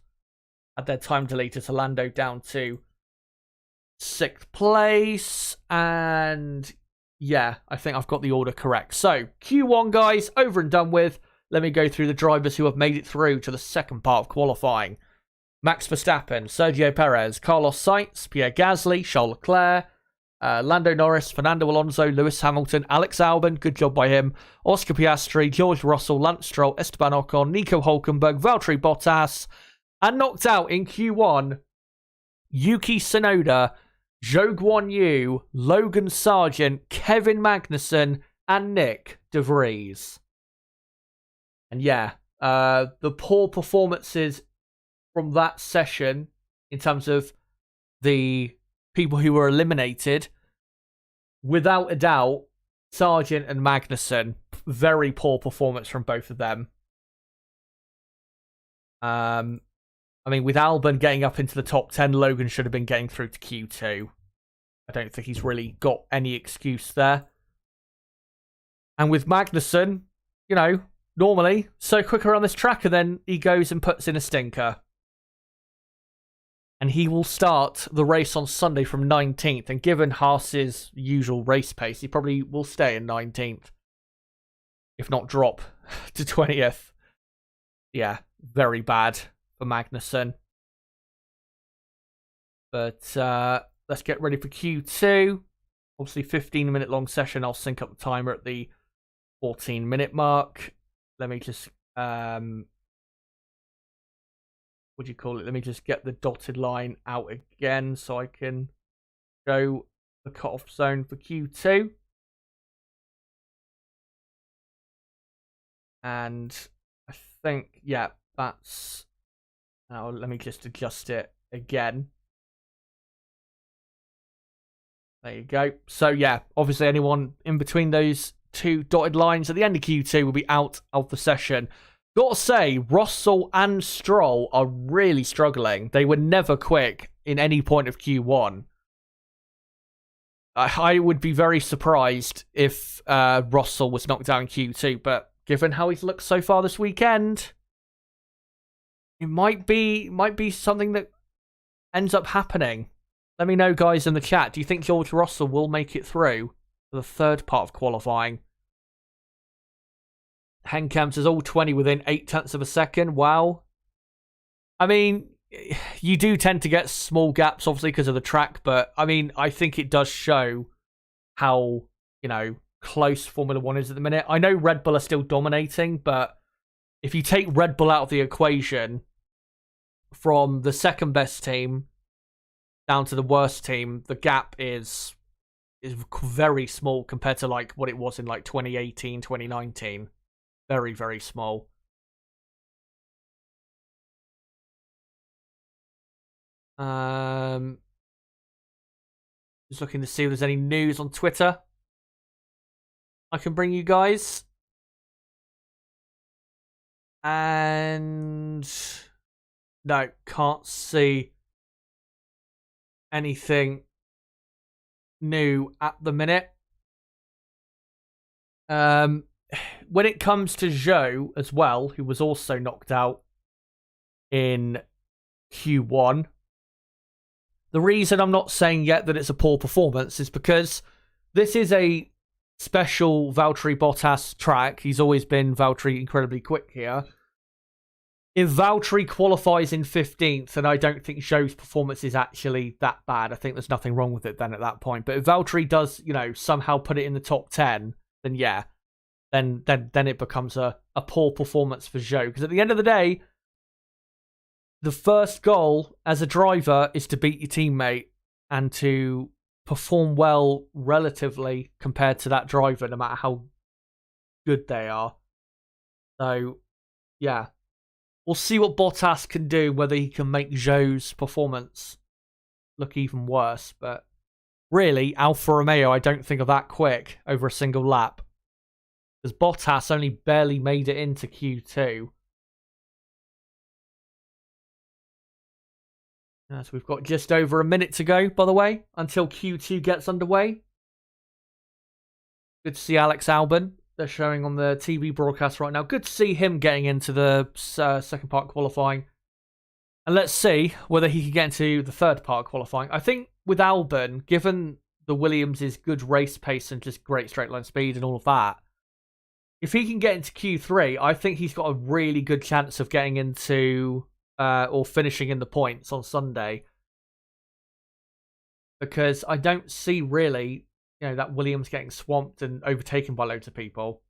had their time deleted, so Lando down to 6th place. And yeah, I think I've got the order correct. So, Q1, guys, over and done with. Let me go through the drivers who have made it through to the second part of qualifying. Max Verstappen, Sergio Perez, Carlos Sainz, Pierre Gasly, Charles Leclerc, Lando Norris, Fernando Alonso, Lewis Hamilton, Alex Albon, good job by him, Oscar Piastri, George Russell, Lance Stroll, Esteban Ocon, Nico Hülkenberg, Valtteri Bottas, and knocked out in Q1, Yuki Tsunoda, Zhou Guanyu, Logan Sargent, Kevin Magnussen, and Nick De Vries. And yeah, the poor performances from that session in terms of the people who were eliminated, without a doubt, Sargent and Magnussen, very poor performance from both of them. I mean, with Albon getting up into the top 10, Logan should have been getting through to Q2. I don't think he's really got any excuse there. And with Magnussen, you know, normally so quick around this track, and then he goes and puts in a stinker. And he will start the race on Sunday from 19th. And given Haas's usual race pace, he probably will stay in 19th. If not drop to 20th. Yeah, very bad for Magnussen. But let's get ready for Q2. Obviously, 15-minute long session. I'll sync up the timer at the 14-minute mark. Let me just... what do you call it? Let me just get the dotted line out again so I can show the cutoff zone for Q2. And I think, yeah, that's... Now, let me just adjust it again. There you go. So, yeah, obviously anyone in between those two dotted lines at the end of Q2 will be out of the session. Gotta say, Russell and Stroll are really struggling. They were never quick in any point of Q1. I would be very surprised if Russell was knocked out in Q2, but given how he's looked so far this weekend, it might be something that ends up happening. Let me know, guys, in the chat. Do you think George Russell will make it through to the third part of qualifying? Henkamp says all 20 within 0.8 of a second. Wow. I mean, you do tend to get small gaps, obviously, because of the track. But, I mean, I think it does show how, you know, close Formula 1 is at the minute. I know Red Bull are still dominating, but if you take Red Bull out of the equation, from the second best team down to the worst team, the gap is very small compared to, like, what it was in, like, 2018, 2019. Very, very small. Just looking to see if there's any news on Twitter I can bring you guys. And no, can't see anything new at the minute. When it comes to Zhou as well, who was also knocked out in Q1, the reason I'm not saying yet that it's a poor performance is because this is a special Valtteri Bottas track. He's always been Valtteri incredibly quick here. if Valtteri qualifies in 15th, then I don't think Zhou's performance is actually that bad. I think there's nothing wrong with it then at that point. But if Valtteri does, somehow put it in the top 10, then yeah, then it becomes a poor performance for Zhou. Because at the end of the day, the first goal as a driver is to beat your teammate and to perform well relatively compared to that driver, no matter how good they are. So, yeah. We'll see what Bottas can do, whether he can make Zhou's performance look even worse. But really, Alfa Romeo, I don't think are that quick over a single lap. Because Bottas only barely made it into Q2. So we've got just over a minute to go, by the way, until Q2 gets underway. Good to see Alex Albon. They're showing on the TV broadcast right now. Good to see him getting into the second part qualifying. And let's see whether he can get into the third part qualifying. I think with Albon, given the Williams' good race pace and just great straight line speed and all of that, if he can get into Q3, I think he's got a really good chance of getting into or finishing in the points on Sunday. Because I don't see really, that Williams getting swamped and overtaken by loads of people.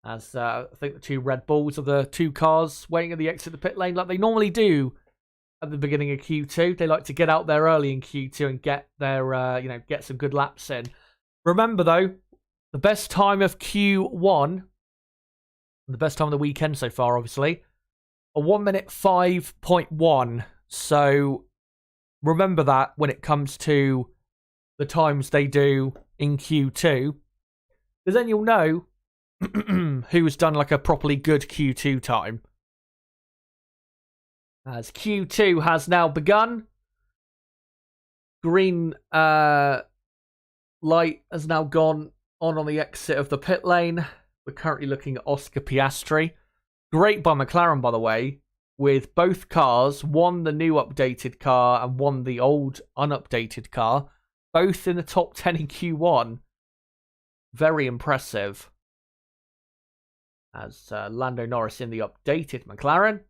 As I think the two Red Bulls are the two cars waiting at the exit of the pit lane like they normally do at the beginning of Q2. They like to get out there early in Q2 and get their, get some good laps in. Remember though, the best time of Q1, the best time of the weekend so far, obviously, a 1:05.1. So remember that when it comes to the times they do in Q2, because then you'll know who's done like a properly good Q2 time. As Q2 has now begun, green light has now gone on the exit of the pit lane. We're currently looking at Oscar Piastri. Great by McLaren, by the way, with both cars, one the new updated car and one the old unupdated car, both in the top 10 in Q1. Very impressive. As Lando Norris in the updated McLaren,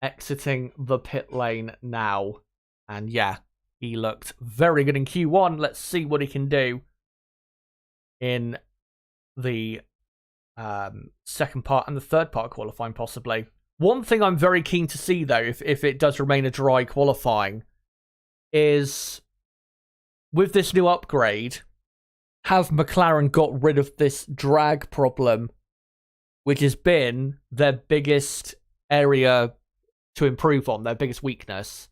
exiting the pit lane now. And yeah, he looked very good in Q1. Let's see what he can do in the second part and the third part qualifying, possibly. One thing I'm very keen to see, though, if it does remain a dry qualifying, is with this new upgrade, have McLaren got rid of this drag problem, which has been their biggest area to improve on, their biggest weakness.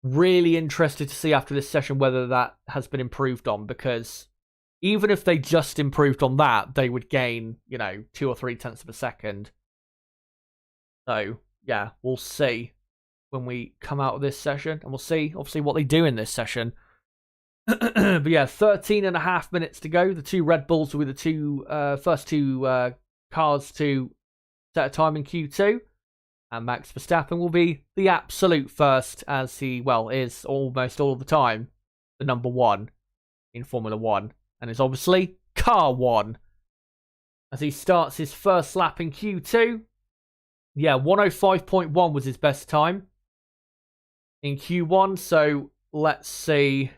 Really interested to see after this session whether that has been improved on, because even if they just improved on that, they would gain, 2 or 3 tenths of a second. So, yeah, we'll see when we come out of this session. And we'll see, obviously, what they do in this session. But yeah, 13.5 minutes to go. The two Red Bulls will be the first two cars to set a time in Q2. And Max Verstappen will be the absolute first, as he, is almost all of the time the number one in Formula 1. And is obviously car 1. As he starts his first lap in Q2. Yeah, 1:05.1 was his best time in Q1. So let's see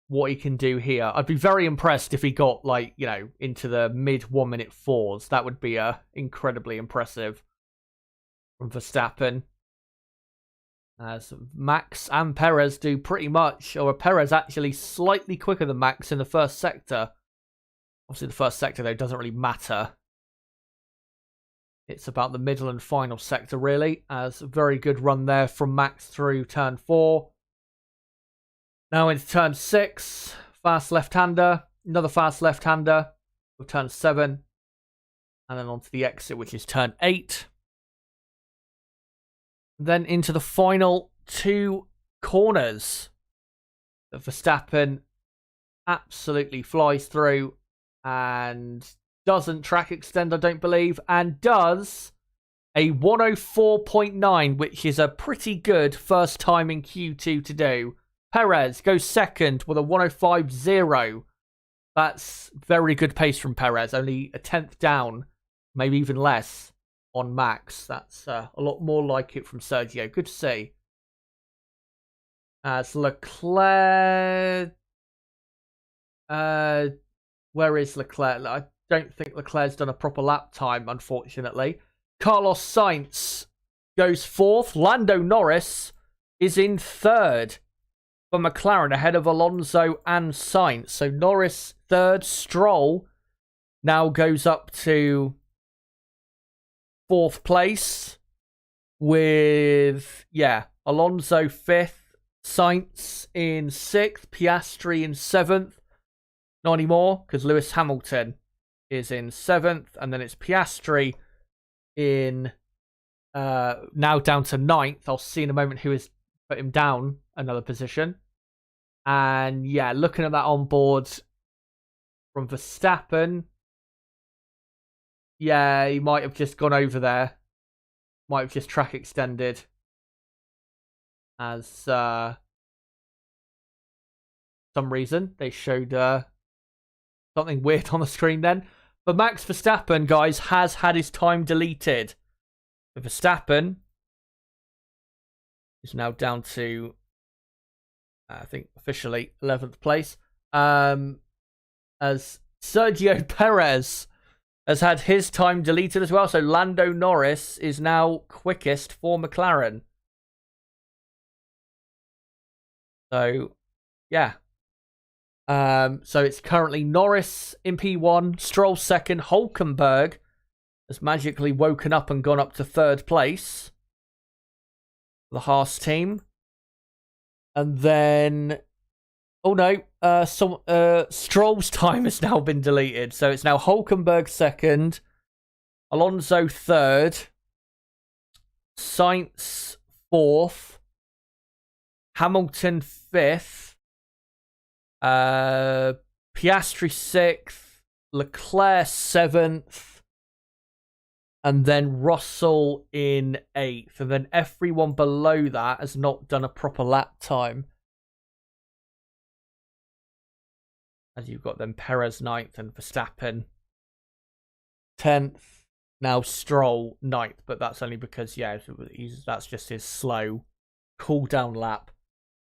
what he can do here. I'd be very impressed if he got, into the mid 1 minute 4s. That would be incredibly impressive from Verstappen. As Max and Perez do pretty much, or Perez actually slightly quicker than Max in the first sector. Obviously, the first sector, though, doesn't really matter. It's about the middle and final sector, really. As a very good run there from Max through turn 4. Now into turn 6. Fast left-hander. Another fast left-hander with turn 7. And then onto the exit, which is turn 8. Then into the final 2 corners. Verstappen absolutely flies through and doesn't track extend, I don't believe, and does a 1:04.9, which is a pretty good first time in Q2 to do. Perez goes second with a 1:05.0. That's very good pace from Perez, only a tenth down, maybe even less, on Max. That's a lot more like it from Sergio. Good to see. As Leclerc... where is Leclerc? I don't think Leclerc's done a proper lap time, unfortunately. Carlos Sainz goes 4th. Lando Norris is in 3rd for McLaren, ahead of Alonso and Sainz. So Norris 3rd. Stroll now goes up to 4th place with, Alonso 5th, Sainz in 6th, Piastri in 7th. Not anymore, because Lewis Hamilton is in 7th, and then it's Piastri in now down to 9th. I'll see in a moment who has put him down another position. And looking at that on board from Verstappen, he might have just gone over there. Might have just track extended. As some reason they showed something weird on the screen then. But Max Verstappen, guys, has had his time deleted. Verstappen is now down to, I think, officially 11th place. As Sergio Perez has had his time deleted as well. So Lando Norris is now quickest for McLaren. So, so it's currently Norris in P1, Stroll 2nd, Hülkenberg has magically woken up and gone up to 3rd place. The Haas team. And then, Stroll's time has now been deleted. So it's now Hülkenberg 2nd, Alonso 3rd, Sainz 4th, Hamilton 5th, Piastri 6th, Leclerc 7th, and then Russell in 8th. And then everyone below that has not done a proper lap time. As you've got then Perez 9th and Verstappen 10th. Now Stroll 9th, but that's only because, that's just his slow cool-down lap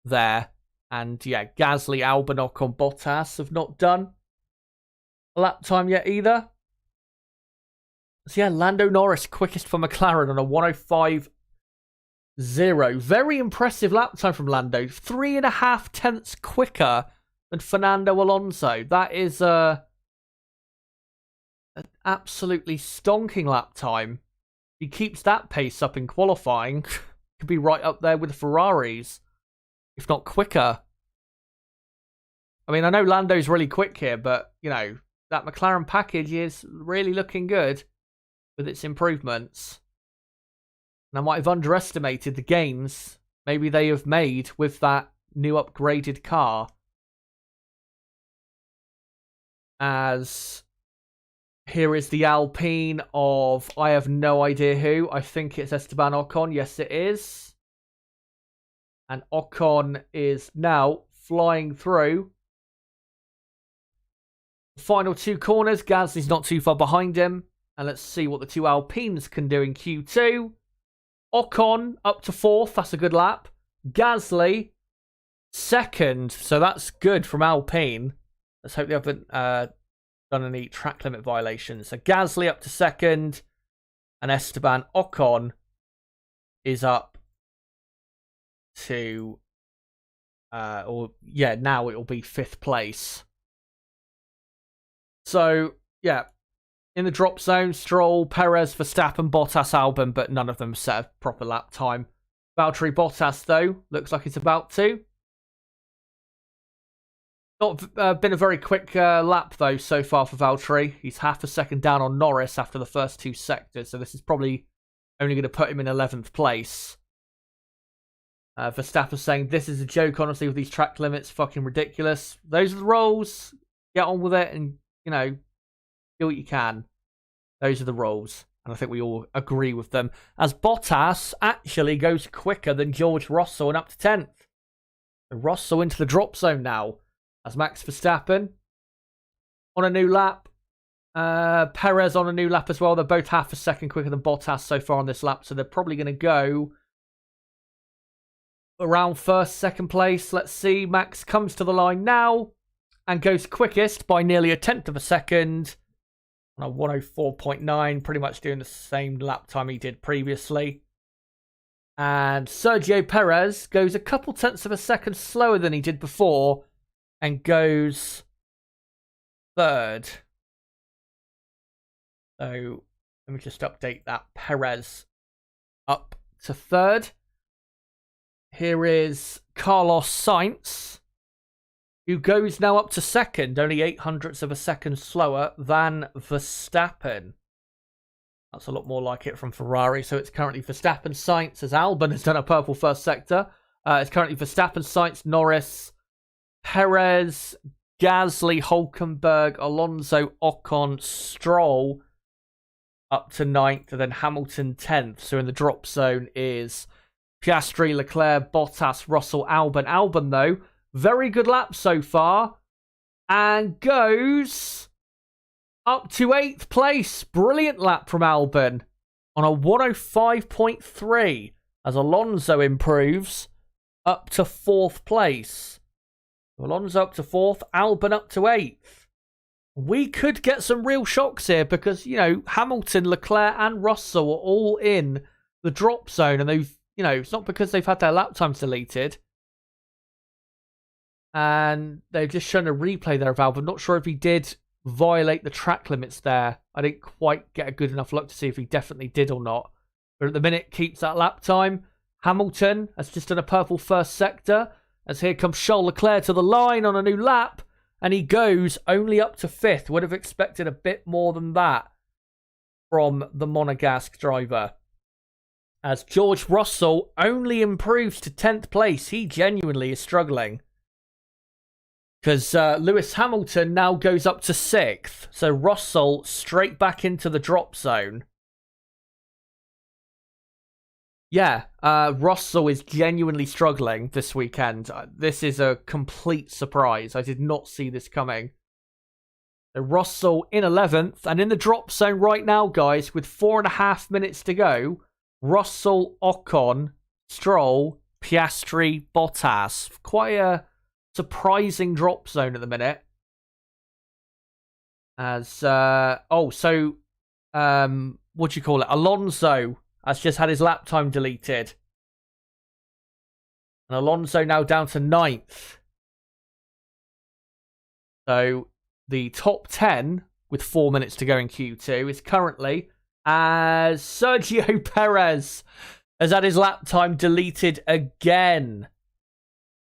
there. And Gasly, Albon, Ocon, Bottas have not done a lap time yet either. So Lando Norris quickest for McLaren on a 105.0. Very impressive lap time from Lando. 3.5 tenths quicker than Fernando Alonso. That is an absolutely stonking lap time. He keeps that pace up in qualifying. Could be right up there with the Ferraris, if not quicker. I mean, I know Lando's really quick here, but, that McLaren package is really looking good with its improvements. And I might have underestimated the gains maybe they have made with that new upgraded car. As here is the Alpine of, I have no idea who. I think it's Esteban Ocon. Yes, it is. And Ocon is now flying through. Final 2 corners. Gasly's not too far behind him. And let's see what the 2 Alpines can do in Q2. Ocon up to 4th. That's a good lap. Gasly 2nd. So that's good from Alpine. Let's hope they haven't done any track limit violations. So Gasly up to 2nd. And Esteban Ocon is up to... now it will be 5th place. So, in the drop zone, Stroll, Perez, Verstappen, Bottas, Albon, but none of them set a proper lap time. Valtteri Bottas, though, looks like it's about to. Not been a very quick lap, though, so far for Valtteri. He's half a second down on Norris after the first 2 sectors, so this is probably only going to put him in 11th place. Verstappen saying, this is a joke, honestly, with these track limits. Fucking ridiculous. Those are the rules. Get on with it and, do what you can. Those are the rules. And I think we all agree with them. As Bottas actually goes quicker than George Russell and up to 10th. Russell into the drop zone now. As Max Verstappen on a new lap Perez on a new lap as well. They're both half a second quicker than Bottas so far on this lap, so they're probably going to go around first, second place. Let's see. Max comes to the line now and goes quickest by nearly a tenth of a second on a 104.9, pretty much doing the same lap time he did previously. And Sergio Perez goes a couple tenths of a second slower than he did before and goes third. So let me just update that. Perez up to third. Here is Carlos Sainz, who goes now up to second, only 0.08 of a second slower than Verstappen. That's a lot more like it from Ferrari. So it's currently Verstappen, Sainz, as Albon has done a purple first sector. It's currently Verstappen, Sainz, Norris, Perez, Gasly, Hülkenberg, Alonso, Ocon, Stroll up to 9th, and then Hamilton 10th. So in the drop zone is Piastri, Leclerc, Bottas, Russell, Albon. Albon, though, very good lap so far and goes up to 8th place. Brilliant lap from Albon on a 105.3 as Alonso improves up to 4th place. Alonso up to 4th, Albon up to 8th. We could get some real shocks here because, you know, Hamilton, Leclerc and Russell are all in the drop zone, and they've, you know, it's not because they've had their lap times deleted. And they've just shown a replay there of Albon. Not sure if he did violate the track limits there. I didn't quite get a good enough look to see if he definitely did or not. But at the minute, keeps that lap time. Hamilton has just done a purple first sector, as here comes Charles Leclerc to the line on a new lap, and he goes only up to 5th. Would have expected a bit more than that from the Monegasque driver. As George Russell only improves to 10th place. He genuinely is struggling, because Lewis Hamilton now goes up to 6th. So Russell straight back into the drop zone. Yeah, Russell is genuinely struggling this weekend. This is a complete surprise. I did not see this coming. So Russell in 11th. And in the drop zone right now, guys, with 4.5 minutes to go, Russell, Ocon, Stroll, Piastri, Bottas. Quite a surprising drop zone at the minute. As, what do you call it? Alonso has just had his lap time deleted. And Alonso now down to 9th. So the top 10 with 4 minutes to go in Q2 is currently as Sergio Perez has had his lap time deleted again.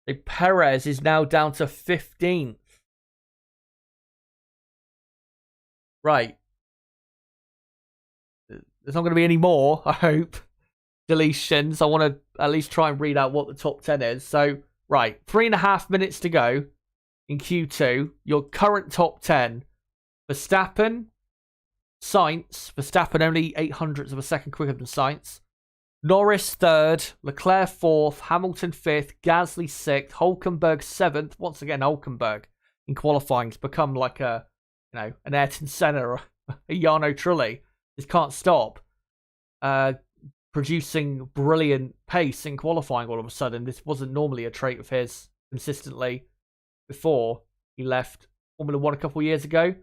So Perez is now down to 15th. Right. There's not going to be any more, I hope, deletions. I want to at least try and read out what the top 10 is. So, right, 3.5 minutes to go in Q2. Your current top 10. Verstappen, Sainz. Verstappen only 0.08 of a second quicker than Sainz. Norris 3rd. Leclerc 4th. Hamilton 5th. Gasly 6th. Hülkenberg 7th. Once again, Hülkenberg in qualifying has become like a, you know, an Ayrton Senna or a Jarno Trulli. Just can't stop producing brilliant pace in qualifying all of a sudden. This wasn't normally a trait of his consistently before he left Formula 1 a couple of years ago.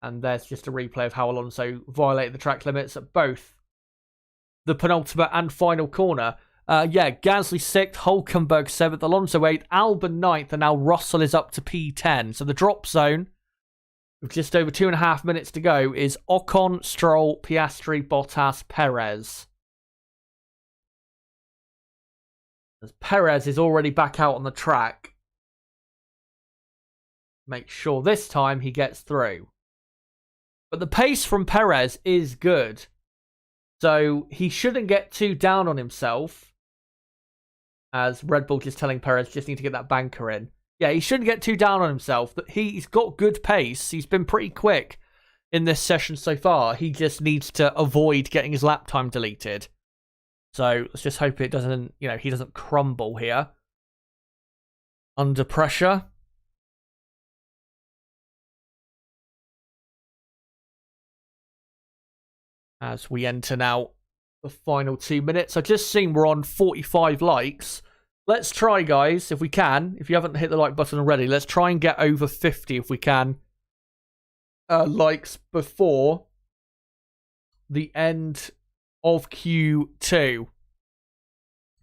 And there's just a replay of how Alonso violated the track limits at both the penultimate and final corner. Gasly 6th, Hülkenberg 7th, Alonso 8th, Albon 9th, and now Russell is up to P10. So the drop zone, with just over 2.5 minutes to go, is Ocon, Stroll, Piastri, Bottas, Perez. As Perez is already back out on the track. Make sure this time he gets through. But the pace from Perez is good. So he shouldn't get too down on himself. As Red Bull just telling Perez, just need to get that banker in. Yeah, he shouldn't get too down on himself. But he's got good pace. He's been pretty quick in this session so far. He just needs to avoid getting his lap time deleted. So let's just hope it doesn't, you know, he doesn't crumble here under pressure. as we enter now the final 2 minutes. I've just seen we're on 45 likes. Let's try, guys, if we can. If you haven't hit the like button already, let's try and get over 50 if we can. Likes before the end of Q2,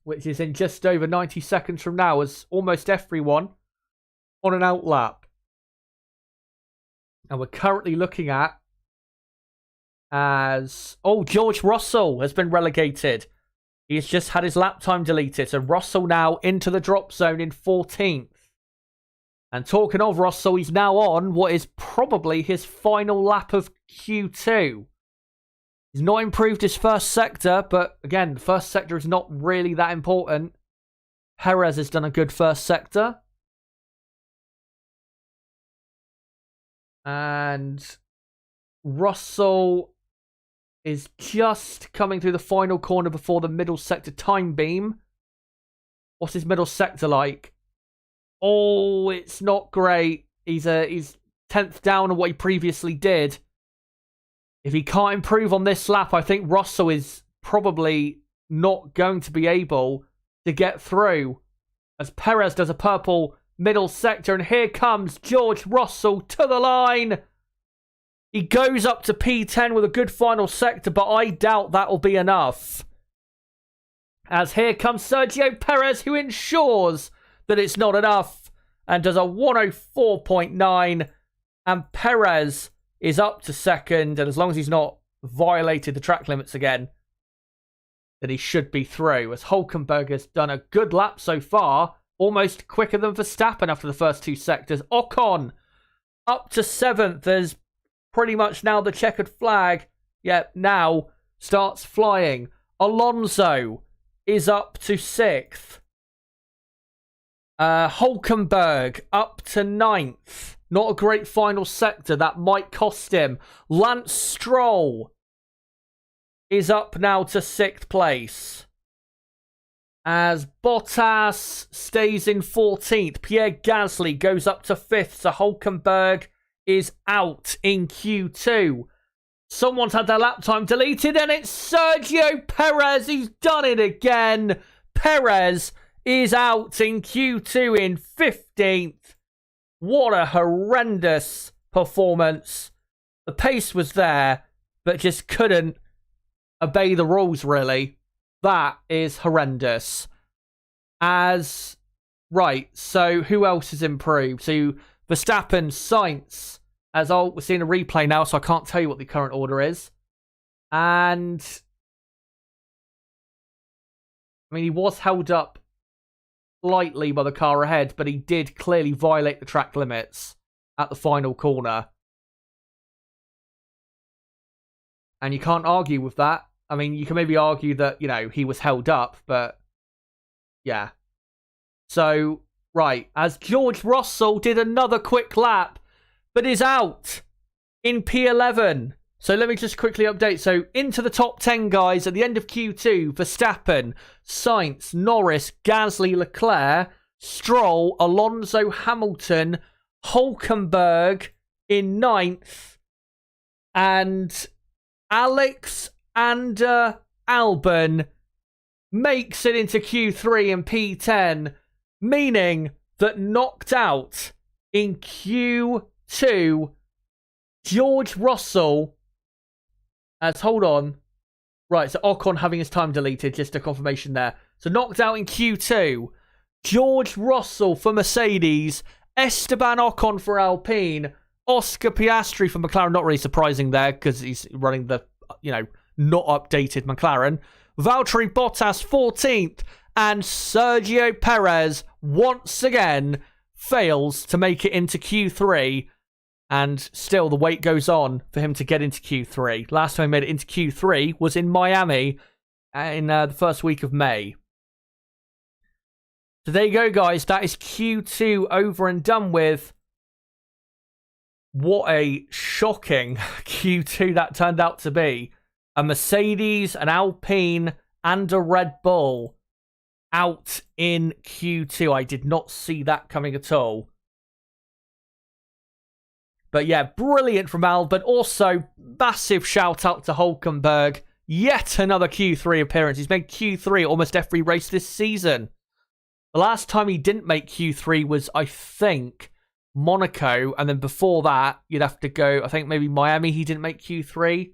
which is in just over 90 seconds from now, as almost everyone on an outlap. And we're currently looking at George Russell has been relegated. He's just had his lap time deleted. So Russell now into the drop zone in 14th. And talking of Russell, he's now on what is probably his final lap of Q2. He's not improved his first sector, but again, the first sector is not really that important. Perez has done a good first sector. And Russell is just coming through the final corner before the middle sector time beam. What's his middle sector like? Oh, it's not great. He's 10th down on what he previously did. If he can't improve on this lap, I think Russell is probably not going to be able to get through, as Perez does a purple middle sector, and here comes George Russell to the line. He goes up to P10 with a good final sector, but I doubt that'll be enough. As here comes Sergio Perez, who ensures that it's not enough and does a 104.9, and Perez is up to second, and as long as he's not violated the track limits again, then he should be through, as Hülkenberg has done a good lap so far, almost quicker than Verstappen after the first two sectors. Ocon up to 7th as pretty much now the checkered flag, now starts flying. Alonso is up to 6th. Hülkenberg up to 9th. Not a great final sector. That might cost him. Lance Stroll is up now to 6th place. As Bottas stays in 14th. Pierre Gasly goes up to 5th. So Hülkenberg is out in Q2. Someone's had their lap time deleted, and it's Sergio Perez. He's done it again. Perez is out in Q2 in 15th. What a horrendous performance. The pace was there, but just couldn't obey the rules, really. That is horrendous. Right, so who else has improved? So Verstappen, Sainz, we're seeing a replay now, so I can't tell you what the current order is. And I mean, he was held up slightly by the car ahead, but he did clearly violate the track limits at the final corner. And you can't argue with that. I mean, you can maybe argue that, he was held up, but yeah. So, right, as George Russell did another quick lap, but is out in P11. So let me just quickly update. So into the top 10, guys, at the end of Q2, Verstappen, Sainz, Norris, Gasly, Leclerc, Stroll, Alonso, Hamilton, Hülkenberg in 9th, and Alex and Albon makes it into Q3 and P10, meaning that knocked out in Q2, George Russell, hold on. Right, so Ocon having his time deleted, just a confirmation there. So knocked out in Q2, George Russell for Mercedes, Esteban Ocon for Alpine, Oscar Piastri for McLaren, not really surprising there because he's running the, not updated McLaren. Valtteri Bottas 14th, and Sergio Perez once again fails to make it into Q3. And still, the wait goes on for him to get into Q3. Last time he made it into Q3 was in Miami in the first week of May. So there you go, guys. That is Q2 over and done with. What a shocking Q2 that turned out to be. A Mercedes, an Alpine, and a Red Bull out in Q2. I did not see that coming at all. But yeah, brilliant from Albon. Also, massive shout out to Hulkenberg. Yet another Q3 appearance. He's made Q3 almost every race this season. The last time he didn't make Q3 was, I think, Monaco. And then before that, you'd have to go, I think maybe Miami, he didn't make Q3.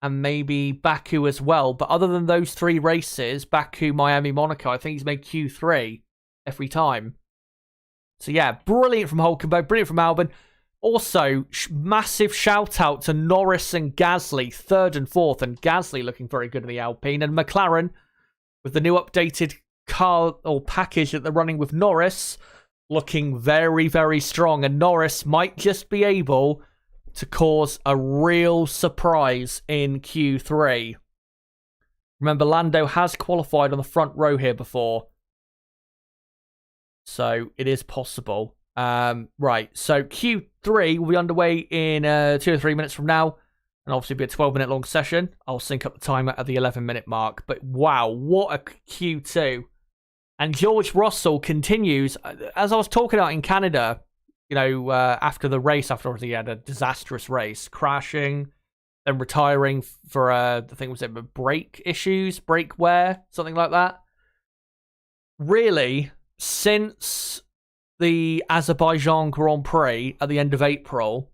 And maybe Baku as well. But other than those 3 races, Baku, Miami, Monaco, I think he's made Q3 every time. So yeah, brilliant from Hulkenberg, brilliant from Albon. Also, massive shout out to Norris and Gasly, 3rd and 4th. And Gasly looking very good in the Alpine. And McLaren, with the new updated car or package that they're running with Norris, looking very, very strong. And Norris might just be able to cause a real surprise in Q3. Remember, Lando has qualified on the front row here before. So it is possible. Right, so Q3 will be underway in 2 or 3 minutes from now, and obviously be a 12-minute long session. I'll sync up the timer at the 11-minute mark. But wow, what a Q2. And George Russell continues, as I was talking about in Canada, you know, after the race, after he had a disastrous race, crashing, then retiring for, I think was it brake issues, brake wear, something like that. Really, since the Azerbaijan Grand Prix at the end of April,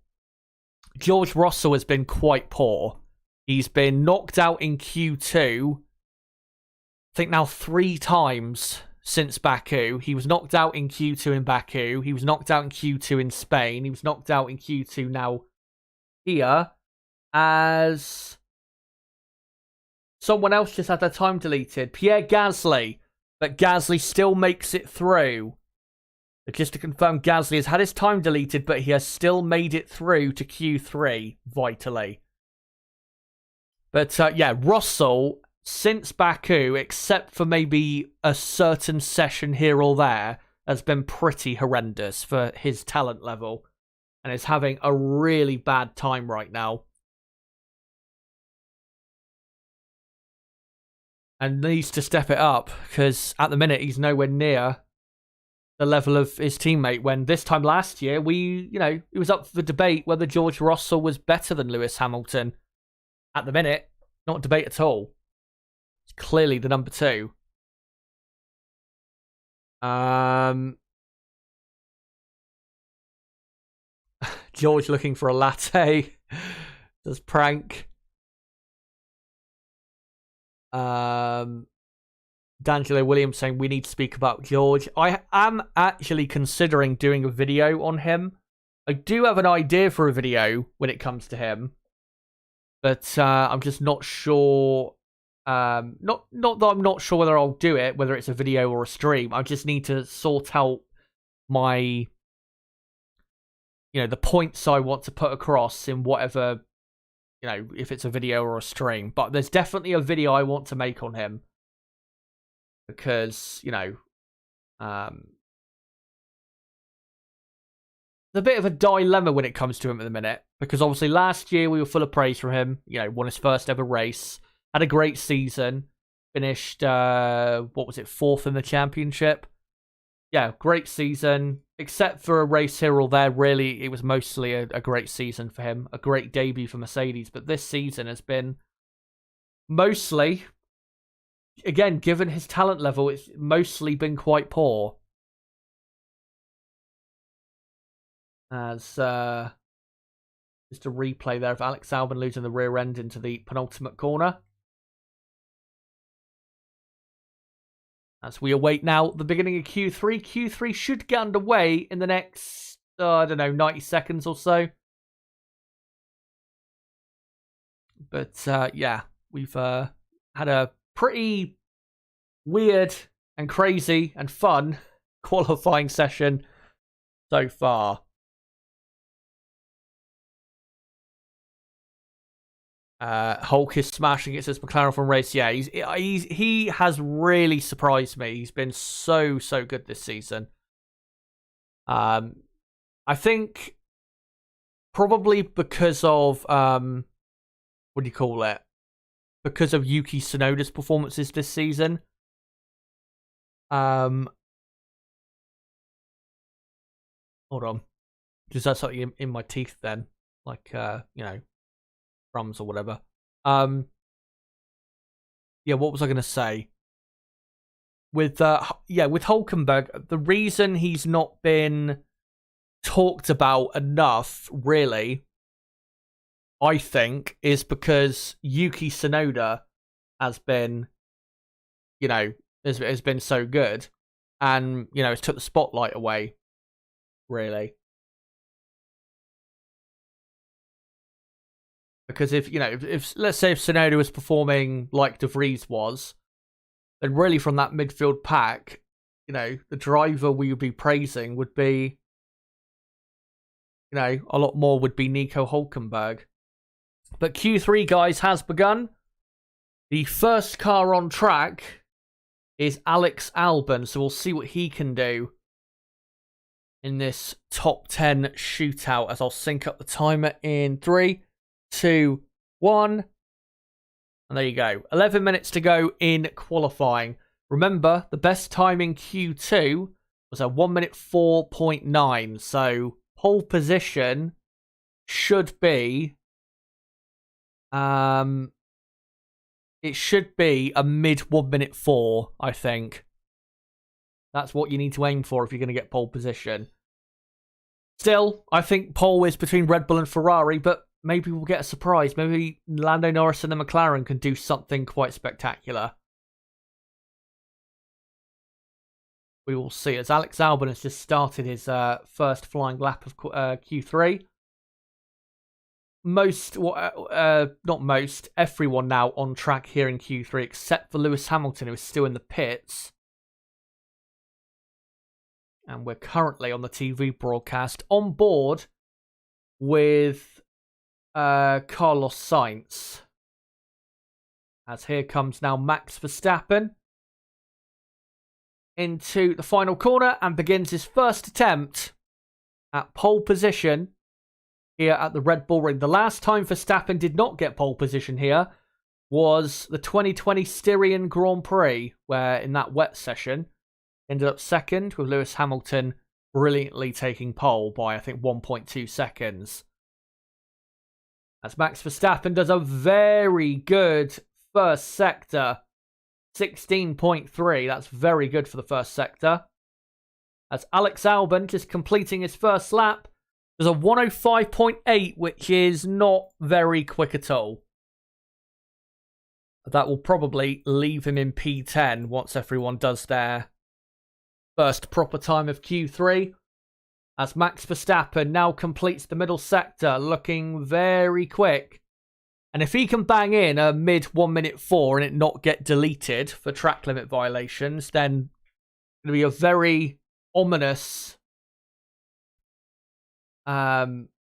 George Russell has been quite poor. He's been knocked out in Q2, I think now 3 times since Baku. He was knocked out in Q2 in Baku. He was knocked out in Q2 in Spain. He was knocked out in Q2 now here, as someone else just had their time deleted. Pierre Gasly. But Gasly still makes it through. Just to confirm, Gasly has had his time deleted, but he has still made it through to Q3 vitally. But yeah, Russell, since Baku, except for maybe a certain session here or there, has been pretty horrendous for his talent level. And is having a really bad time right now. And needs to step it up, because at the minute he's nowhere near the level of his teammate, when this time last year, it was up for debate whether George Russell was better than Lewis Hamilton. At the minute, not debate at all. It's clearly the number 2. George looking for a latte. Does prank. D'Angelo Williams saying we need to speak about George. I am actually considering doing a video on him. I do have an idea for a video when it comes to him, but I'm just not sure. Not that I'm not sure whether I'll do it, whether it's a video or a stream. I just need to sort out my, the points I want to put across in whatever, if it's a video or a stream. But there's definitely a video I want to make on him. Because, there's a bit of a dilemma when it comes to him at the minute. Because obviously last year we were full of praise for him. Won his first ever race. Had a great season. Finished, 4th in the championship. Yeah, great season. Except for a race here or there, really, it was mostly a great season for him. A great debut for Mercedes. But this season has been mostly, again, given his talent level, it's mostly been quite poor. As just a replay there of Alex Albon losing the rear end into the penultimate corner. As we await now the beginning of Q3. Q3 should get underway in the next, 90 seconds or so. But yeah, we've had a pretty weird and crazy and fun qualifying session so far. Hulk is smashing it, says McLaren from race. Yeah, he has really surprised me. He's been so good this season. I think probably because of because of Yuki Tsunoda's performances this season. Hold on. Just have something in my teeth then, like crumbs or whatever. Yeah, what was I going to say? With Hulkenberg, the reason he's not been talked about enough, really, I think, is because Yuki Tsunoda has been, has been so good, and it's took the spotlight away, really. Because if let's say if Tsunoda was performing like De Vries was, then really from that midfield pack, the driver we would be praising would be, a lot more would be Nico Hulkenberg. But Q3, guys, has begun. The first car on track is Alex Albon, so we'll see what he can do in this top 10 shootout as I'll sync up the timer in 3, 2, 1. And there you go. 11 minutes to go in qualifying. Remember, the best time in Q2 was a 1 minute 4.9. So pole position should be it should be a mid 1 minute 4, I think. That's what you need to aim for if you're going to get pole position. Still, I think pole is between Red Bull and Ferrari, but maybe we'll get a surprise. Maybe Lando Norris and the McLaren can do something quite spectacular. We will see, as Alex Albon has just started his first flying lap of Q3. Everyone now on track here in Q3, except for Lewis Hamilton, who is still in the pits. And we're currently on the TV broadcast on board with Carlos Sainz. As here comes now Max Verstappen into the final corner and begins his first attempt at pole position here at the Red Bull Ring. The last time Verstappen did not get pole position here was the 2020 Styrian Grand Prix, where in that wet session ended up second, with Lewis Hamilton brilliantly taking pole by, I think, 1.2 seconds. As Max Verstappen does a very good first sector. 16.3. That's very good for the first sector. As Alex Albon just completing his first lap. There's a 105.8, which is not very quick at all. That will probably leave him in P10 once everyone does their first proper time of Q3. As Max Verstappen now completes the middle sector, looking very quick. And if he can bang in a mid 1 minute 4 and it not get deleted for track limit violations, then it's going to be a very ominous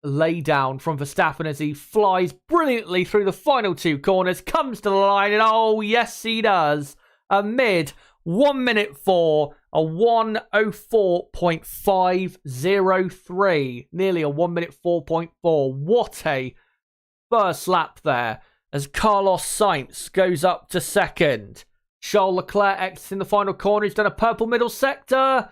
lay down from Verstappen as he flies brilliantly through the final two corners, comes to the line, and oh yes he does, a mid 1 minute 4, a 104.503, nearly a 1 minute 4.4. What a first lap there, as Carlos Sainz goes up to second. Charles Leclerc exits in the final corner. He's done a purple middle sector,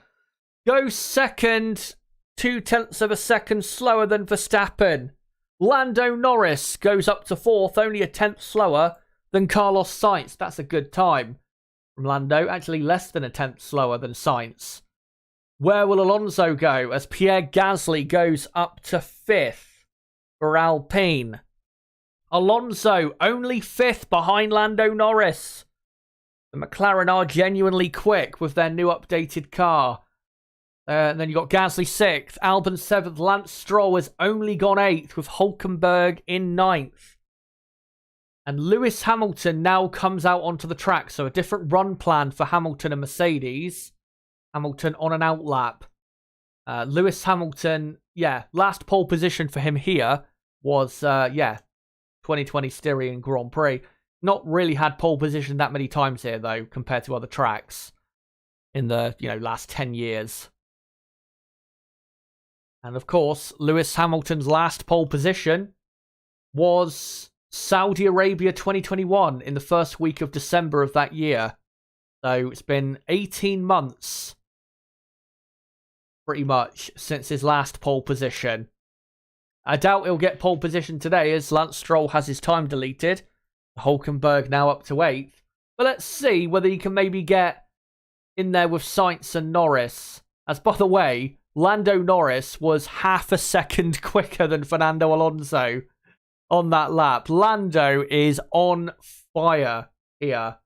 goes second, 0.2 of a second slower than Verstappen. Lando Norris goes up to fourth, only a 10th slower than Carlos Sainz. That's a good time from Lando, actually less than a 10th slower than Sainz. Where will Alonso go as Pierre Gasly goes up to fifth for Alpine? Alonso only fifth behind Lando Norris. The McLaren are genuinely quick with their new updated car. And then you got Gasly 6th, Albon 7th, Lance Stroll has only gone 8th with Hulkenberg in 9th. And Lewis Hamilton now comes out onto the track, so a different run plan for Hamilton and Mercedes. Hamilton on an outlap. Lewis Hamilton, last pole position for him here was, 2020 Styrian Grand Prix. Not really had pole position that many times here, though, compared to other tracks in the, last 10 years. And of course, Lewis Hamilton's last pole position was Saudi Arabia 2021 in the first week of December of that year. So it's been 18 months pretty much since his last pole position. I doubt he'll get pole position today as Lance Stroll has his time deleted. Hulkenberg now up to 8th. But let's see whether he can maybe get in there with Sainz and Norris. As by the way, Lando Norris was half a second quicker than Fernando Alonso on that lap. Lando is on fire here.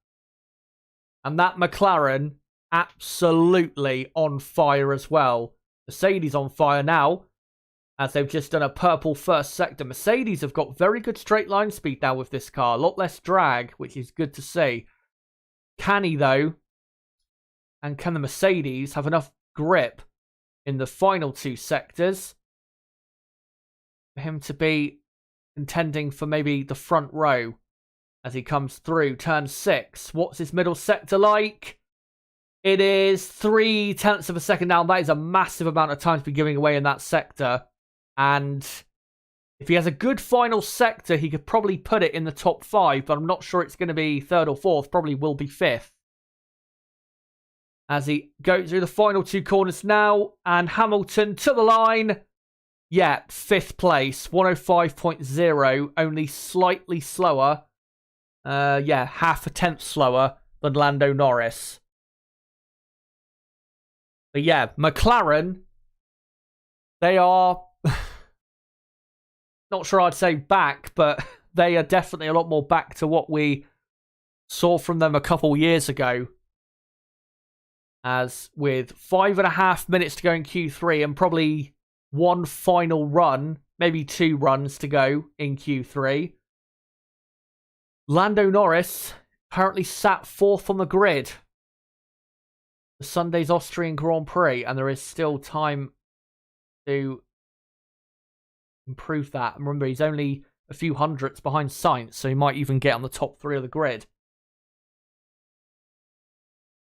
And that McLaren, absolutely on fire as well. Mercedes on fire now, as they've just done a purple first sector. Mercedes have got very good straight line speed now with this car. A lot less drag, which is good to see. Can he, though? And can the Mercedes have enough grip in the final 2 sectors for him to be contending for maybe the front row as he comes through turn 6? What's his middle sector like? It is 0.3 of a second down. That is a massive amount of time to be giving away in that sector. And if he has a good final sector, he could probably put it in the top 5, but I'm not sure it's going to be 3rd or 4th. Probably will be 5th. As he goes through the final 2 corners now, and Hamilton to the line. Yeah, 5th place, 105.0, only slightly slower. Yeah, half a tenth slower than Lando Norris. But yeah, McLaren, they are, not sure I'd say back, but they are definitely a lot more back to what we saw from them a couple years ago. As with 5.5 minutes to go in Q3 and probably one final run, maybe 2 runs to go in Q3. Lando Norris currently sat 4th on the grid for Sunday's Austrian Grand Prix, and there is still time to improve that. And remember, he's only a few hundredths behind Sainz, so he might even get on the top 3 of the grid.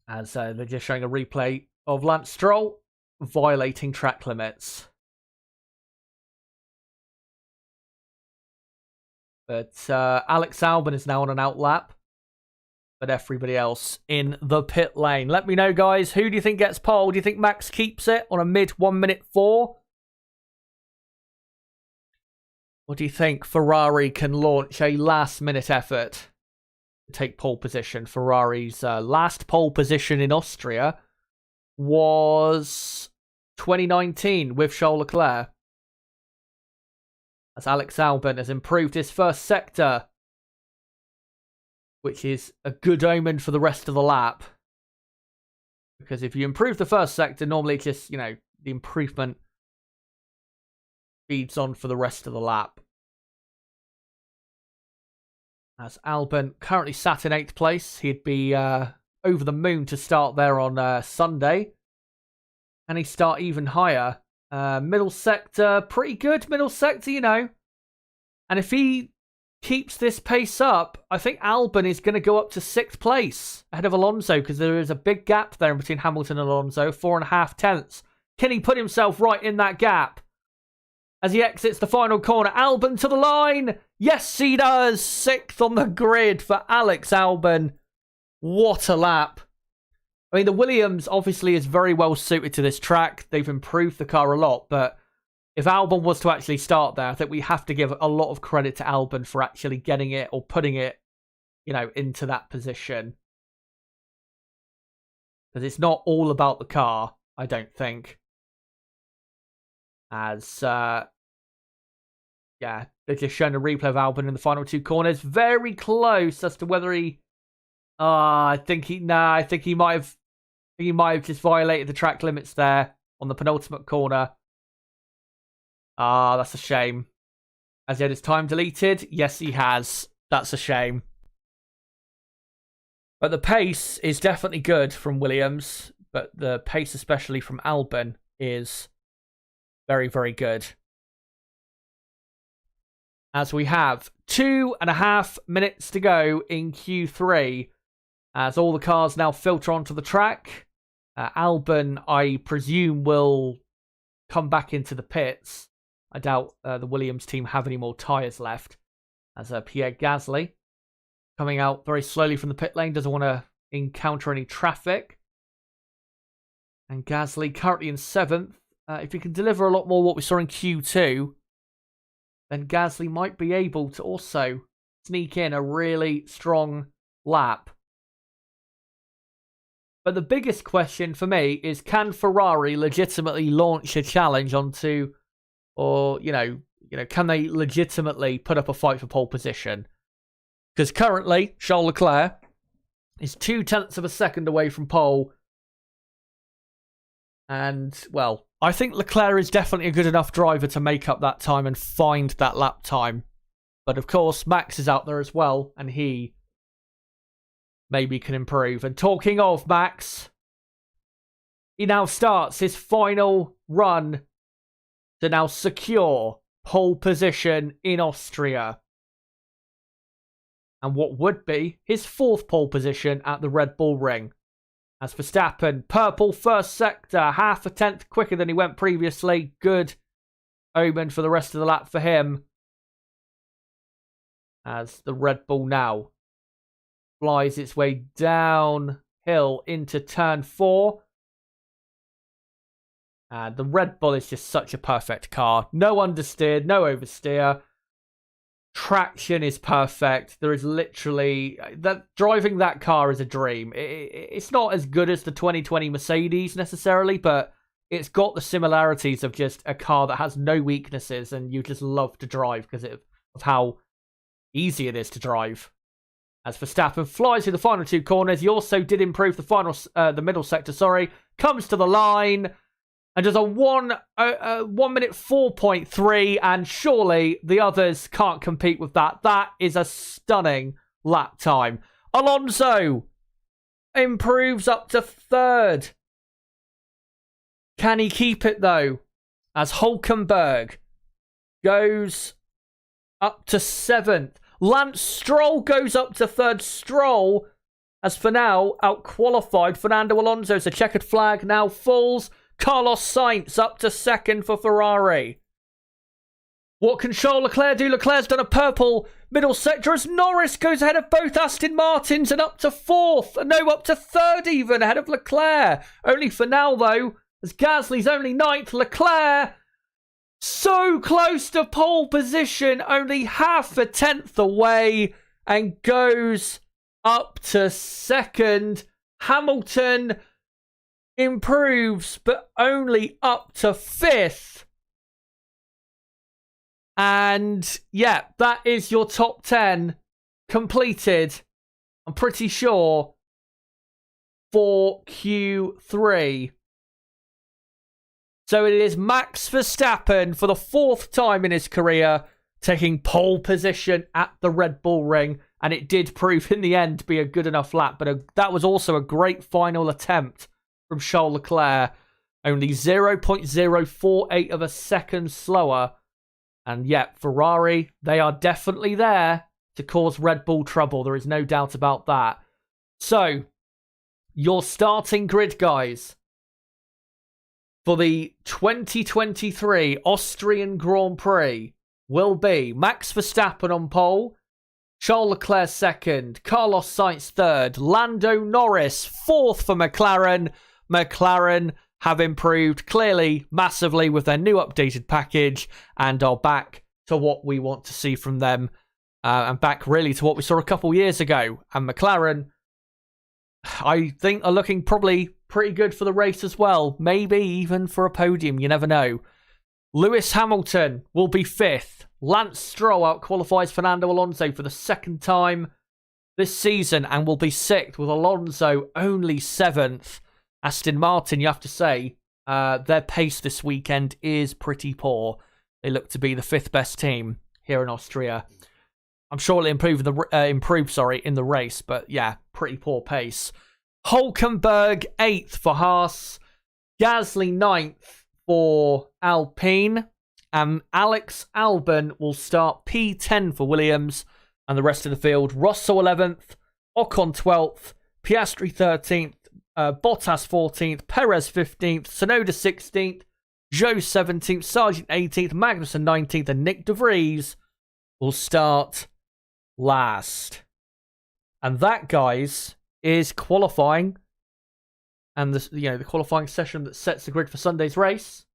As they're just showing a replay of Lance Stroll violating track limits. But Alex Albon is now on an outlap. But everybody else in the pit lane. Let me know, guys. Who do you think gets pole? Do you think Max keeps it on a mid 1 minute 4? Or do you think Ferrari can launch a last minute effort? Take pole position. Ferrari's last pole position in Austria was 2019 with Charles Leclerc. As Alex Albon has improved his first sector, which is a good omen for the rest of the lap. Because if you improve the first sector, normally it's just, the improvement feeds on for the rest of the lap. As Albon currently sat in 8th place, he'd be over the moon to start there on Sunday. And he'd start even higher. Middle sector, pretty good middle sector, And if he keeps this pace up, I think Albon is going to go up to 6th place ahead of Alonso, because there is a big gap there between Hamilton and Alonso, 4.5 tenths. Can he put himself right in that gap? As he exits the final corner, Albon to the line. Yes, he does. 6th on the grid for Alex Albon. What a lap. I mean, the Williams obviously is very well suited to this track. They've improved the car a lot, but if Albon was to actually start there, I think we have to give a lot of credit to Albon for actually getting it or putting it, into that position. Because it's not all about the car, I don't think. As, they're just showing a replay of Albon in the final 2 corners. Very close as to whether he... I think he might have just violated the track limits there on the penultimate corner. That's a shame. Has he had his time deleted? Yes, he has. That's a shame. But the pace is definitely good from Williams, but the pace especially from Albon is very, very good. As we have 2.5 minutes to go in Q3, as all the cars now filter onto the track. Albon, I presume, will come back into the pits. I doubt the Williams team have any more tyres left. As Pierre Gasly coming out very slowly from the pit lane, doesn't want to encounter any traffic. And Gasly currently in 7th, if he can deliver a lot more what we saw in Q2, then Gasly might be able to also sneak in a really strong lap. But the biggest question for me is, can Ferrari legitimately launch a challenge onto, or, can they legitimately put up a fight for pole position? Because currently, Charles Leclerc is 0.2 of a second away from pole. And, well, I think Leclerc is definitely a good enough driver to make up that time and find that lap time. But, of course, Max is out there as well, and he maybe can improve. And talking of Max, he now starts his final run to now secure pole position in Austria. And what would be his 4th pole position at the Red Bull Ring. As Verstappen, purple first sector, 0.5 a tenth quicker than he went previously. Good omen for the rest of the lap for him. As the Red Bull now flies its way downhill into turn 4. And the Red Bull is just such a perfect car. No understeer, no oversteer. Traction is perfect. There is literally... driving that car is a dream. It's not as good as the 2020 Mercedes necessarily, but it's got the similarities of just a car that has no weaknesses and you just love to drive because of how easy it is to drive. As Verstappen flies through the final 2 corners, he also did improve the middle sector, comes to the line and does a 1 minute 4.3, and surely the others can't compete with that. That is a stunning lap time. Alonso improves up to 3rd. Can he keep it though? As Hülkenberg goes up to 7th. Lance Stroll goes up to 3rd. Stroll, as for now, out-qualified Fernando Alonso. So checkered flag now falls. Carlos Sainz up to 2nd for Ferrari. What can Charles Leclerc do? Leclerc's done a purple middle sector as Norris goes ahead of both Aston Martins and up to 4th. No, up to 3rd even, ahead of Leclerc. Only for now, though, as Gasly's only 9th. Leclerc so close to pole position, only 0.5 a tenth away, and goes up to 2nd. Hamilton improves, but only up to 5th. And yeah, that is your top 10 completed, I'm pretty sure, for Q3. So it is Max Verstappen for the 4th time in his career taking pole position at the Red Bull Ring. And it did prove in the end to be a good enough lap. But that was also a great final attempt from Charles Leclerc. Only 0.048 of a second slower. And yet, Ferrari, they are definitely there to cause Red Bull trouble. There is no doubt about that. So, your starting grid, guys, for the 2023 Austrian Grand Prix will be Max Verstappen on pole, Charles Leclerc 2nd, Carlos Sainz 3rd, Lando Norris 4th for McLaren. McLaren have improved clearly massively with their new updated package and are back to what we want to see from them, and back really to what we saw a couple years ago. And McLaren, I think, are looking probably pretty good for the race as well. Maybe even for a podium, you never know. Lewis Hamilton will be 5th. Lance Stroll out-qualifies Fernando Alonso for the 2nd time this season and will be 6th, with Alonso only 7th. Aston Martin, you have to say, their pace this weekend is pretty poor. They look to be the 5th best team here in Austria. I'm sure it'll improve in the race, but yeah, pretty poor pace. Hülkenberg 8th for Haas, Gasly 9th for Alpine, and Alex Albon will start P10 for Williams, and the rest of the field, Russell 11th, Ocon 12th, Piastri 13th, Bottas 14th, Perez 15th, Tsunoda 16th, Zhou 17th, Sargent 18th, Magnussen 19th, and Nick De Vries will start last. And that, guys, is qualifying, and the qualifying session that sets the grid for Sunday's race.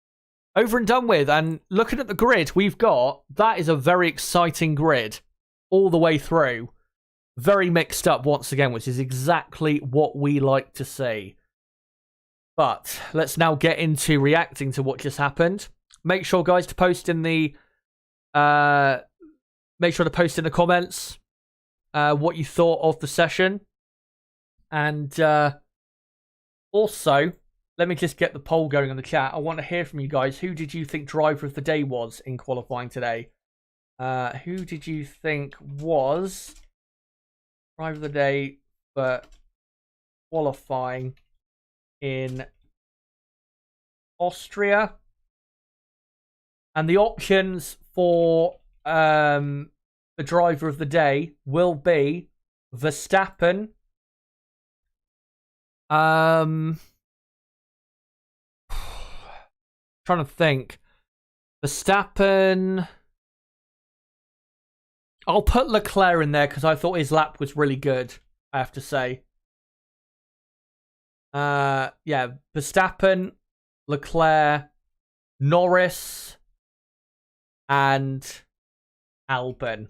over and done with. And looking at the grid we've got, that is a very exciting grid all the way through. Very mixed up once again, which is exactly what we like to see. But let's now get into reacting to what just happened. Make sure, guys, to post in the comments what you thought of the session. And also, let me just get the poll going on the chat. I want to hear from you guys. Who did you think driver of the day was in qualifying today? Who did you think was driver of the day for qualifying in Austria? And the options for the driver of the day will be Verstappen, trying to think. Verstappen. I'll put Leclerc in there because I thought his lap was really good, I have to say. Yeah, Verstappen, Leclerc, Norris, and Albon.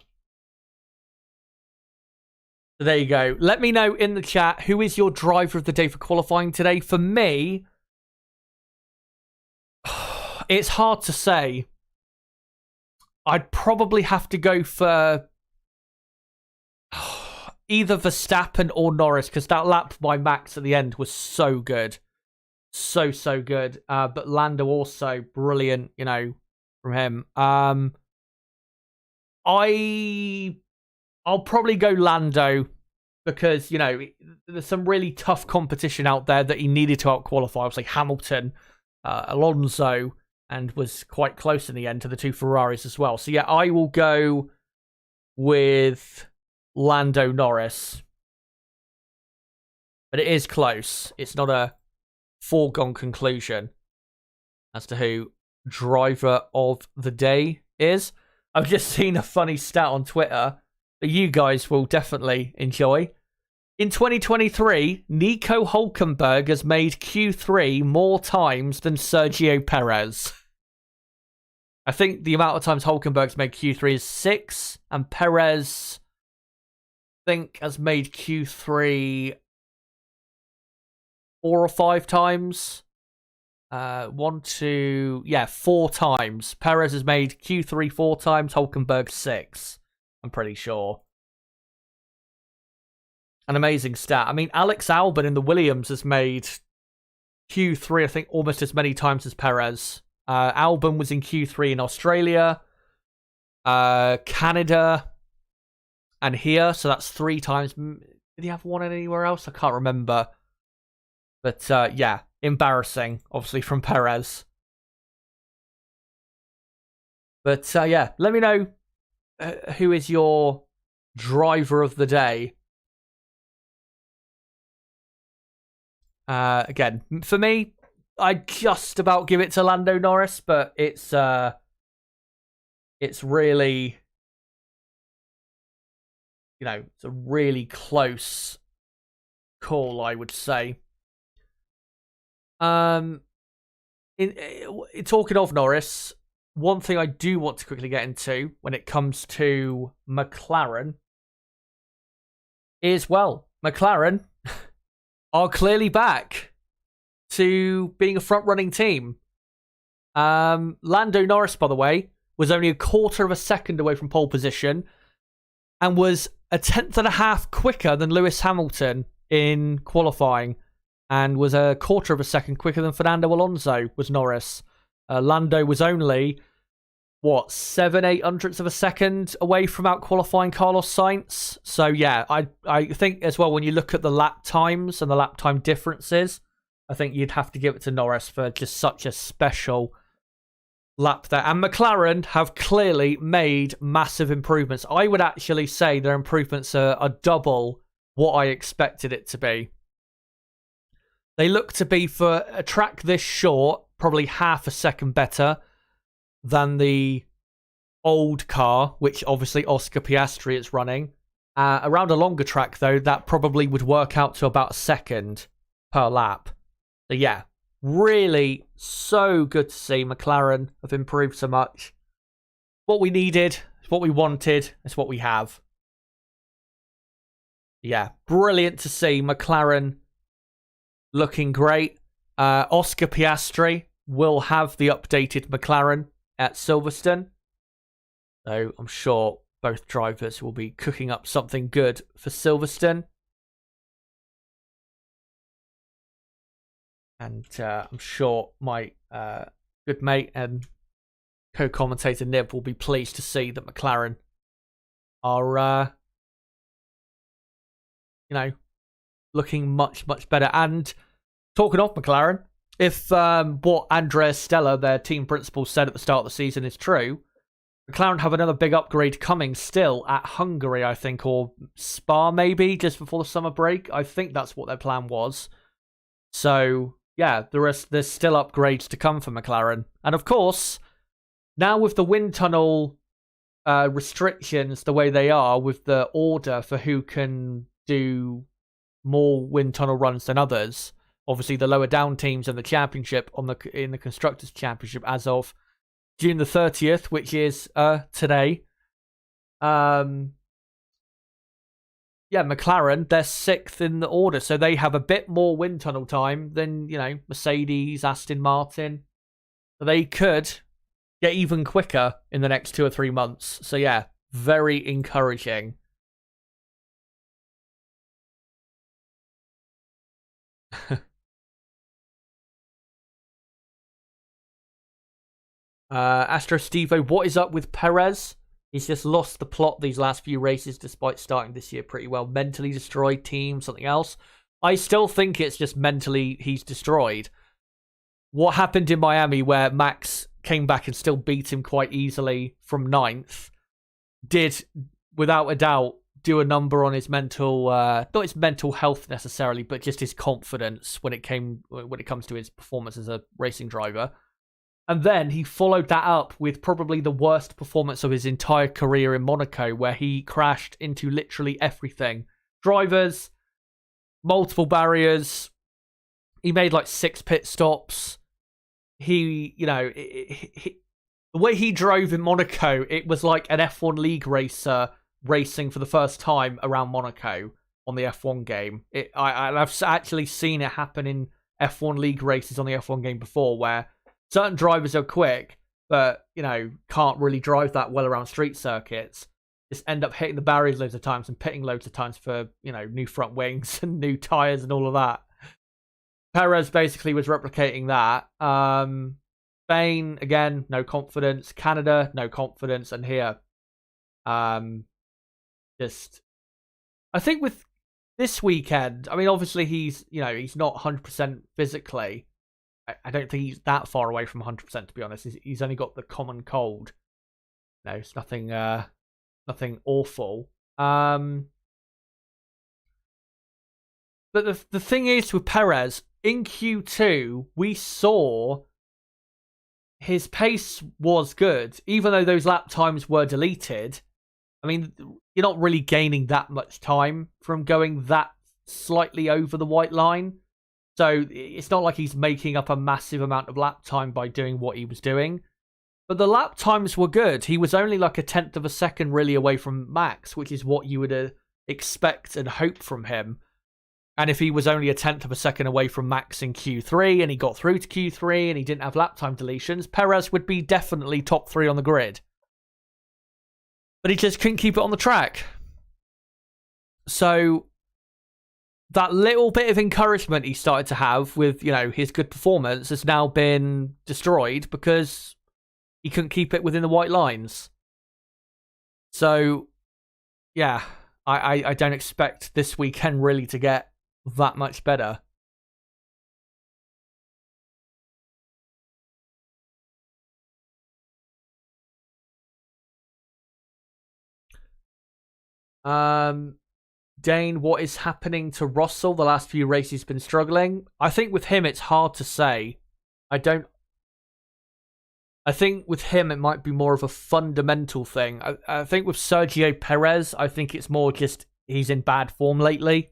So there you go. Let me know in the chat who is your driver of the day for qualifying today. For me, it's hard to say. I'd probably have to go for either Verstappen or Norris because that lap by Max at the end was so good. So good. But Lando also brilliant, you know, from him. I'll probably go Lando because, you know, there's some really tough competition out there that he needed to out-qualify. Obviously Hamilton, Alonso, and was quite close in the end to the two Ferraris as well. So yeah, I will go with Lando Norris. But it is close. It's not a foregone conclusion as to who driver of the day is. I've just seen a funny stat on Twitter that you guys will definitely enjoy. In 2023, Nico Hülkenberg has made Q3 more times than Sergio Perez. I think the amount of times Hülkenberg's made Q3 is 6, and Perez, I think, has made Q3 4 or 5 times. 4 times. Perez has made Q3 4 times, Hülkenberg 6. I'm pretty sure. An amazing stat. I mean, Alex Albon in the Williams has made Q3, I think, almost as many times as Perez. Albon was in Q3 in Australia, Canada, and here. So that's 3 times. Did he have one anywhere else? I can't remember. But yeah, embarrassing, obviously, from Perez. But yeah, let me know who is your driver of the day. Again, for me, I'd just about give it to Lando Norris, but it's really, you know, it's a really close call, I would say. In talking of Norris, one thing I do want to quickly get into when it comes to McLaren is, well, McLaren are clearly back to being a front-running team. Lando Norris, by the way, was only a quarter of a second away from pole position and was a 10th quicker than Lewis Hamilton in qualifying, and was a quarter of a second quicker than Fernando Alonso, was Norris. Lando was only, 7/800ths of a second away from out-qualifying Carlos Sainz. So yeah, I think as well, when you look at the lap times and the lap time differences, I think you'd have to give it to Norris for just such a special lap there. And McLaren have clearly made massive improvements. I would actually say their improvements are double what I expected it to be. They look to be, for a track this short, probably half a second better than the old car, which obviously Oscar Piastri is running. Around a longer track, though, that probably would work out to about a second per lap. So yeah, Really, so good to see McLaren have improved so much. What we needed, it's what we wanted, it's what we have. Yeah, brilliant to see McLaren looking great. Oscar Piastri will have the updated McLaren at Silverstone. So I'm sure both drivers will be cooking up something good for Silverstone. And I'm sure my good mate and co-commentator Nib will be pleased to see that McLaren are, looking much, much better. And talking of McLaren, if what Andrea Stella, their team principal, said at the start of the season is true, McLaren have another big upgrade coming still at Hungary, I think, or Spa maybe, just before the summer break. I think that's what their plan was. So, yeah, there's still upgrades to come for McLaren. And of course, now with the wind tunnel restrictions the way they are, with the order for who can do more wind tunnel runs than others, obviously the lower down teams in the championship in the Constructors' Championship as of June the 30th, which is today. McLaren, they're 6th in the order, so they have a bit more wind tunnel time than, Mercedes, Aston Martin. So they could get even quicker in the next 2 or 3 months. So yeah, very encouraging. Astro Stevo, what is up with Perez? He's just lost the plot these last few races despite starting this year pretty well. Mentally destroyed team, something else. I still think it's just mentally he's destroyed. What happened in Miami where Max came back and still beat him quite easily from 9th did, without a doubt, do a number on his mental, not his mental health necessarily, but just his confidence when it comes to his performance as a racing driver. And then he followed that up with probably the worst performance of his entire career in Monaco, where he crashed into literally everything. Drivers, multiple barriers. He made like 6 pit stops. The way he drove in Monaco, it was like an F1 League racer racing for the first time around Monaco on the F1 game. I've actually seen it happen in F1 League races on the F1 game before, where certain drivers are quick, but, can't really drive that well around street circuits. Just end up hitting the barriers loads of times and pitting loads of times for, new front wings and new tyres and all of that. Perez basically was replicating that. Spain, again, no confidence. Canada, no confidence. And here, I think with this weekend, obviously he's not 100% physically. I don't think he's that far away from 100%, to be honest. He's only got the common cold. It's nothing awful. But the thing is with Perez, in Q2, we saw his pace was good, even though those lap times were deleted. You're not really gaining that much time from going that slightly over the white line. So it's not like he's making up a massive amount of lap time by doing what he was doing. But the lap times were good. He was only like 1/10 of a second really away from Max, which is what you would expect and hope from him. And if he was only 1/10 of a second away from Max in Q3 and he got through to Q3 and he didn't have lap time deletions, Perez would be definitely top 3 on the grid. But he just couldn't keep it on the track. So that little bit of encouragement he started to have with, his good performance has now been destroyed because he couldn't keep it within the white lines. So, yeah, I don't expect this weekend really to get that much better. Dane, what is happening to Russell? The last few races he's been struggling. I think with him it's hard to say. I think with him it might be more of a fundamental thing. I think with Sergio Perez, I think it's more just he's in bad form lately.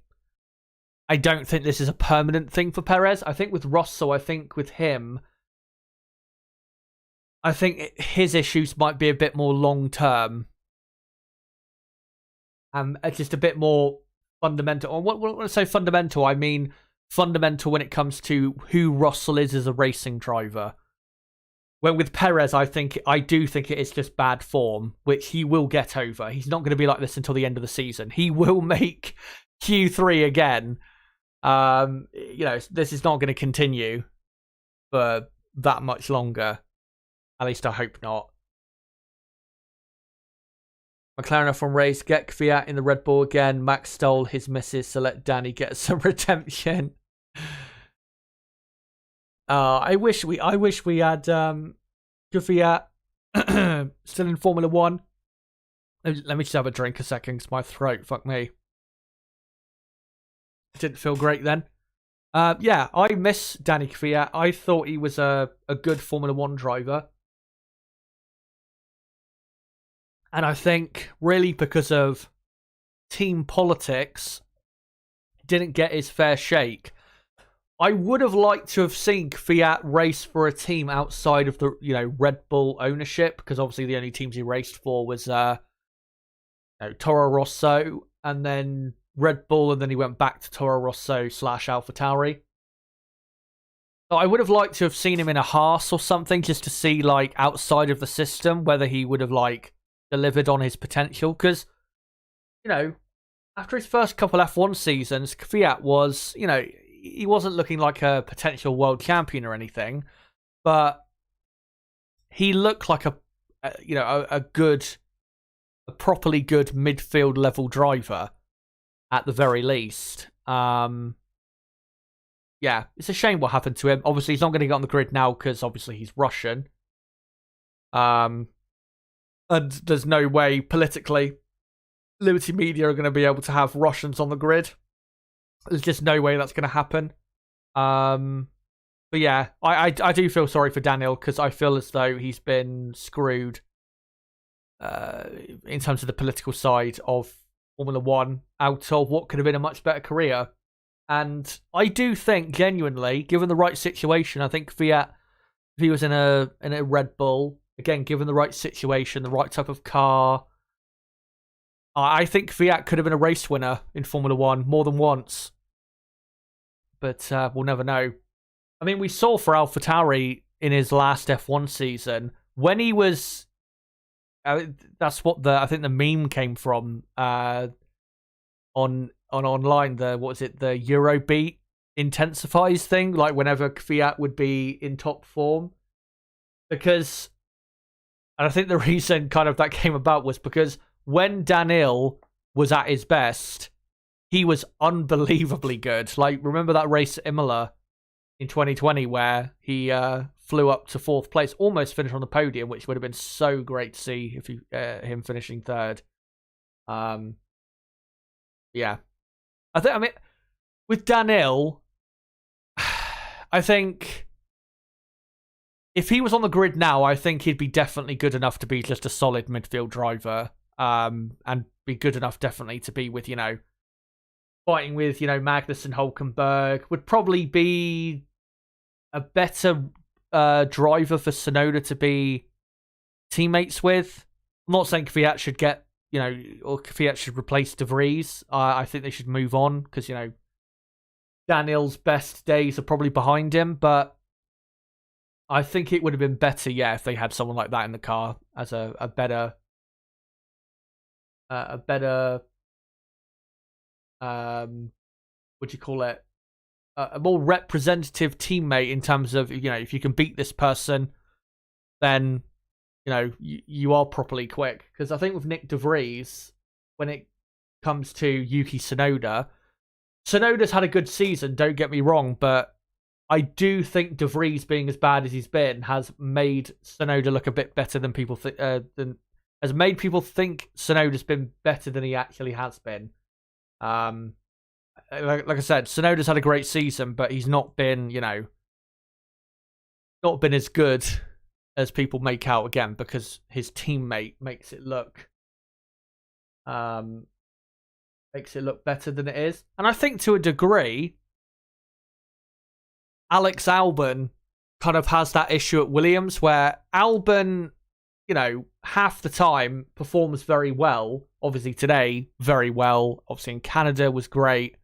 I don't think this is a permanent thing for Perez. I think with Russell, I think with him, I think his issues might be a bit more long term. Just a bit more fundamental. When I say fundamental, I mean fundamental when it comes to who Russell is as a racing driver. When with Perez, I do think it is just bad form, which he will get over. He's not going to be like this until the end of the season. He will make Q3 again. This is not going to continue for that much longer. At least I hope not. McLaren are from race. Get Kvyat in the Red Bull again. Max stole his misses, so let Danny get some redemption. I wish we had Kvyat still in Formula 1. Let me just have a drink a second, because my throat, fuck me. Didn't feel great then. Yeah, I miss Danny Kvyat. I thought he was a good Formula 1 driver. And I think, really because of team politics, didn't get his fair shake. I would have liked to have seen Kvyat race for a team outside of the Red Bull ownership, because obviously the only teams he raced for was Toro Rosso and then Red Bull, and then he went back to Toro Rosso / AlphaTauri. So I would have liked to have seen him in a Haas or something, just to see outside of the system whether he would have delivered on his potential, because after his first couple F1 seasons, Kvyat was he wasn't looking like a potential world champion or anything, but he looked like a properly good midfield level driver at the very least. Yeah, it's a shame what happened to him. Obviously he's not going to get on the grid now because obviously he's Russian. And there's no way politically Liberty Media are going to be able to have Russians on the grid. There's just no way that's going to happen. But yeah, I do feel sorry for Daniel, because I feel as though he's been screwed in terms of the political side of Formula 1 out of what could have been a much better career. And I do think, genuinely, given the right situation, I think Kvyat, if he was in a Red Bull, again, given the right situation, the right type of car, I think Kvyat could have been a race winner in Formula 1 more than once. But we'll never know. I mean, we saw for AlphaTauri in his last F1 season, when he was... that's what I think the meme came from on online. The Eurobeat intensifies thing, whenever Kvyat would be in top form. Because... and I think the reason kind of that came about was because when Daniel was at his best, he was unbelievably good. Remember that race at Imola in 2020 where he flew up to 4th place, almost finished on the podium, which would have been so great to see if him finishing 3rd. Yeah. I mean, with Daniel, I think if he was on the grid now, I think he'd be definitely good enough to be just a solid midfield driver. And be good enough definitely to be with, fighting with, Magnussen, Hulkenberg. Would probably be a better driver for Tsunoda to be teammates with. I'm not saying Kvyat should get, or Kvyat should replace De Vries. I think they should move on because, Daniel's best days are probably behind him, but I think it would have been better, if they had someone like that in the car as a better what do you call it? A more representative teammate in terms of, if you can beat this person, then, you are properly quick. Because I think with Nick De Vries, when it comes to Yuki Tsunoda's had a good season, don't get me wrong, but I do think De Vries being as bad as he's been has made Tsunoda look a bit better than people think, has made people think Tsunoda's been better than he actually has been. Like I said, Tsunoda's had a great season, but he's not been, not been as good as people make out, again, because his teammate makes it look makes it look better than it is. And I think to a degree, Alex Albon kind of has that issue at Williams where Albon, you know, half the time performs very well. Obviously today, very well. Obviously in Canada was great.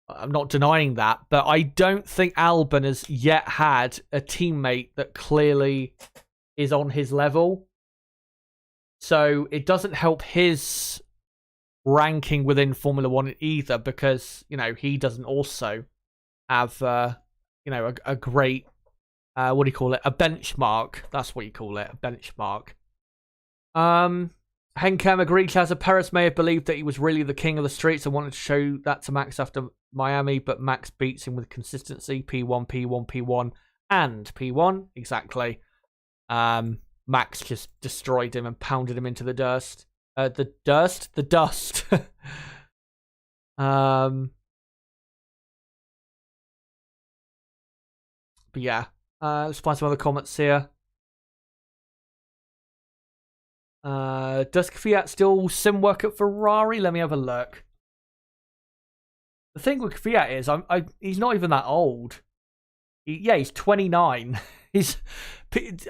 I'm not denying that, but I don't think Albon has yet had a teammate that clearly is on his level. So it doesn't help his ranking within Formula One either because, you know, he doesn't also have, you know, a great, what do you call it? A benchmark. That's what you call it, a benchmark. Henkem agreed, Chazza Perez may have believed that he was really the king of the streets and wanted to show that to Max after Miami, but Max beats him with consistency. P1, P1, P1, and P1. Exactly. Max just destroyed him and pounded him into the dust. The dust? But yeah. Let's find some other comments here. Does Kvyat still sim work at Ferrari? Let me have a look. The thing with Kvyat is, he's not even that old. He's 29.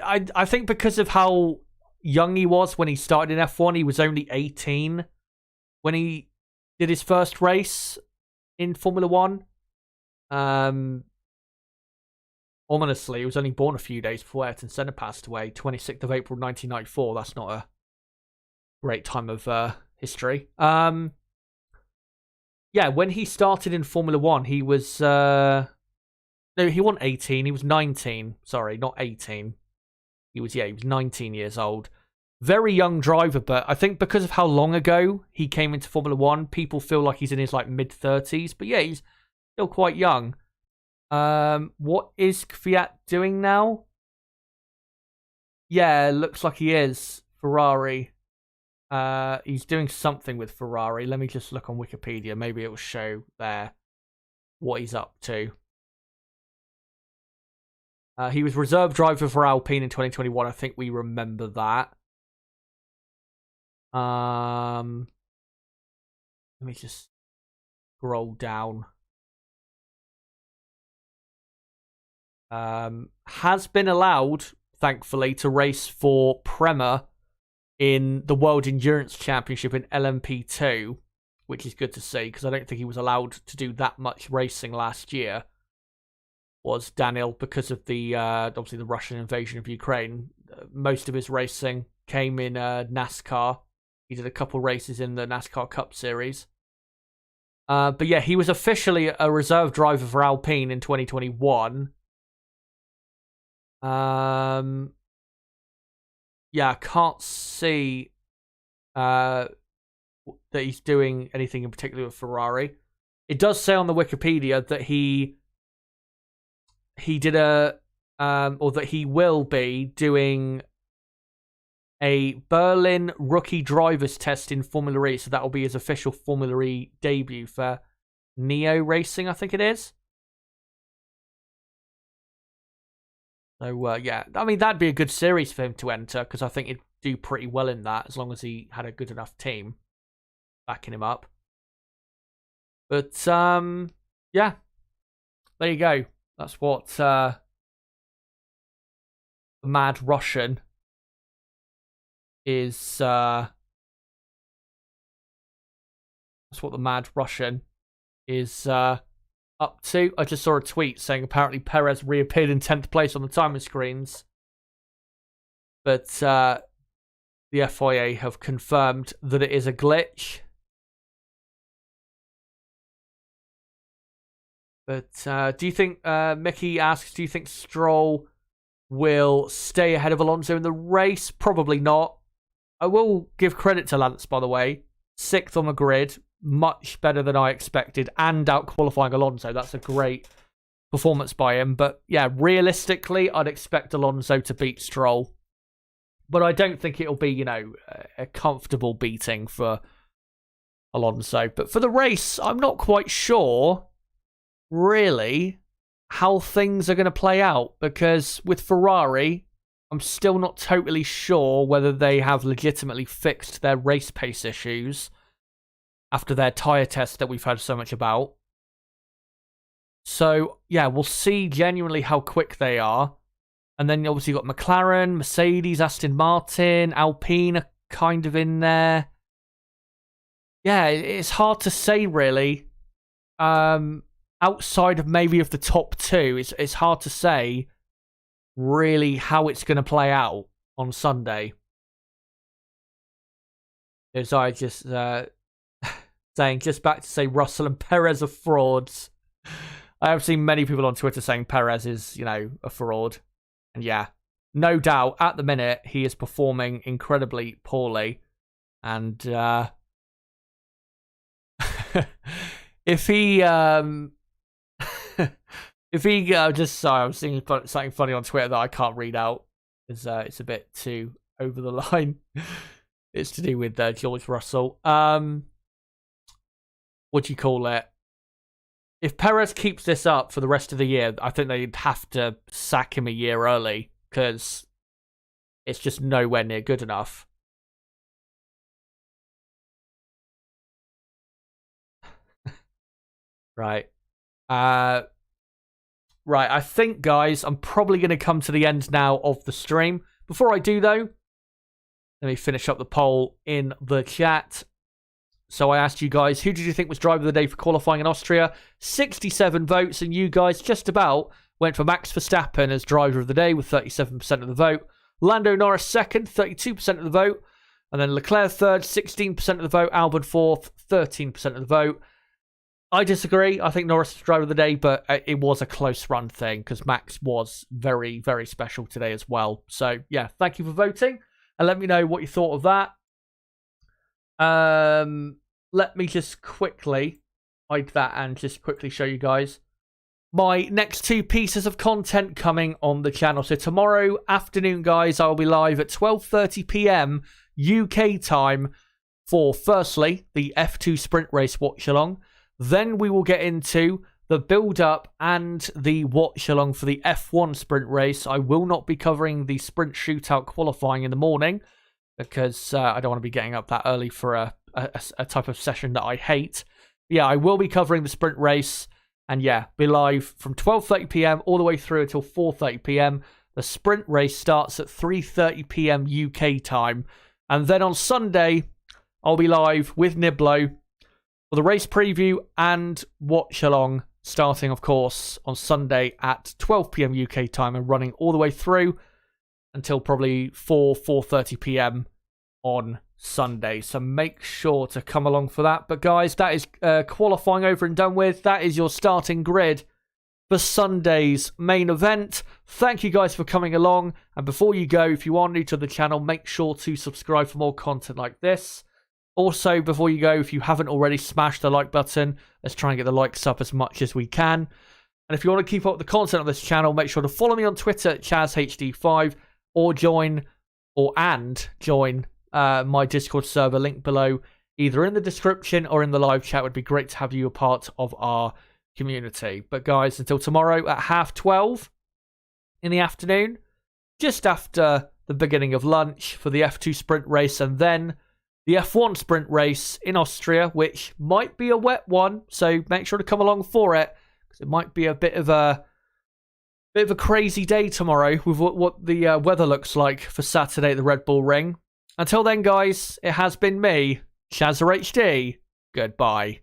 I think because of how young he was when he started in F1, he was only 18 when he did his first race in Formula One. Ominously, he was only born a few days before Ayrton Senna passed away, 26th of April 1994. That's not a great time of history. Yeah, when he started in Formula One, he was... no, he wasn't 18. He was 19. Sorry, not 18. He was 19 years old. Very young driver, but I think because of how long ago he came into Formula One, people feel like he's in his like mid-30s. But yeah, he's still quite young. What is Kvyat doing now? Yeah, looks like he is. Ferrari. He's doing something with Ferrari. Let me just look on Wikipedia. Maybe it will show there what he's up to. He was reserve driver for Alpine in 2021. I think we remember that. Let me just scroll down. Has been allowed, thankfully, to race for Prema in the World Endurance Championship in LMP2, which is good to see because I don't think he was allowed to do that much racing last year. Was Daniel, because of the obviously the Russian invasion of Ukraine. Most of his racing came in NASCAR. He did a couple races in the NASCAR Cup Series. But yeah, he was officially a reserve driver for Alpine in 2021. Yeah, I can't see that he's doing anything in particular with Ferrari. It does say on the Wikipedia that he did or that he will be doing a Berlin rookie drivers test in Formula E. So that will be his official Formula E debut for Neo Racing, I think it is. So, yeah, I mean, that'd be a good series for him to enter because I think he'd do pretty well in that as long as he had a good enough team backing him up. But, yeah, there you go. That's what the Mad Russian is. That's what the Mad Russian is up to. I just saw a tweet saying apparently Perez reappeared in 10th place on the timing screens. But the FIA have confirmed that it is a glitch. But do you think, Mickey asks, do you think Stroll will stay ahead of Alonso in the race? Probably not. I will give credit to Lance, by the way. 6th on the grid. Much better than I expected. And out-qualifying Alonso. That's a great performance by him. But yeah, realistically, I'd expect Alonso to beat Stroll. But I don't think it'll be, you know, a comfortable beating for Alonso. But for the race, I'm not quite sure, really, how things are going to play out. Because with Ferrari, I'm still not totally sure whether they have legitimately fixed their race pace issues. after their tyre test that we've heard so much about. So, yeah, we'll see genuinely how quick they are. And then obviously you've got McLaren, Mercedes, Aston Martin, Alpine are kind of in there. Yeah, it's hard to say, really. Outside of maybe of the top two, it's hard to say, really, how it's going to play out on Sunday. As I just saying, just back to say Russell and Perez are frauds. I have seen many people on Twitter saying Perez is, a fraud. And yeah, no doubt, at the minute, he is performing incredibly poorly. And if he just sorry, I'm seeing something funny on Twitter that I can't read out. It's a bit too over the line. It's to do with George Russell. What do you call it? If Perez keeps this up for the rest of the year, I think they'd have to sack him a year early because it's just nowhere near good enough. Right. Right, I think, guys, I'm probably going to come to the end now of the stream. Before I do, though, let me finish up the poll in the chat. So I asked you guys, who did you think was driver of the day for qualifying in Austria? 67 votes, and you guys just about went for Max Verstappen as driver of the day with 37% of the vote. Lando Norris second, 32% of the vote. And then Leclerc third, 16% of the vote. Albon fourth, 13% of the vote. I disagree. I think Norris was driver of the day, but it was a close run thing because Max was very, very special today as well. So, yeah, thank you for voting. And let me know what you thought of that. Let me just quickly hide that and just quickly show you guys my next two pieces of content coming on the channel. So tomorrow afternoon, guys, I'll be live at 12:30 p.m. UK time for, firstly, the F2 sprint race watch-along. Then we will get into the build-up and the watch-along for the F1 sprint race. I will not be covering the sprint shootout qualifying in the morning because I don't want to be getting up that early for a type of session that I hate. Yeah, I will be covering the sprint race and yeah, be live from 12:30 p.m. all the way through until 4:30 p.m. The sprint race starts at 3:30 p.m. UK time. And then on Sunday, I'll be live with Niblo for the race preview and watch along, starting, of course, on Sunday at 12 p.m. UK time and running all the way through until probably 4:30 p.m. on Sunday. So make sure to come along for that. But guys, that is qualifying over and done with. That is your starting grid for Sunday's main event. Thank you guys for coming along. And before you go, if you are new to the channel, make sure to subscribe for more content like this. Also, before you go, if you haven't already, smash the like button. Let's try and get the likes up as much as we can. And if you want to keep up with the content on this channel, make sure to follow me on Twitter at ChazHD5 or join my Discord server, link below, either in the description or in the live chat. It would be great to have you a part of our community. But guys, until tomorrow at 12:30 in the afternoon, just after the beginning of lunch for the F2 sprint race and then the F1 sprint race in Austria, which might be a wet one, so make sure to come along for it, because it might be a bit of a crazy day tomorrow with what the weather looks like for Saturday at the Red Bull Ring. Until then, guys, it has been me, Chazza HD. Goodbye.